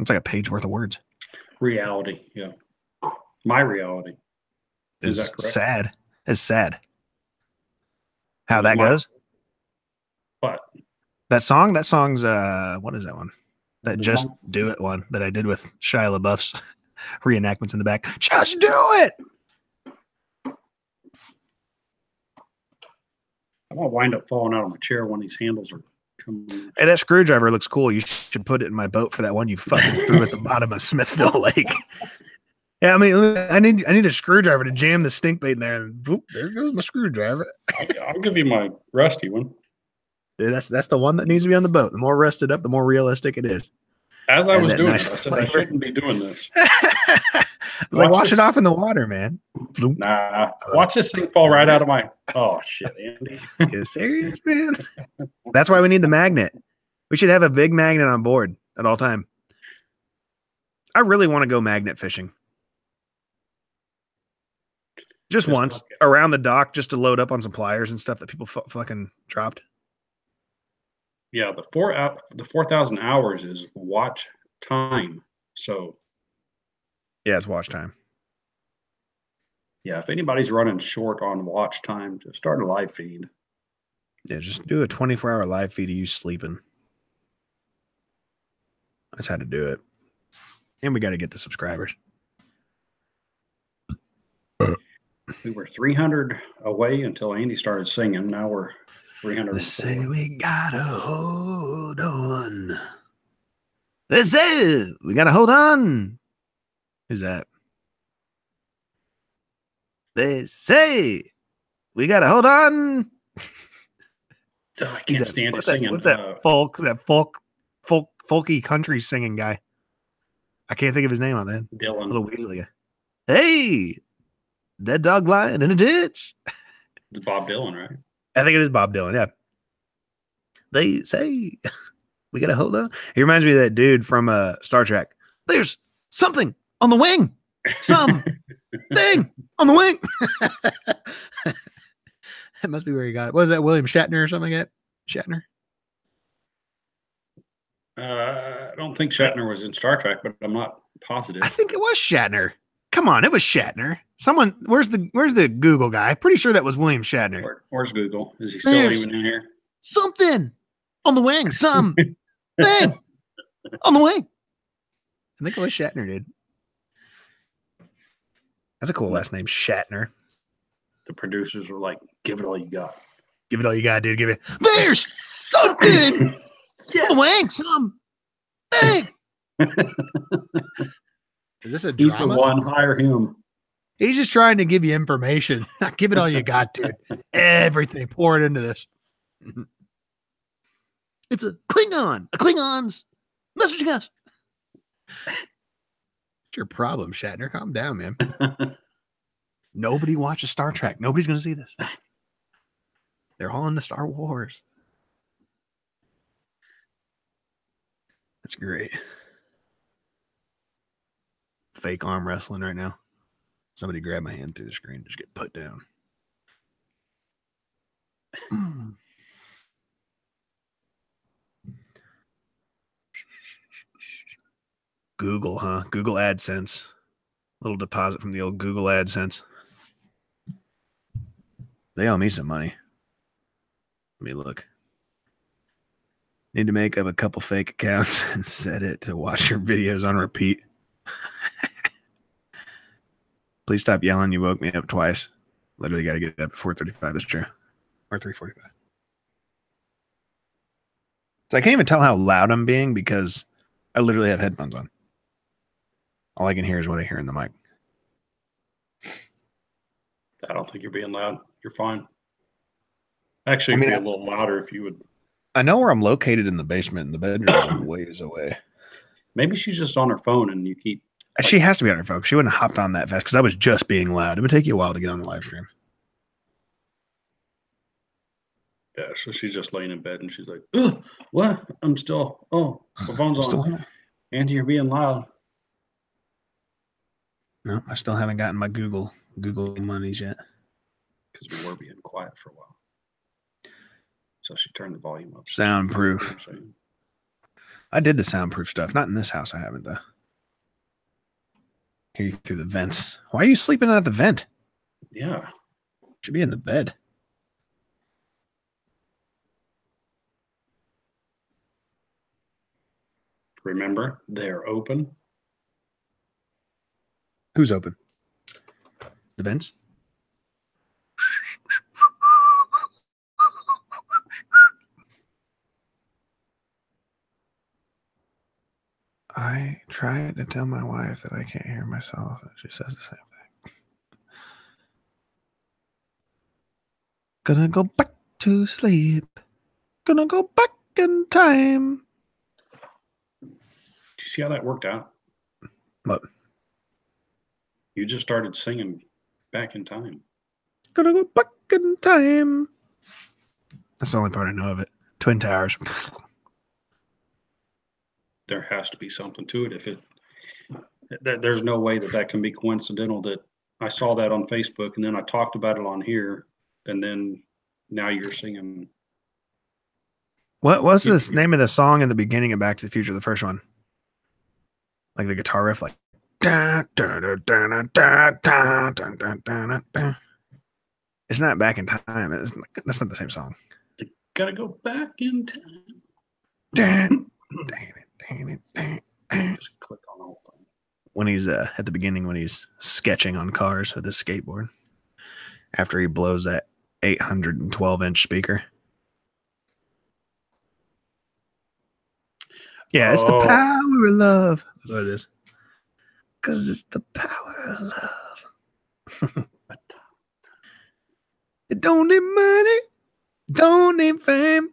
It's like a page worth of words. Reality, yeah. My reality. Is that correct? Sad. It's sad. How that goes? What? That song's what is that one? That Just Do It one that I did with Shia LaBeouf's reenactments in the back. Just do it. I'm gonna wind up falling out of my chair when these handles are coming. Hey, that screwdriver looks cool. You should put it in my boat for that one you fucking threw at the bottom of Smithville Lake. Yeah, I mean, I need a screwdriver to jam the stink bait in there, and whoop, there goes my screwdriver. I'll give you my rusty one. Dude, that's the one that needs to be on the boat. The more rusted up, the more realistic it is. As I was doing it, I said I shouldn't be doing this. I was like, wash it off in the water, man. Nah, watch this thing fall right out of my. Oh shit, Andy! You serious, man? That's why we need the magnet. We should have a big magnet on board at all time. I really want to go magnet fishing. Just once around the dock, just to load up on some pliers and stuff that people fucking dropped. Yeah, the 4,000 hours is watch time. So yeah, it's watch time. Yeah, if anybody's running short on watch time, just start a live feed. Yeah, just do a 24-hour live feed of you sleeping. That's how to do it. And we got to get the subscribers. We were 300 away until Andy started singing. Now we're 300. They say we gotta hold on. They say we gotta hold on. Who's that? They say we gotta hold on. Oh, I can't stand it singing. What's that folky country singing guy? I can't think of his name on that. Dylan. Little Weasley guy. Hey, dead dog lying in a ditch. It's Bob Dylan, right? I think it is Bob Dylan, yeah. They say we gotta hold on. He reminds me of that dude from Star Trek. There's something on the wing. Some thing on the wing. That must be where he got it. What is that, William Shatner or something like that? Shatner? I don't think Shatner was in Star Trek, but I'm not positive. I think it was Shatner. Come on, it was Shatner. Someone, where's the Google guy? Pretty sure that was William Shatner. Where's Google? Is he still even in here? Something on the wing. Some thing on the wing. I think it was Shatner, dude. That's a cool last name, Shatner. The producers were like, "Give it all you got. Give it all you got, dude. Give it. There's something on the wing. Some thing." Is this a drama? He's the one. Hire him. He's just trying to give you information. Give it all you got, dude. Everything. Pour it into this. It's a Klingon. A Klingon's messaging us. What's your problem, Shatner? Calm down, man. Nobody watches Star Trek. Nobody's going to see this. They're all into Star Wars. That's great. Fake arm wrestling right now. Somebody grab my hand through the screen. Just get put down. Google, huh? Google AdSense. Little deposit from the old Google AdSense. They owe me some money. Let me look. Need to make up a couple fake accounts and set it to watch your videos on repeat. Please stop yelling. You woke me up twice. Literally got to get up at 4:35. That's true. Or 3:45. So I can't even tell how loud I'm being because I literally have headphones on. All I can hear is what I hear in the mic. I don't think you're being loud. You're fine. Actually, it'd be a little louder if you would. I know where I'm located in the basement, and the bedroom is ways away. Maybe she's just on her phone and you keep. She has to be on her phone. She wouldn't have hopped on that fast because I was just being loud. It would take you a while to get on the live stream. Yeah, so she's just laying in bed and she's like, "Ugh, what? I'm still. Oh, the phone's on. Andy, you're being loud." No, I still haven't gotten my Google monies yet. Because we were being quiet for a while. So she turned the volume up. Soundproof. I did the soundproof stuff. Not in this house, I haven't, though. Hear you through the vents. Why are you sleeping at the vent? Yeah. Should be in the bed. Remember, they're open. Who's open? The vents? I tried to tell my wife that I can't hear myself, and she says the same thing. Gonna go back to sleep. Gonna go back in time. Do you see how that worked out? What? You just started singing Back in Time. Gonna go back in time. That's the only part I know of it. Twin Towers. There has to be something to it. If it, there's no way that can be coincidental that I saw that on Facebook, and then I talked about it on here, and then now you're singing. What was this name of the song in the beginning of Back to the Future, the first one? Like the guitar riff, like. It's not Back in Time. That's not the same song. Gotta go back in time. Just click on the whole thing. When he's at the beginning, when he's sketching on cars with his skateboard, after he blows that 812-inch speaker. Yeah, it's the power of love. That's what it is. Because it's the power of love. It don't need money, don't need fame,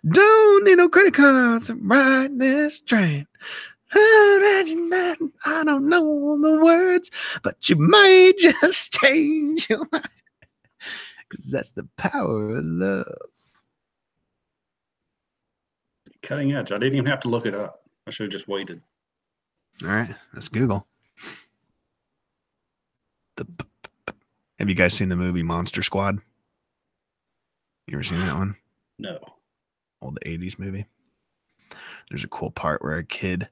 don't need no credit cards to ride this train. I don't know the words, but you might just change your mind. Because that's the power of love. Cutting edge. I didn't even have to look it up. I should have just waited. All right, let's Google. Have you guys seen the movie Monster Squad? You ever seen that one? No. Old 80s movie. There's a cool part where a kid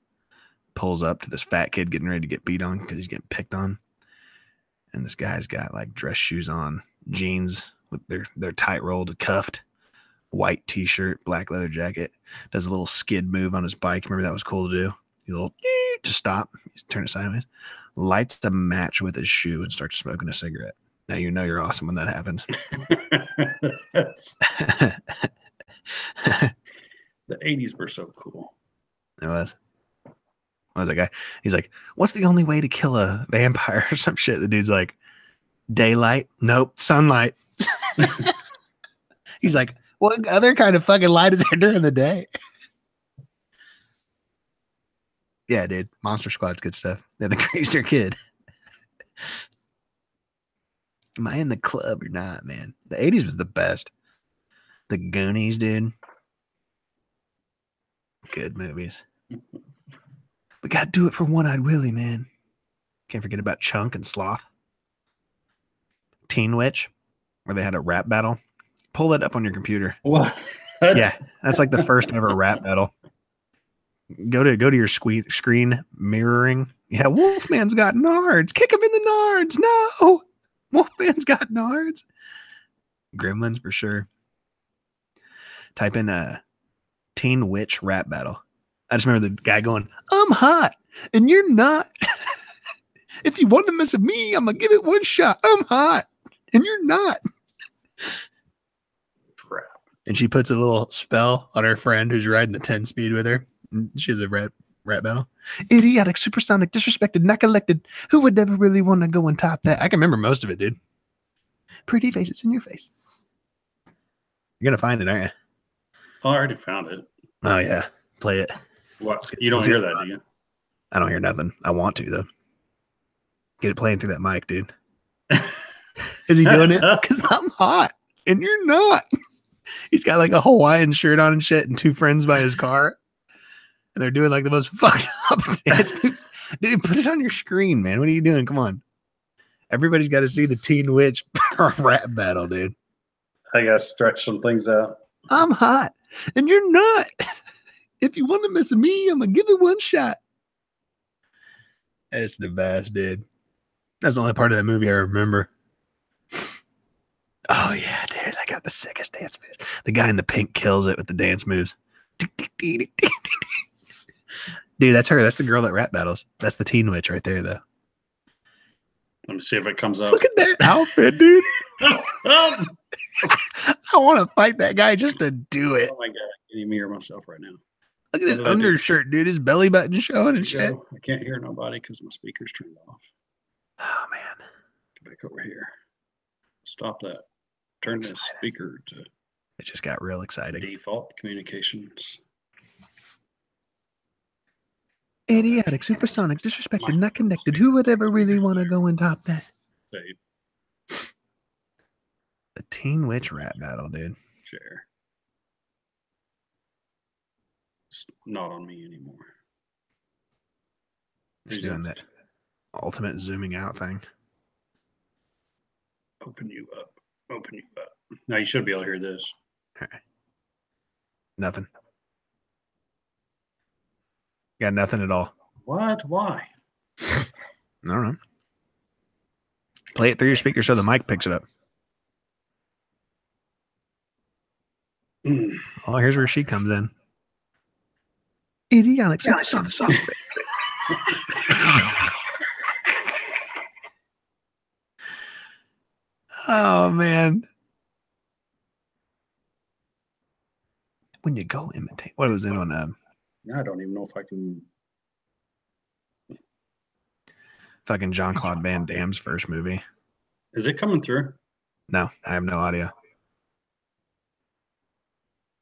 pulls up to this fat kid getting ready to get beat on because he's getting picked on. And this guy's got like dress shoes on, jeans with their tight rolled, cuffed, white t-shirt, black leather jacket. Does a little skid move on his bike. Remember that was cool to do? A little to stop. He's turn it sideways. Lights the match with his shoe and starts smoking a cigarette. Now you know you're awesome when that happens. The 80s were so cool. It was. What was that guy? He's like, what's the only way to kill a vampire or some shit? The dude's like, daylight? Nope, sunlight. He's like, what other kind of fucking light is there during the day? Yeah, dude. Monster Squad's good stuff. They're the crazier kid. Am I in the club or not, man? The 80s was the best. The Goonies, dude. Good movies. We got to do it for One-Eyed Willie, man. Can't forget about Chunk and Sloth. Teen Witch, where they had a rap battle. Pull that up on your computer. What? Yeah, that's like the first ever rap battle. Go to your screen mirroring. Yeah, Wolfman's got nards. Kick him in the nards. No, Wolfman's got nards. Gremlins for sure. Type in a Teen Witch rap battle. I just remember the guy going, I'm hot and you're not. If you want to mess with me, I'm going to give it one shot. I'm hot and you're not. Crap. And she puts a little spell on her friend who's riding the 10 speed with her. And she has a rap battle. Idiotic, supersonic, disrespected, not collected. Who would ever really want to go and top that? I can remember most of it, dude. Pretty faces in your face. You're going to find it, aren't you? Oh, I already found it. Oh, yeah. Play it. What? You don't hear that, do you? I don't hear nothing. I want to, though. Get it playing through that mic, dude. Is he doing it? Because I'm hot and you're not. He's got like a Hawaiian shirt on and shit and two friends by his car. And they're doing like the most fucked up dance. Dude, put it on your screen, man. What are you doing? Come on. Everybody's got to see the Teen Witch rap battle, dude. I got to stretch some things out. I'm hot and you're not. If you want to mess with me, I'm going to give it one shot. It's the best, dude. That's the only part of that movie I remember. Oh, yeah, dude. I got the sickest dance moves. The guy in the pink kills it with the dance moves. Dude, that's her. That's the girl that rap battles. That's the Teen Witch right there, though. Let me see if it comes up. Look at that outfit, dude. I want to fight that guy just to do it. Oh, my God. I can't even hear myself right now. Look at his undershirt, dude. His belly button showing and shit. I can't hear nobody because my speaker's turned off. Oh, man. Get back over here. Stop that. Turn this speaker to It just got real exciting. default communications. Idiotic, supersonic, disrespected, not connected. Who would ever really want to go and top that? Save. The Teen Witch rap battle, dude. Share. It's not on me anymore. He's doing that ultimate zooming out thing. Open you up. Open you up. Now you should be able to hear this. All right. Nothing. Got nothing at all. What? Why? I don't know. Play it through your speaker so the mic picks it up. Oh, here's where she comes in. Idiotic. Oh, man. When you go imitate. What was it on? I don't even know if I can. Fucking Jean-Claude Van Damme's first movie. Is it coming through? No, I have no audio.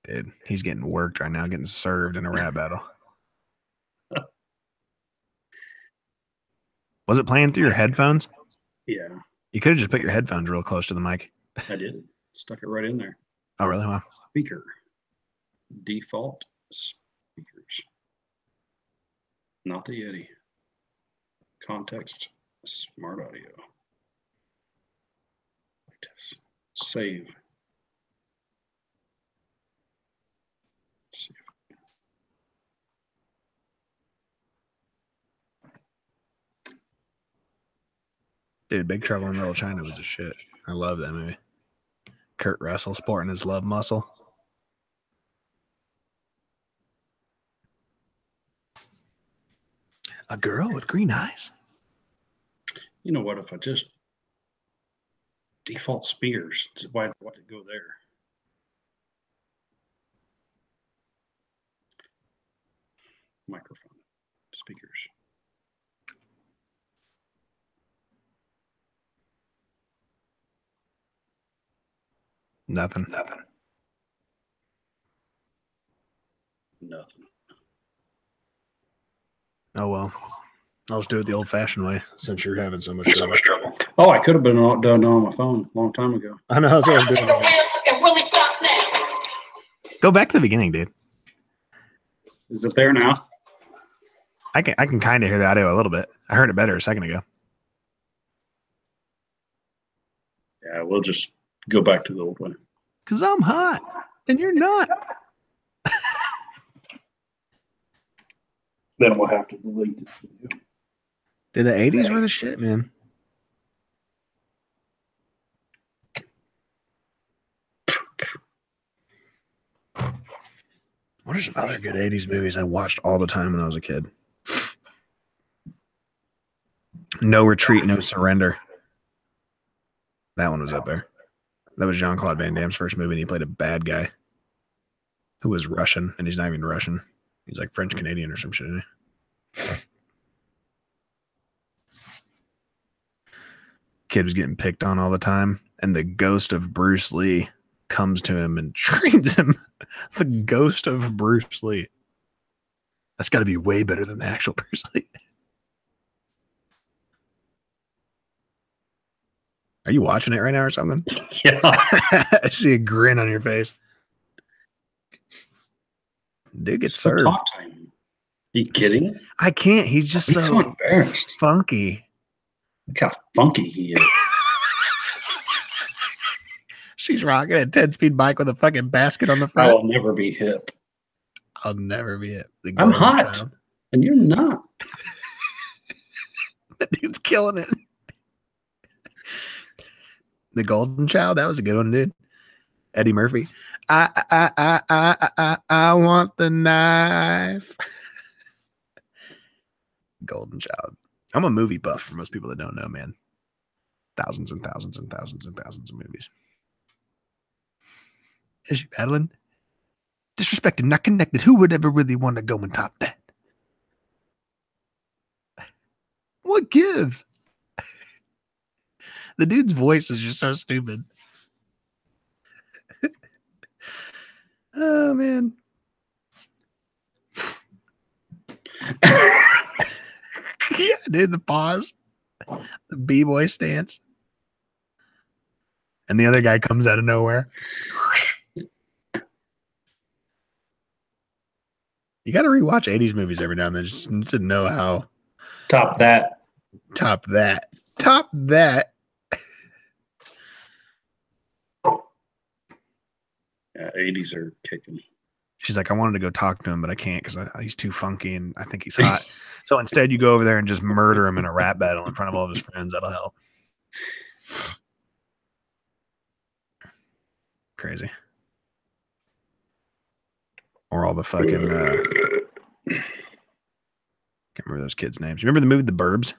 Dude, he's getting worked right now, getting served in a rap battle. Was it playing through your headphones? Yeah. You could have just put your headphones real close to the mic. I did. Stuck it right in there. Oh, really? Wow. Speaker. Default speakers. Not the Yeti. Context. Smart audio. Save. Save. Dude, Big Trouble in Little China was a shit. I love that movie. Kurt Russell sporting his love muscle. A girl with green eyes? You know what? If I just default speakers, why did it go there? Microphone. Speakers. Nothing. Nothing. Oh, well. I'll just do it the old-fashioned way since you're having so much trouble. Oh, I could have been done on my phone a long time ago. I know. That's what I'm doing. Go back to the beginning, dude. Is it there now? I can kind of hear the audio a little bit. I heard it better a second ago. Yeah, we'll just go back to the old one. Because I'm hot and you're not. Then we'll have to delete this video. Dude, the 80s were the shit, man. What are some other good 80s movies I watched all the time when I was a kid? No Retreat, No Surrender. That one was up there. That was Jean-Claude Van Damme's first movie, and he played a bad guy who was Russian, and he's not even Russian. He's like French-Canadian or some shit, isn't he? Kid was getting picked on all the time, and the ghost of Bruce Lee comes to him and trains him. The ghost of Bruce Lee. That's got to be way better than the actual Bruce Lee. Are you watching it right now or something? Yeah. I see a grin on your face. Dude gets served. Talk time. Are you kidding? I can't. He's just so embarrassed. Funky. Look how funky he is. She's rocking a 10-speed bike with a fucking basket on the front. I'll never be hip. I'll never be it. I'm hot, and you're not. That dude's killing it. The Golden Child, that was a good one, dude. Eddie Murphy. I want the knife. Golden Child. I'm a movie buff for most people that don't know, man. Thousands and thousands and thousands and thousands of movies. Is she battling? Disrespected, not connected. Who would ever really want to go and top that? What gives? The dude's voice is just so stupid. Oh, man. Yeah, dude, the pause. The B-boy stance. And the other guy comes out of nowhere. You got to rewatch 80s movies every now and then just to know how. Top that. Top that. Top that. Yeah, 80s are kicking. She's like, I wanted to go talk to him, but I can't because he's too funky and I think he's hot. So instead, you go over there and just murder him in a rap battle in front of all of his friends. That'll help. Crazy. Or all the fucking can't remember those kids' names. You remember the movie The Burbs?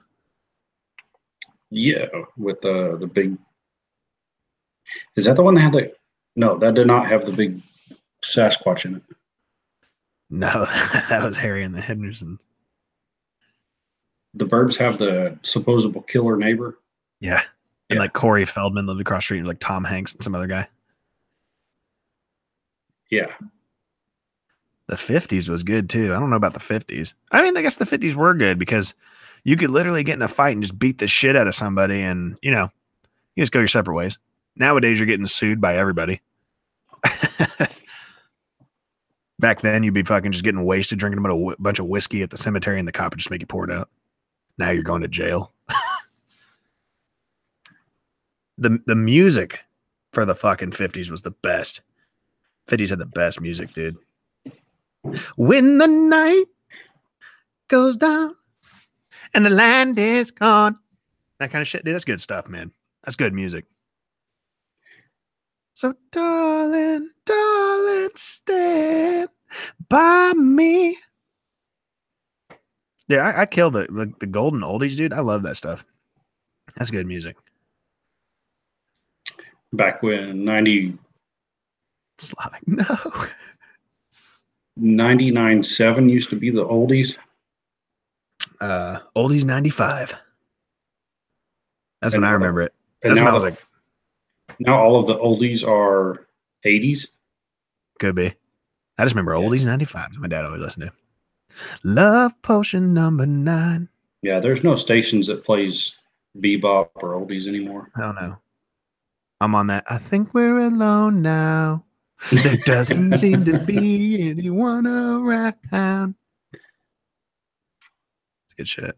Yeah, with the big. Is that the one that had the? No, that did not have the big Sasquatch in it. No, that was Harry and the Hendersons. The Burbs have the supposable killer neighbor. Yeah. And like Corey Feldman lived across the street, and like Tom Hanks and some other guy. Yeah. The 50s was good too. I don't know about the 50s. I mean, I guess the 50s were good because you could literally get in a fight and just beat the shit out of somebody and, you know, you just go your separate ways. Nowadays, you're getting sued by everybody. Back then, you'd be fucking just getting wasted, drinking a bunch of whiskey at the cemetery, and the cop would just make you pour it out. Now you're going to jail. The music for the fucking 50s was the best. 50s had the best music, dude. When the night goes down and the land is gone. That kind of shit, dude. That's good stuff, man. That's good music. So, darling, darling, stand by me. Yeah, I kill the golden oldies, dude. I love that stuff. That's good music. Back when 90. It's like, no. 99.7 used to be the oldies. Oldies 95. That's when I remember it. And That's now when I was like, now all of the oldies are 80s. Could be. I just remember oldies 95. My dad always listened to. Love Potion number 9. Yeah, there's no stations that plays bebop or oldies anymore. I don't know. I'm on that. I think we're alone now. There doesn't seem to be anyone around. It's good shit.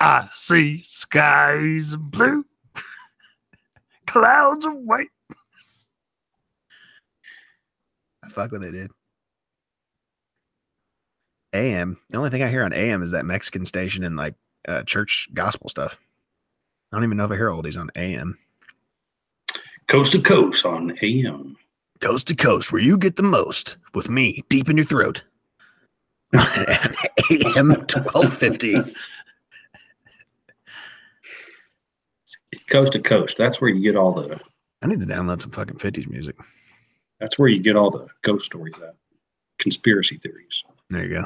I see skies of blue, clouds of white. I fuck with it, dude. AM. The only thing I hear on AM is that Mexican station and like church gospel stuff. I don't even know if I hear oldies on AM. Coast to coast on AM. Coast to coast, where you get the most with me deep in your throat. AM 1250. Coast to coast. That's where you get all the. I need to download some fucking 50s music. That's where you get all the ghost stories at. Conspiracy theories. There you go.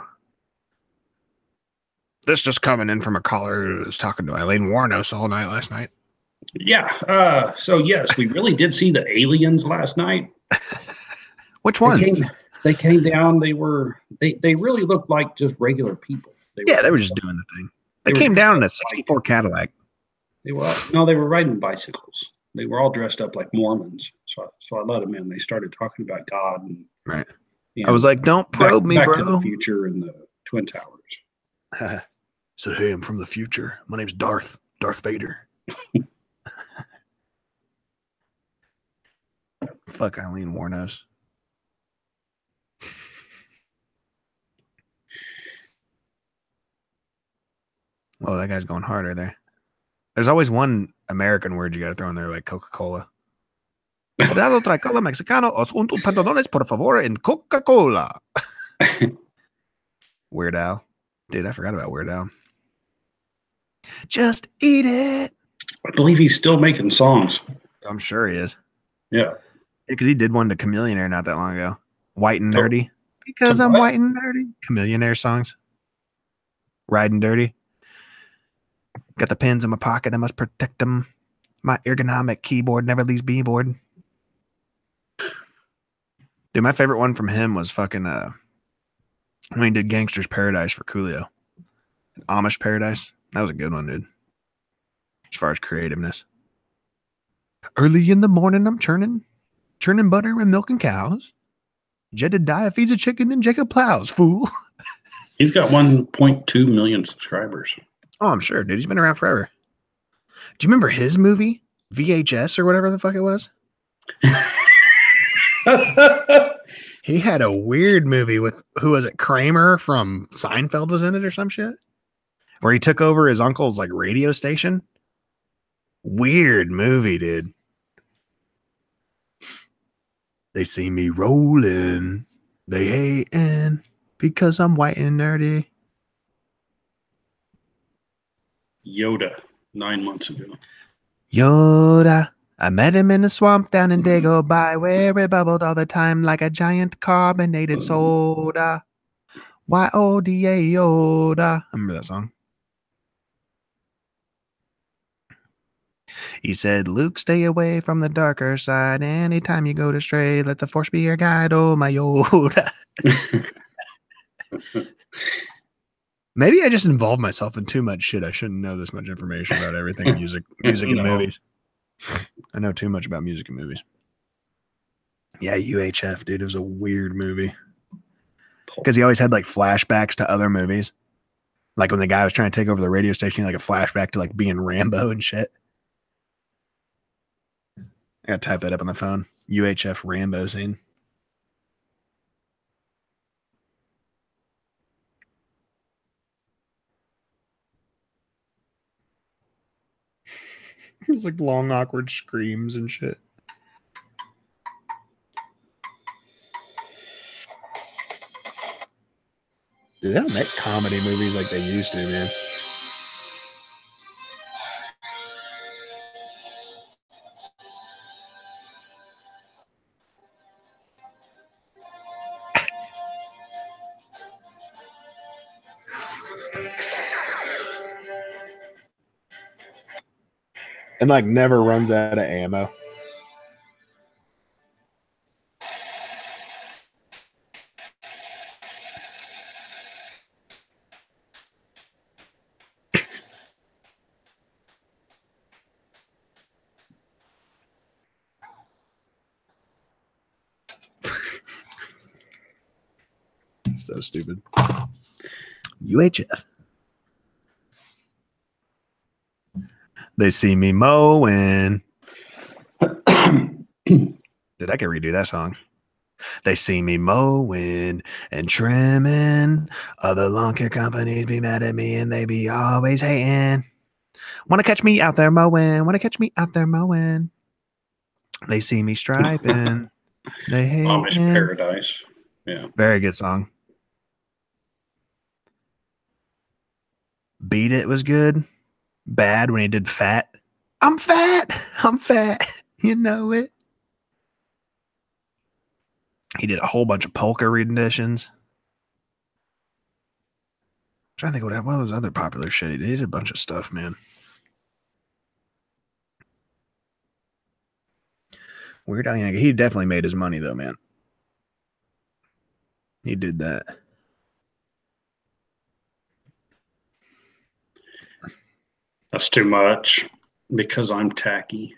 This just coming in from a caller who was talking to Eileen Warnos all night last night. Yeah. So yes, we really did see the aliens last night. Which ones? They came down. They really looked like just regular people. They were just doing the thing. They came down in a 64 Cadillac. They were riding bicycles. They were all dressed up like Mormons. So I let them in. They started talking about God and right. I was like, "Don't probe me, bro." Back to the Future and the Twin Towers. So hey, I'm from the future. My name's Darth Vader. Fuck Eileen Warnos. Oh, that guy's going harder there. There's always one American word you got to throw in there, like Coca-Cola. Dorado Tricolor Mexicano, os un pantalones, por favor, en Coca-Cola. Weird Al. Dude, I forgot about Weird Al. Just eat it. I believe he's still making songs. I'm sure he is. Yeah. Because he did one to Chameleonaire not that long ago. White and Dirty. Because I'm white and dirty. Chameleonaire songs. Riding Dirty. Got the pins in my pocket. I must protect them. My ergonomic keyboard never leaves B-board. Dude, my favorite one from him was fucking when he did Gangster's Paradise for Coolio. Amish Paradise. That was a good one, dude. As far as creativeness. Early in the morning, I'm churning butter and milking cows. Jedediah feeds a chicken and Jacob plows, fool. He's got 1.2 million subscribers. Oh, I'm sure, dude. He's been around forever. Do you remember his movie? VHS or whatever the fuck it was? He had a weird movie with, who was it? Kramer from Seinfeld was in it or some shit, where he took over his uncle's like radio station. Weird movie, dude. They see me rolling. They hating because I'm white and nerdy. Yoda, 9 months ago. Yoda. I met him in a swamp down in Dagobah where it bubbled all the time like a giant carbonated soda. Y-O-D-A Yoda. I remember that song. He said, Luke, stay away from the darker side. Anytime you go to stray, let the force be your guide. Oh, my Yoda. Maybe I just involved myself in too much shit. I shouldn't know this much information about everything music and movies. I know too much about music and movies. Yeah, UHF, dude. It was a weird movie. Because he always had like flashbacks to other movies. Like when the guy was trying to take over the radio station, he had like a flashback to like being Rambo and shit. I gotta type that up on the phone. UHF Rambo scene. It was like long, awkward screams and shit. Dude, they don't make comedy movies like they used to, man. And like never runs out of ammo. So stupid. UHF. They see me mowing. Dude, I can redo that song. They see me mowing and trimming. Other lawn care companies be mad at me and they be always hating. Want to catch me out there mowing. Want to catch me out there mowing. They see me striping. They hate Amish Paradise. Yeah. Very good song. Beat It was good. Bad when he did Fat. I'm fat. I'm fat. You know it. He did a whole bunch of polka renditions. I'm trying to think what was other popular shit he did. He did a bunch of stuff, man. Weird Al Yankovic. He definitely made his money though, man. He did that. That's too much because I'm tacky.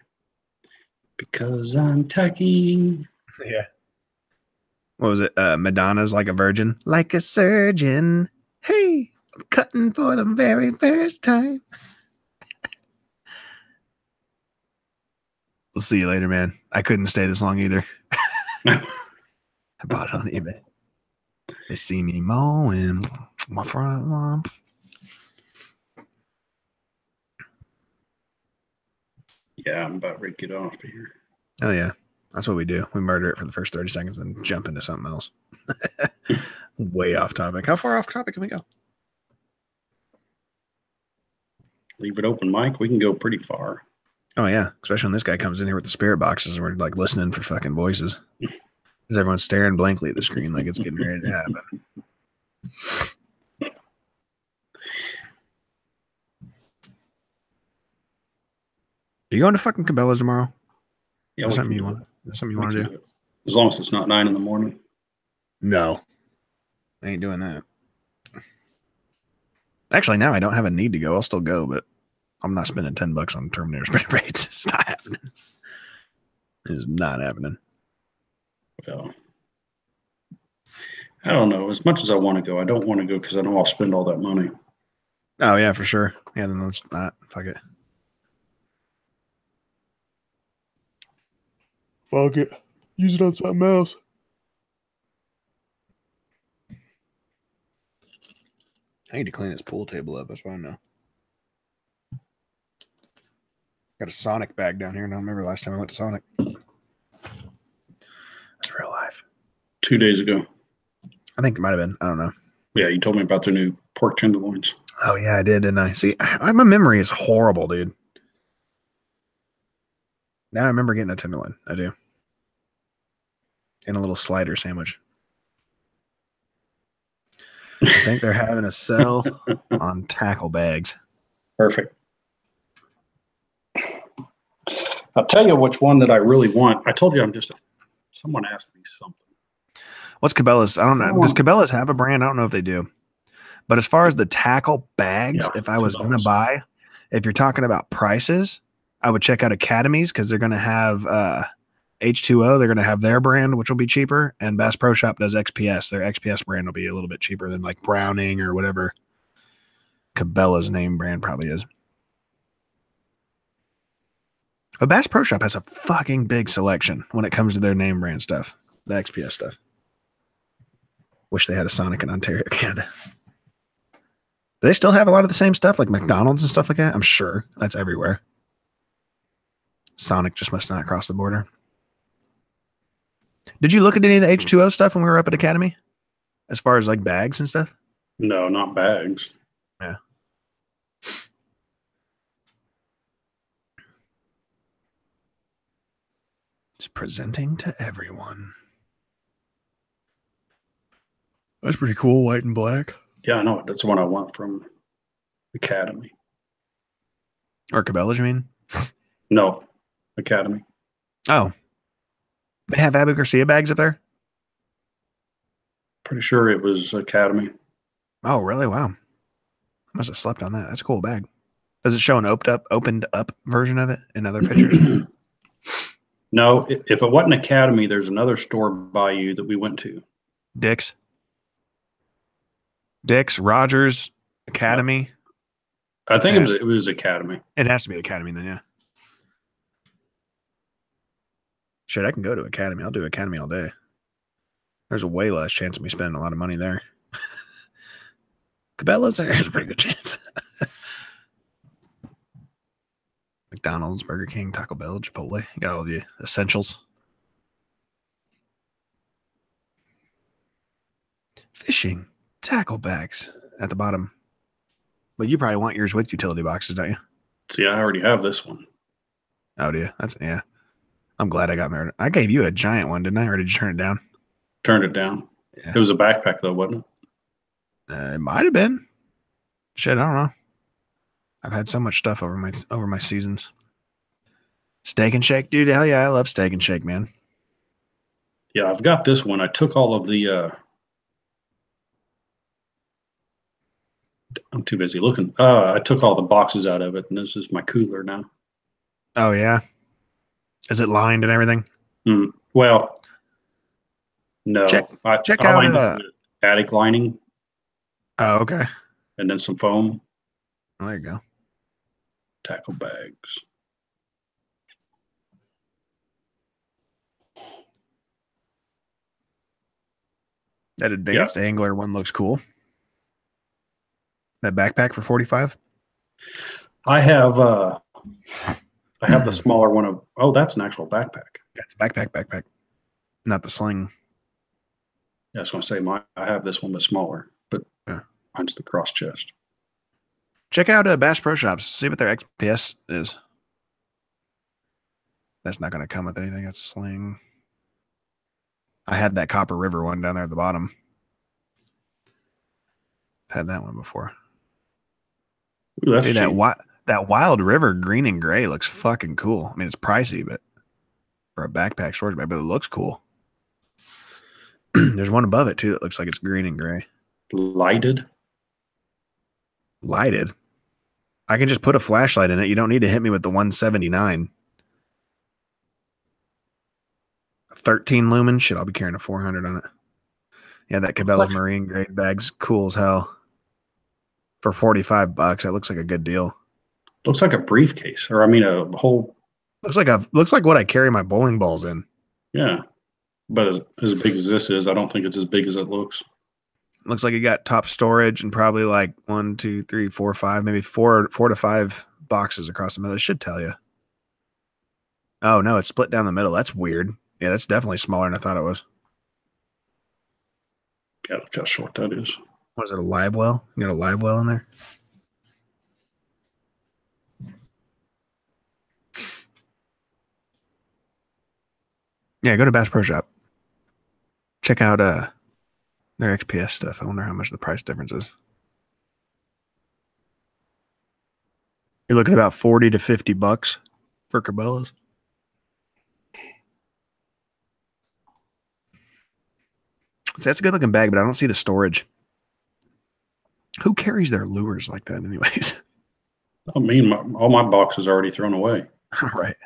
Because I'm tacky. Yeah. What was it? Madonna's Like a Virgin. Like a surgeon. Hey, I'm cutting for the very first time. We'll see you later, man. I couldn't stay this long either. I bought it on eBay. They see me mowing my front lawn. Yeah, I'm about ready to get off of here. Oh, yeah. That's what we do. We murder it for the first 30 seconds and jump into something else. Way off topic. How far off topic can we go? Leave it open, Mike. We can go pretty far. Oh, yeah. Especially when this guy comes in here with the spirit boxes and we're like listening for fucking voices. Because everyone's staring blankly at the screen like it's getting ready to happen. Are you going to fucking Cabela's tomorrow? Yeah, That's something you want. That's something you want to do? As long as it's not 9 in the morning. No. I ain't doing that. Actually, now I don't have a need to go. I'll still go, but I'm not spending $10 on Terminator spray rates. It's not happening. It is not happening. Well, I don't know. As much as I want to go, I don't want to go because I know I'll spend all that money. Oh, yeah, for sure. Yeah, then let's not. Fuck it. Fuck it. Use it on something else. I need to clean this pool table up. That's what I know. Got a Sonic bag down here. I don't remember the last time I went to Sonic. That's real life. 2 days ago. I think it might have been. I don't know. Yeah, you told me about the new pork tenderloins. Oh, yeah, I did, didn't I? See, my memory is horrible, dude. Now I remember getting a tenderloin. I do. And a little slider sandwich. I think they're having a sale on tackle bags. Perfect. I'll tell you which one that I really want. I told you someone asked me something. What's Cabela's? I don't know. Does Cabela's have a brand? I don't know if they do. But as far as the tackle bags, Yeah, if I was going to buy, if you're talking about prices, I would check out Academies because they're going to have H2O. They're going to have their brand, which will be cheaper. And Bass Pro Shop does XPS. Their XPS brand will be a little bit cheaper than like Browning or whatever Cabela's name brand probably is. But Bass Pro Shop has a fucking big selection when it comes to their name brand stuff, the XPS stuff. Wish they had a Sonic in Ontario, Canada. Do they still have a lot of the same stuff like McDonald's and stuff like that? I'm sure that's everywhere. Sonic just must not cross the border. Did you look at any of the H2O stuff when we were up at Academy? As far as like bags and stuff? No, not bags. Yeah. Just presenting to everyone. That's pretty cool, white and black. Yeah, I know. That's the one I want from Academy. Or Cabela's, you mean? No, Academy. Oh. They have Abu Garcia bags up there? Pretty sure it was Academy. Oh, really? Wow. I must have slept on that. That's a cool bag. Does it show an opened up version of it in other pictures? No, if it wasn't Academy, there's another store by you that we went to. Dick's, Rogers, Academy. I think it was Academy. It has to be Academy then, yeah. Shit, I can go to Academy. I'll do Academy all day. There's a way less chance of me spending a lot of money there. Cabela's, there's a pretty good chance. McDonald's, Burger King, Taco Bell, Chipotle. You got all the essentials. Fishing, tackle bags at the bottom. But you probably want yours with utility boxes, don't you? See, I already have this one. Oh, do you? Yeah. I'm glad I got married. I gave you a giant one, didn't I? Or did you turn it down? Turned it down. Yeah. It was a backpack, though, wasn't it? It might have been. Shit, I don't know. I've had so much stuff over my seasons. Steak and Shake, dude. Hell yeah, I love Steak and Shake, man. Yeah, I've got this one. I took all of the. I'm too busy looking. I took all the boxes out of it, and this is my cooler now. Oh yeah. Is it lined and everything? Well, no. Check I out attic lining. Oh, okay. And then some foam. Oh, there you go. Tackle bags. That advanced angler one looks cool. That backpack for 45. I have the smaller one of. Oh, that's an actual backpack. That's a backpack, not the sling. Yeah, I was going to say I have this one, but smaller. But mine's the cross chest. Check out Bass Pro Shops. See what their XPS is. That's not going to come with anything. That's sling. I had that Copper River one down there at the bottom. Had that one before. Ooh, that's dude, that Wild River green and gray looks fucking cool. I mean, it's pricey, but for a backpack storage bag, but it looks cool. There's one above it too that looks like it's green and gray. Lighted. I can just put a flashlight in it. You don't need to hit me with the 179. 13 lumen. Shit, I'll be carrying a 400 on it. Yeah, that Cabela's marine grade bag's cool as hell. For $45, that looks like a good deal. Looks like a briefcase, or I mean, a whole. Looks like what I carry my bowling balls in. Yeah. But as big as this is, I don't think it's as big as it looks. Looks like you got top storage and probably like 1, 2, 3, 4, 5, maybe four to five boxes across the middle. It should tell you. Oh no, it's split down the middle. That's weird. Yeah, that's definitely smaller than I thought it was. Yeah, look how short that is. Was it a live well? You got a live well in there? Yeah, go to Bass Pro Shop. Check out their XPS stuff. I wonder how much the price difference is. You're looking about 40 to 50 bucks for Cabela's. See, that's a good looking bag, but I don't see the storage. Who carries their lures like that anyways? I mean, all my boxes are already thrown away. Right.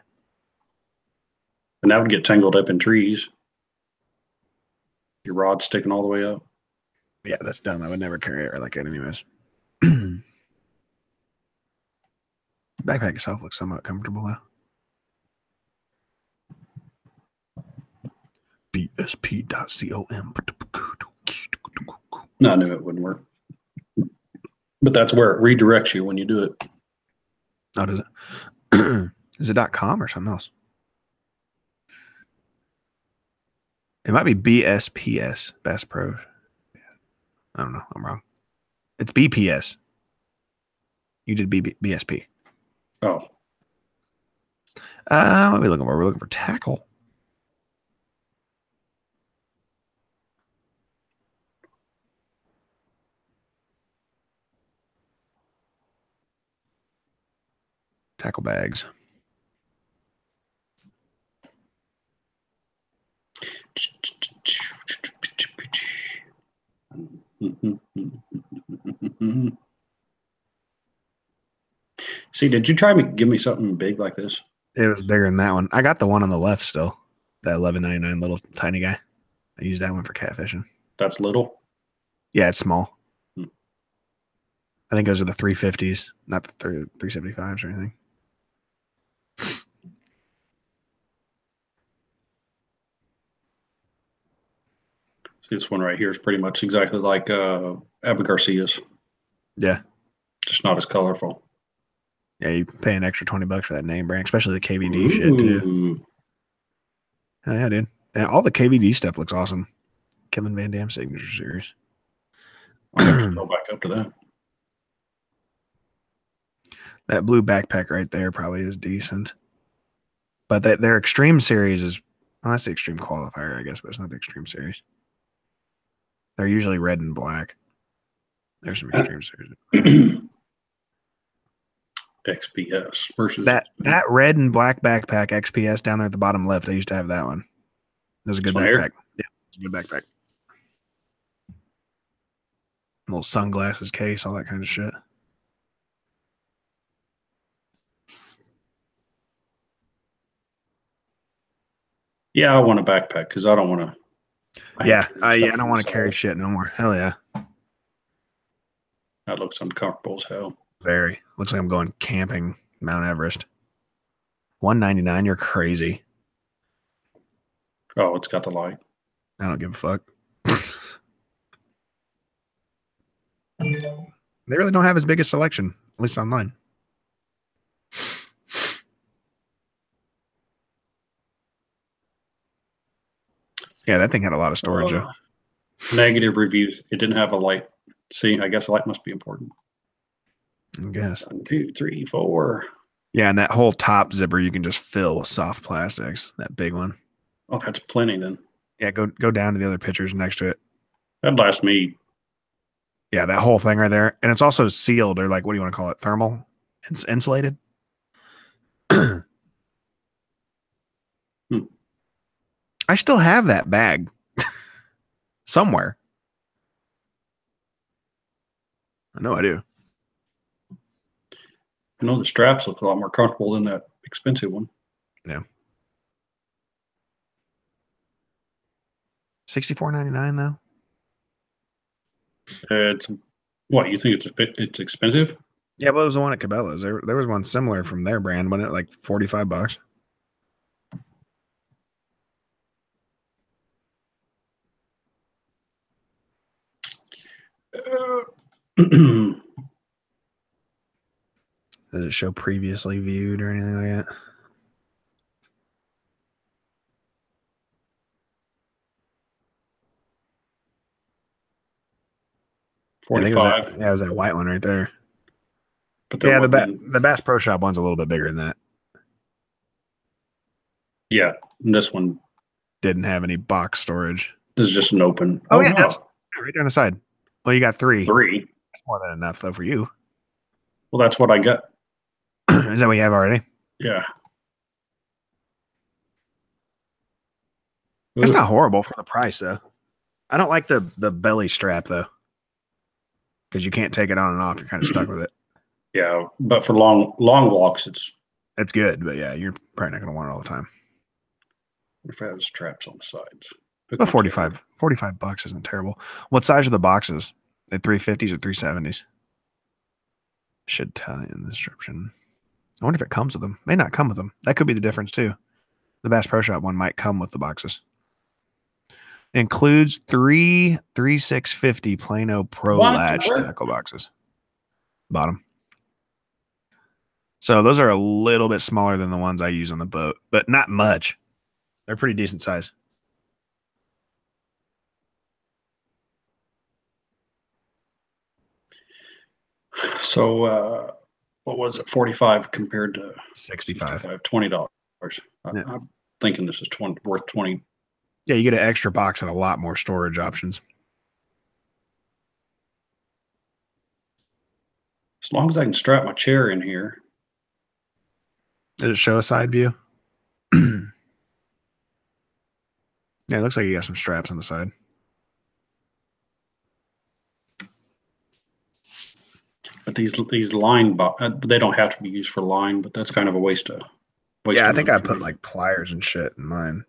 And that would get tangled up in trees. Your rod sticking all the way up. Yeah, that's dumb. I would never carry it like that anyways. Backpack itself looks somewhat comfortable though. bsp.com. No, I knew it wouldn't work. But that's where it redirects you when you do it. Oh, does it? Is it .com or something else? It might be BSPS, Bass Pro. I don't know. I'm wrong. It's BPS. You did BSP. Oh. What are we looking for? We're looking for tackle. Tackle bags. See, did you try to give me something big like this? It was bigger than that one. I got the one on the left still. That $11.99 little tiny guy. I use that one for catfishing. That's little? Yeah, it's small. I think those are the 350s, not the 375s or anything. See, this one right here is pretty much exactly like Abu Garcia's. Yeah. Just not as colorful. Yeah, you pay an extra $20 for that name brand, especially the KVD shit too. Oh, yeah, dude. And all the KVD stuff looks awesome. Kevin Van Dam Signature Series. I'll have to go back up to that. That blue backpack right there probably is decent. But their Extreme Series is, well, that's the Extreme Qualifier, I guess, but it's not the Extreme Series. They're usually red and black. There's some Extreme Series. XPS versus that red and black backpack XPS down there at the bottom left. I used to have that one. It was a good backpack. Yeah, it was a good backpack. Little sunglasses case, all that kind of shit. Yeah, I want a backpack because I don't want to. Yeah, I don't want to carry shit no more. Hell yeah. That looks uncomfortable as hell. Very. Looks like I'm going camping Mount Everest. $199. You're crazy. Oh, it's got the light. I don't give a fuck. They really don't have as big a selection, at least online. Yeah, that thing had a lot of storage. Negative reviews. It didn't have a light. See, I guess a light must be important. I guess. 1, 2, 3, 4. Yeah, and that whole top zipper you can just fill with soft plastics. That big one. Oh, that's plenty then. Yeah, go down to the other pictures next to it. That'd last me. Yeah, that whole thing right there. And it's also sealed, or like, what do you want to call it? Thermal? It's insulated? I still have that bag. Somewhere. I know I do. I know the straps look a lot more comfortable than that expensive one. Yeah. $64.99 though. It's what you think it's expensive? Yeah, but it was the one at Cabela's. There was one similar from their brand, wasn't it? Like $45. Does it show previously viewed or anything like that? I think it was 45. that, yeah, it was that white one right there. But Yeah, the Bass Pro Shop one's a little bit bigger than that. Yeah, this one Didn't have any box storage. is just an open. Oh, yeah, no. that's right there on the side. Well, you got 3. 3. That's more than enough, though, for you. Well, that's what I got. Is that what you have already? Yeah. It's not horrible for the price, though. I don't like the belly strap, though, because you can't take it on and off. You're kind of stuck with it. Yeah, but for long walks, It's good, but yeah, you're probably not going to want it all the time. if it has straps on the sides. But 45 bucks isn't terrible. What size are the boxes? They 350s or 370s? Should tell you in the description. I wonder if it comes with them. May not come with them. That could be the difference too. The Bass Pro Shop one might come with the boxes. Includes 3 3650 Plano Pro latch tackle boxes. Bottom. So those are a little bit smaller than the ones I use on the boat, but not much. They're pretty decent size. So what was it? 45 compared to 65. $20. Yeah. I'm thinking this is worth 20. Yeah, you get an extra box and a lot more storage options. As long as I can strap my chair in here. Does it show a side view? Yeah, it looks like you got some straps on the side. But these line they don't have to be used for line, but that's kind of a waste of. Yeah, I think I put like pliers and shit in mine.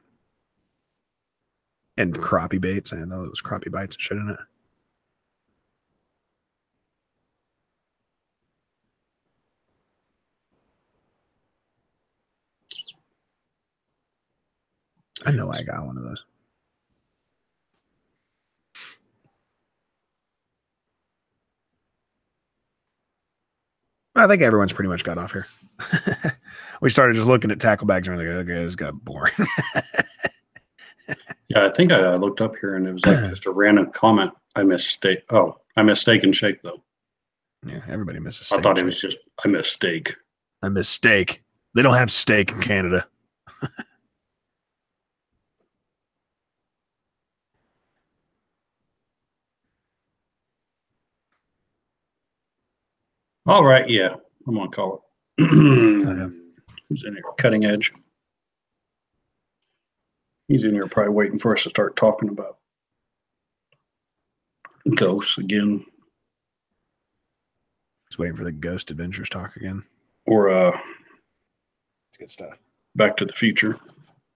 And crappie baits. I know those crappie bites and shit in it. I know I got one of those. I think everyone's pretty much got off here. We started just looking at tackle bags and we're like, okay, this got boring. Yeah, I think I looked up here and it was like just a random comment. I missed steak. Oh, I missed steak and shake though. Yeah, everybody misses steak. I thought it was just I missed steak. I miss steak. They don't have steak in Canada. All right, yeah, I'm gonna call it. Who's in here? Cutting Edge. He's in here probably waiting for us to start talking about ghosts again. He's waiting for the Ghost Adventures talk again. Or it's good stuff. Back to the Future.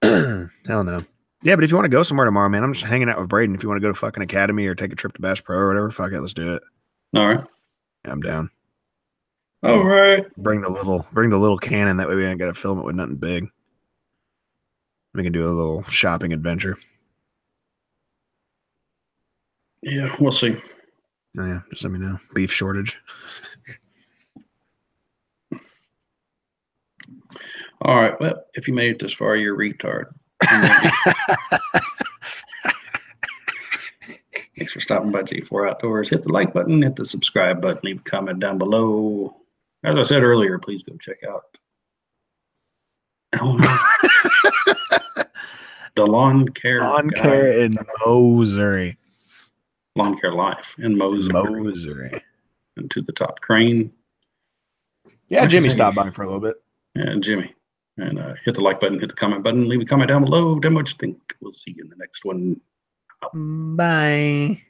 Hell no. Yeah, but if you want to go somewhere tomorrow, man, I'm just hanging out with Braden. If you want to go to fucking Academy or take a trip to Bass Pro or whatever, fuck it, let's do it. All right. Yeah, I'm down. All right. Bring the little Canan. That way we ain't got to film it with nothing big. We can do a little shopping adventure. Yeah, we'll see. Oh, yeah, just let me know. Beef shortage. All right. Well, if you made it this far, you're a retard. Thanks for stopping by G4 Outdoors. Hit the like button, hit the subscribe button, leave a comment down below. As I said earlier, please go check out the Lawn Care in Mosery. Lawn Care Life in Mosery. And To the Top Crane. Yeah, Jimmy stopped by for a little bit. And Jimmy. And hit the like button, hit the comment button, leave a comment down below. Tell me what you think. We'll see you in the next one. Bye.